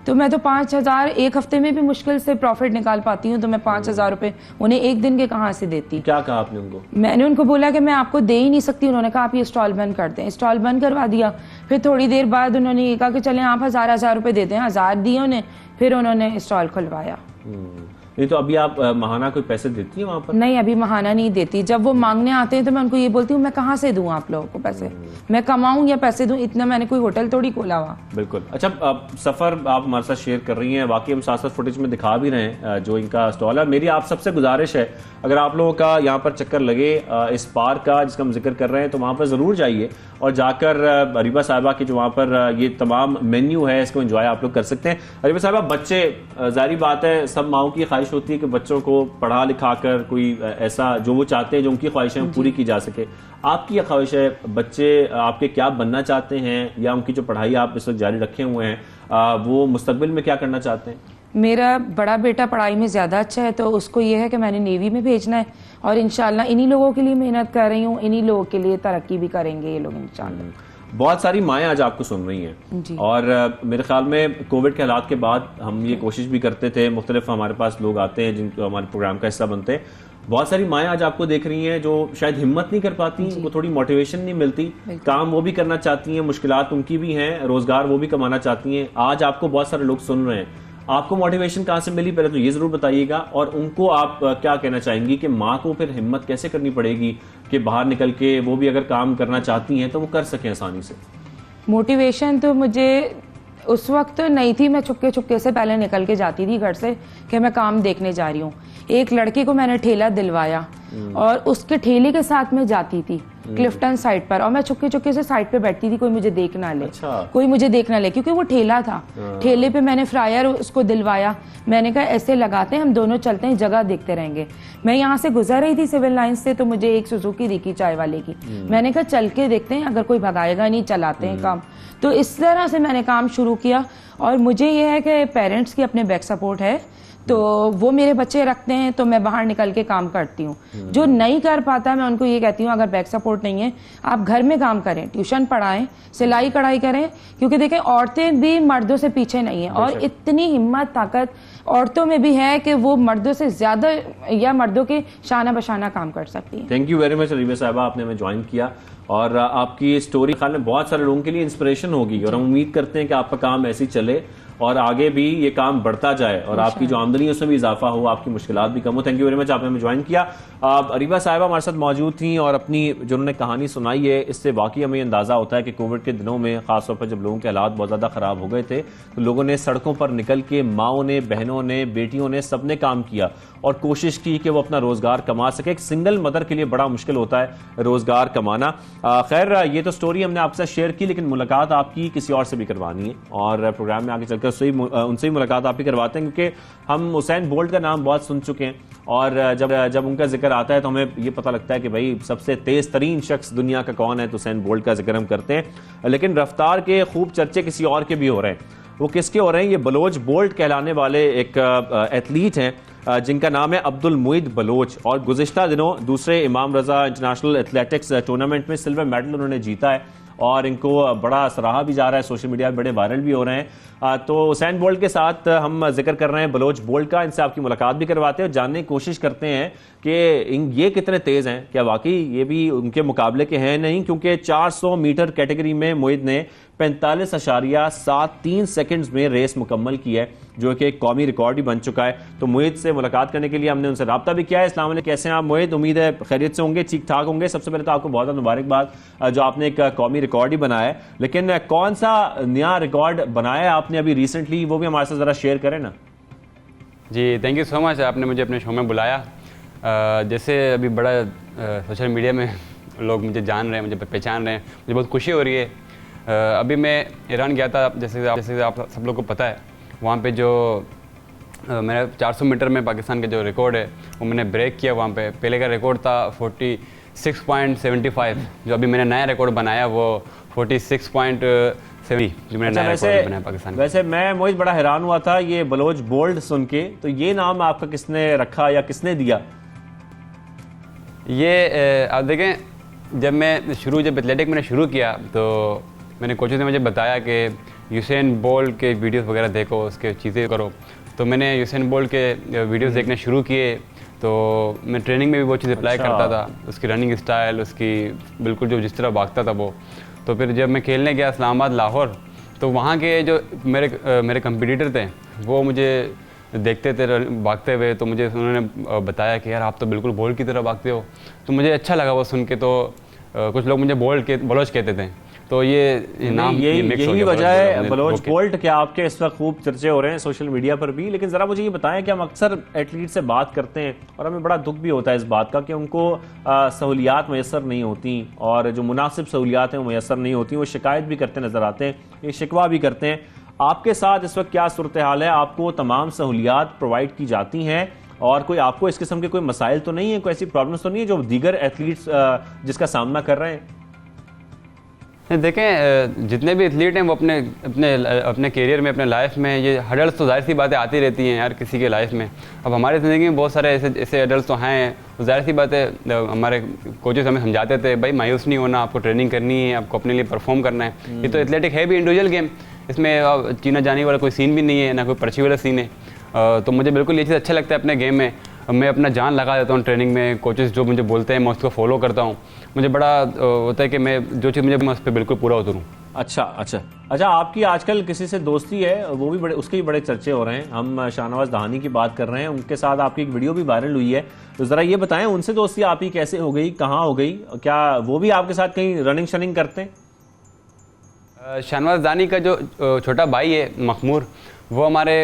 तो मैं तो 5,000 एक हफ्ते में भी मुश्किल से प्रॉफिट निकाल पाती हूँ, तो मैं 5,000 रुपये उन्हें एक दिन के कहाँ से देती। क्या कहा आपने उनको? मैंने उनको बोला कि मैं आपको दे ही नहीं सकती। उन्होंने कहा आप ये स्टॉल बंद कर दें। स्टॉल बंद करवा दिया। फिर थोड़ी देर बाद उन्होंने ये कहा कि चलें आप 1,000 रुपये देते हैं। 1,000 दिए उन्हें, फिर उन्होंने स्टॉल खुलवाया। नहीं तो अभी आप महाना कोई पैसे देती हैं वहाँ पर? नहीं, अभी महाना नहीं देती। जब वो मांगने आते हैं तो मैं उनको ये बोलती हूँ मैं कहाँ से दूँ आप लोगों को पैसे, मैं कमाऊँ या पैसे दूँ, इतना मैंने कोई होटल थोड़ी खोला हुआ। बिल्कुल। अच्छा, सफ़र आप हमारे साथ शेयर कर रही हैं, बाकी हम साथ साथ फुटेज में दिखा भी रहे हैं जो इनका स्टॉल है। मेरी आप सबसे गुजारिश है, अगर आप लोगों का यहाँ पर चक्कर लगे इस पार्क का जिसका हम जिक्र कर रहे हैं, तो वहाँ पर ज़रूर जाइए और जाकर अरीबा साहिबा की जो वहाँ पर ये तमाम मेन्यू है इसको एंजॉय आप लोग कर सकते हैं। अरीबा साहिबा, बच्चे, जाहिर बात है सब माओं की ख्वाहिश होती है कि बच्चों को पढ़ा लिखा कर कोई ऐसा जो वो चाहते हैं, जो उनकी ख्वाहिशें पूरी की जा सके। आपकी यह ख्वाहिश है, बच्चे आपके क्या बनना चाहते हैं, या उनकी जो पढ़ाई आप इस वक्त जारी रखे हुए हैं वो मुस्तकबिल में क्या करना चाहते हैं? मेरा बड़ा बेटा पढ़ाई में ज़्यादा अच्छा है, तो उसको ये है कि मैंने नेवी में भेजना है, और इंशाल्लाह इन्हीं लोगों के लिए मेहनत कर रही हूँ, इन्हीं लोगों के लिए तरक्की भी करेंगे ये लोग इंशाल्लाह। बहुत सारी माएँ आज आपको सुन रही हैं, और मेरे ख्याल में कोविड के हालात के बाद हम ये कोशिश भी करते थे, मुख्तलिफ हमारे पास लोग आते हैं जिनको हमारे प्रोग्राम का हिस्सा बनते हैं। बहुत सारी माएँ आज आपको देख रही हैं जो शायद हिम्मत नहीं कर पाती, वो थोड़ी मोटिवेशन नहीं मिलती, काम वो भी करना चाहती हैं, मुश्किलात उनकी भी हैं, रोजगार वो भी कमाना चाहती हैं। आज आपको बहुत सारे लोग सुन रहे हैं, आपको मोटिवेशन कहाँ से मिली, पहले तो ये जरूर बताइएगा, और उनको आप क्या कहना चाहेंगी कि माँ को फिर हिम्मत कैसे करनी पड़ेगी कि बाहर निकल के वो भी अगर काम करना चाहती हैं तो वो कर सकें आसानी से? मोटिवेशन तो मुझे उस वक्त तो नहीं थी, मैं चुपके चुपके से पहले निकल के जाती थी घर से कि मैं काम देखने जा रही हूँ। एक लड़के को मैंने ठेला दिलवाया और उसके ठेले के साथ मैं जाती थी क्लिफ्टन साइड पर, और मैं चुपके चुपके से साइड पे बैठती थी, कोई मुझे देख ना ले। कोई मुझे देख ना ले, क्योंकि वो ठेला था। ठेले पे मैंने फ्रायर उसको दिलवाया। मैंने कहा ऐसे लगाते हैं, हम दोनों चलते हैं, जगह देखते रहेंगे। मैं यहाँ से गुजर रही थी सिविल लाइन से, तो मुझे एक सुजुकी दिखी चाय वाले की। मैंने कहा चल के देखते हैं, अगर कोई भगाएगा नहीं, चलाते हैं काम। तो इस तरह से मैंने काम शुरू किया, और मुझे ये है कि पेरेंट्स की अपने बैक सपोर्ट है, तो वो मेरे बच्चे रखते हैं तो मैं बाहर निकल के काम करती हूँ। जो नहीं कर पाता मैं उनको ये कहती हूँ, अगर बैक सपोर्ट नहीं है आप घर में काम करें, ट्यूशन पढ़ाएं, सिलाई कढ़ाई करें, क्योंकि देखें औरतें भी मर्दों से पीछे नहीं है, और इतनी हिम्मत ताकत औरतों में भी है कि वो मर्दों से ज्यादा या मर्दों के शाना बशाना काम कर सकती है। Thank you very much Areeba Sahiba, आपने हमें ज्वाइन किया, और आपकी स्टोरी ख्याल में बहुत सारे लोगों के लिए इंस्पिरेशन होगी, और हम उम्मीद करते हैं कि आपका काम ऐसे ही चले और आगे भी ये काम बढ़ता जाए, और आपकी जो आमदनी है उसमें भी इजाफा हो, आपकी मुश्किलात भी कम हो। थैंक यू वेरी मच, आपने हमें ज्वाइन किया। अरीबा साहिबा हमारे साथ मौजूद थी, और अपनी जो उन्होंने कहानी सुनाई है, इससे वाकई हमें अंदाजा होता है कि कोविड के दिनों में खासतौर पर जब लोगों के हालात बहुत ज़्यादा ख़राब हो गए थे, तो लोगों ने सड़कों पर निकल के, माओं ने, बहनों ने, बेटियों ने, सबने काम किया और कोशिश की कि वो अपना रोजगार कमा सके। एक सिंगल मदर के लिए बड़ा मुश्किल होता है रोजगार कमाना। खैर, ये तो स्टोरी हमने आपसे शेयर की, लेकिन मुलाकात आपकी किसी और से भी करवानी है, और प्रोग्राम में आगे चलकर उनसे ही मुलाकात आप ही करवाते हैं, क्योंकि हम हुसैन बोल्ट का नाम बहुत सुन चुके हैं, और जब उनका जिक्र आता है तो हमें ये पता लगता है कि भाई सबसे तेज तरीन शख्स दुनिया का कौन है, तो हुसैन बोल्ट का जिक्र हम करते हैं। लेकिन रफ्तार के खूब चर्चे किसी और के भी हो रहे हैं। वो किसके हो रहे हैं? ये बलोच बोल्ट कहलाने वाले एक एथलीट हैं जिनका नाम है अब्दुल मुईद बलोच, और गुज़िश्ता दिनों दूसरे इमाम रज़ा इंटरनेशनल एथलेटिक्स टूर्नामेंट में सिल्वर मेडल उन्होंने जीता है, और इनको बड़ा सराहा भी जा रहा है, सोशल मीडिया पर बड़े वायरल भी हो रहे हैं। तो हुसैन बोल्ट के साथ हम जिक्र कर रहे हैं बलोच बोल्ट का, इनसे आपकी मुलाकात भी करवाते हैं और जानने की कोशिश करते हैं कि ये कितने तेज़ हैं, क्या वाकई ये भी उनके मुकाबले के हैं नहीं, क्योंकि 400 मीटर कैटेगरी में मुईद ने 45.73 सेकंड्स में रेस मुकम्मल की है, जो कि एक कौमी रिकॉर्ड ही बन चुका है। तो मुईद से मुलाकात करने के लिए हमने उनसे रब्ता भी किया है। अस्सलाम वालेकुम, कैसे हैं आप मुईद? उम्मीद है खैरियत से होंगे, ठीक ठाक होंगे। सबसे पहले तो आपको बहुत बहुत मुबारकबाद जो आपने एक कौमी रिकॉर्ड ही बनाया है, लेकिन कौन सा नया रिकॉर्ड बनाया है आपने अभी रिसेंटली, वो भी हमारे साथ ज़रा शेयर करें ना। जी थैंक यू सो मच, आपने मुझे अपने शो में बुलाया। जैसे अभी बड़ा सोशल मीडिया में लोग मुझे जान रहे हैं, मुझे पहचान रहे हैं, मुझे बहुत खुशी हो रही है। अभी मैं ईरान गया था, जैसे आप सब लोग को पता है, वहाँ पे जो मेरा 400 मीटर में पाकिस्तान का जो रिकॉर्ड है वो मैंने ब्रेक किया। वहाँ पे पहले का रिकॉर्ड था 46.75, जो अभी मैंने नया रिकॉर्ड बनाया वो 46.70 जो मैंने नया रिकॉर्ड बनाया पाकिस्तान। वैसे मैं मोहित बड़ा हैरान हुआ था ये बलोच बोल्ट सुन के, तो ये नाम आपका किसने रखा या किसने दिया? ये आप देखें, जब एथलेटिक मैंने शुरू किया तो मैंने कोचेस ने मुझे बताया कि यूसेन बोल्ट के वीडियोस वगैरह देखो, उसके चीज़ें करो। तो मैंने यूसेन बोल्ट के वीडियोस देखने शुरू किए, तो मैं ट्रेनिंग में भी वो चीज़ अप्लाई करता था, उसकी रनिंग स्टाइल, उसकी बिल्कुल जो जिस तरह भागता था वो। तो फिर जब मैं खेलने गया इस्लामाबाद, लाहौर, तो वहाँ के जो मेरे कंपटीटर थे वो मुझे देखते थे भागते हुए, तो मुझे उन्होंने बताया कि यार आप तो बिल्कुल बोल्ट की तरह भागते हो। तो मुझे अच्छा लगा वो सुन के। तो कुछ लोग मुझे बलोच कहते थे, तो ये नाम यही वजह है बलोच बोल्ट के आपके इस वक्त खूब चर्चे हो रहे हैं सोशल मीडिया पर भी। लेकिन ज़रा मुझे ये बताएं कि हम अक्सर एथलीट से बात करते हैं और हमें बड़ा दुख भी होता है इस बात का कि उनको सहूलियात मैसर नहीं होती, और जो मुनासिब सहूलियात हैं वो मैसर नहीं होती। वो शिकायत भी करते नज़र आते हैं, ये शिकवा भी करते हैं। आपके साथ इस वक्त क्या सूरत हाल है? आपको तमाम सहूलियात प्रोवाइड की जाती हैं और कोई आपको इस किस्म के कोई मसाइल तो नहीं है, कोई ऐसी प्रॉब्लम्स तो नहीं है जो दीगर एथलीट्स जिसका सामना कर रहे हैं? देखें, जितने भी एथलीट हैं वो अपने करियर में, अपने लाइफ में ये हडल्स तो जाहिर सी बातें आती रहती हैं यार किसी के लाइफ में। अब हमारी ज़िंदगी में बहुत सारे ऐसे हडल्स तो हैं, जाहिर सी बात है। हमारे कोचेस हमें समझाते थे भाई मायूस नहीं होना, आपको ट्रेनिंग करनी है, आपको अपने लिए परफॉर्म करना है। ये तो एथलेटिक है भी इंडिविजुअल गेम, इसमें चीना जाने वाला कोई सीन भी नहीं है, ना कोई पर्ची वाला सीन है। तो मुझे बिल्कुल ये चीज़ अच्छा लगता है अपने गेम में। मैं अपना जान लगा देता हूँ ट्रेनिंग में, कोचेस जो मुझे बोलते हैं मैं उसको फॉलो करता हूँ। मुझे बड़ा होता है कि मैं जो चीज़ मैं उस पर बिल्कुल पूरा उतरूँ। अच्छा, आपकी आजकल किसी से दोस्ती है, वो भी उसके भी बड़े चर्चे हो रहे हैं। हम शाहनवाज दहानी की बात कर रहे हैं, उनके साथ आपकी एक वीडियो भी वायरल हुई है, तो ज़रा ये बताएं उनसे दोस्ती आपकी कैसे हो गई, कहाँ हो गई, क्या वो भी आपके साथ कहीं रनिंग शनिंग करते हैं? शाहनवाज दानी का जो छोटा भाई है मखमूर, वो हमारे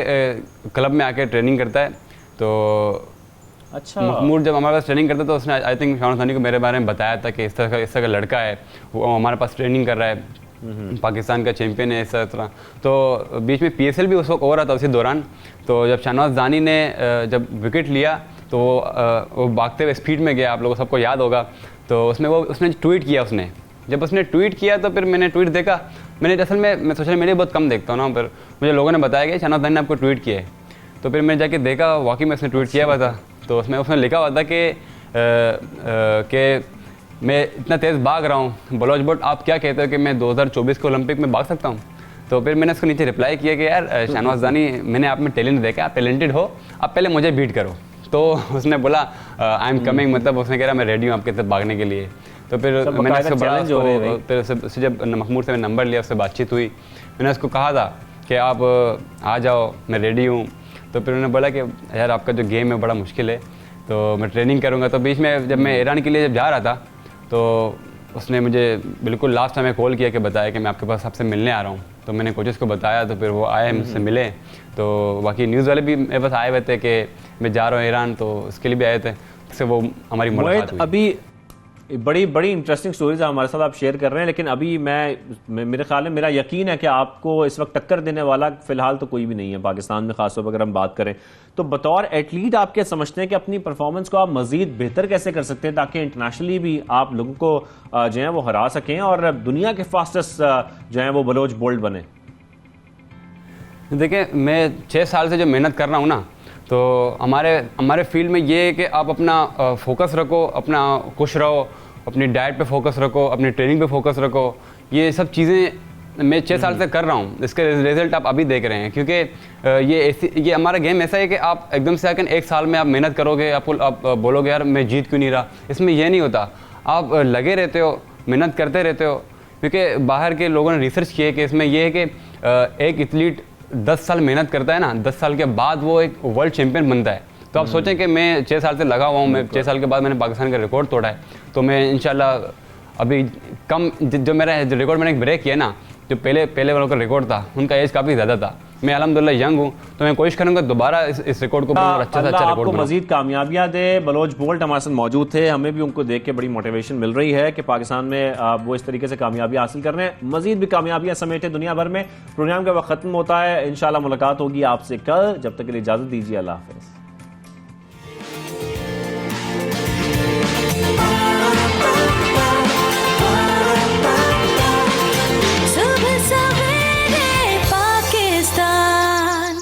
क्लब में आके ट्रेनिंग करता है। तो अच्छा, मखमूर जब हमारे पास ट्रेनिंग करता तो उसने आई थिंक शाहनवाज दानी को मेरे बारे में बताया था कि इस तरह का लड़का है, वो हमारे पास ट्रेनिंग कर रहा है, पाकिस्तान का चैंपियन है, इस तरह। तो बीच में PSL भी उस वक्त हो रहा था उसी दौरान। तो जब शाहनवाज दानी ने जब विकेट लिया तो वो भागते हुए स्पीड में गया, आप लोगों को सबको याद होगा। तो उसने ट्वीट किया। जब उसने ट्वीट किया तो फिर मैंने ट्वीट देखा। मैंने असल में मैं सोशल मीडिया बहुत कम देखता हूँ ना, पर मुझे लोगों ने बताया कि शाहनवाज दानी ने आपको ट्वीट किया है। तो फिर मैंने जाके देखा, वाकई में उसने ट्वीट किया हुआ था। तो उसने लिखा हुआ था कि मैं इतना तेज़ भाग रहा हूँ, बलोच बोल्ट आप क्या कहते हो कि मैं 2024 के ओलंपिक में भाग सकता हूँ? तो फिर मैंने उसको नीचे रिप्लाई किया कि यार शाहनवाज दानी, मैंने आप में टैलेंट देखा, आप टैलेंटेड हो, आप पहले मुझे बीट करो। तो उसने बोला आई एम कमिंग, मतलब उसने कह रहा मैं रेडी हूँ आपके साथ भागने के लिए। तो फिर मैंने उसको बड़ा, फिर उससे जब मखमूर से मैंने नंबर लिया, उससे बातचीत हुई, मैंने उसको कहा था कि आप आ जाओ, मैं रेडी हूँ। तो फिर उन्होंने बोला कि यार आपका जो गेम है बड़ा मुश्किल है, तो मैं ट्रेनिंग करूँगा। तो बीच में जब मैं ईरान के लिए जब जा रहा था तो उसने मुझे बिल्कुल लास्ट टाइम कॉल किया कि बताया कि मैं आपके पास आपसे मिलने आ रहा हूँ। तो मैंने कोचेस को बताया, तो फिर वो आए मुझसे मिले। तो बाकी न्यूज़ वाले भी मेरे पास आए हुए थे कि मैं जा रहा हूँ ईरान, तो उसके लिए भी आए थे, उससे वो हमारी मुलाकात हुई। अभी बड़ी इंटरेस्टिंग स्टोरीज हमारे साथ आप शेयर कर रहे हैं, लेकिन अभी मेरे ख्याल में, मेरा यकीन है कि आपको इस वक्त टक्कर देने वाला फिलहाल तो कोई भी नहीं है पाकिस्तान में, खासतौर पर अगर हम बात करें तो। बतौर एथलीट आप क्या समझते हैं कि अपनी परफॉर्मेंस को आप मजीद बेहतर कैसे कर सकते हैं ताकि इंटरनेशनली भी आप लोगों को जो है वो हरा सकें और दुनिया के फास्टेस्ट जो है वो बलोच बोल्ट बने? देखिए, मैं 6 साल से जो मेहनत कर रहा हूँ ना, तो हमारे फील्ड में ये है कि आप अपना फोकस रखो, अपना खुश रहो, अपनी डाइट पे फोकस रखो, अपनी ट्रेनिंग पे फोकस रखो। ये सब चीज़ें मैं 6 साल से कर रहा हूँ, इसके रिजल्ट आप अभी देख रहे हैं। क्योंकि ये हमारा गेम ऐसा है कि आप एकदम से आकर 1 साल में आप मेहनत करोगे, आप बोलोगे यार मैं जीत क्यों नहीं रहा। इसमें ये नहीं होता, आप लगे रहते हो, मेहनत करते रहते हो। क्योंकि बाहर के लोगों ने रिसर्च किया कि इसमें यह है कि एक एथलीट 10 साल मेहनत करता है ना, 10 साल के बाद वो एक वर्ल्ड चैंपियन बनता है। तो आप सोचें कि मैं 6 साल से लगा हुआ हूँ, मैं 6 साल के बाद मैंने पाकिस्तान का रिकॉर्ड तोड़ा है। तो मैं इंशाल्लाह अभी जो मेरा रिकॉर्ड मैंने ब्रेक किया ना, जो पहले वालों का रिकॉर्ड था, उनका एज काफ़ी ज़्यादा था। मैं अल्हम्दुलिल्लाह यंग हूँ, तो मैं कोशिश करूँगा दोबारा इस रिकॉर्ड को अच्छा से अच्छा रिकॉर्ड आपको मजीद कामयाबियाँ दे। बलोच बोल्ट हमारे साथ मौजूद थे, हमें भी उनको देख के बड़ी मोटिवेशन मिल रही है कि पाकिस्तान में वो इस तरीके से कामयाबी हासिल कर रहे हैं, मजीद भी कामयाबियाँ समेटे दुनिया भर में। प्रोग्राम का वक्त खत्म होता है, इंशाल्लाह मुलाकात होगी आपसे कल। जब तक के लिए इजाज़त दीजिए, अल्लाह हाफ़िज़।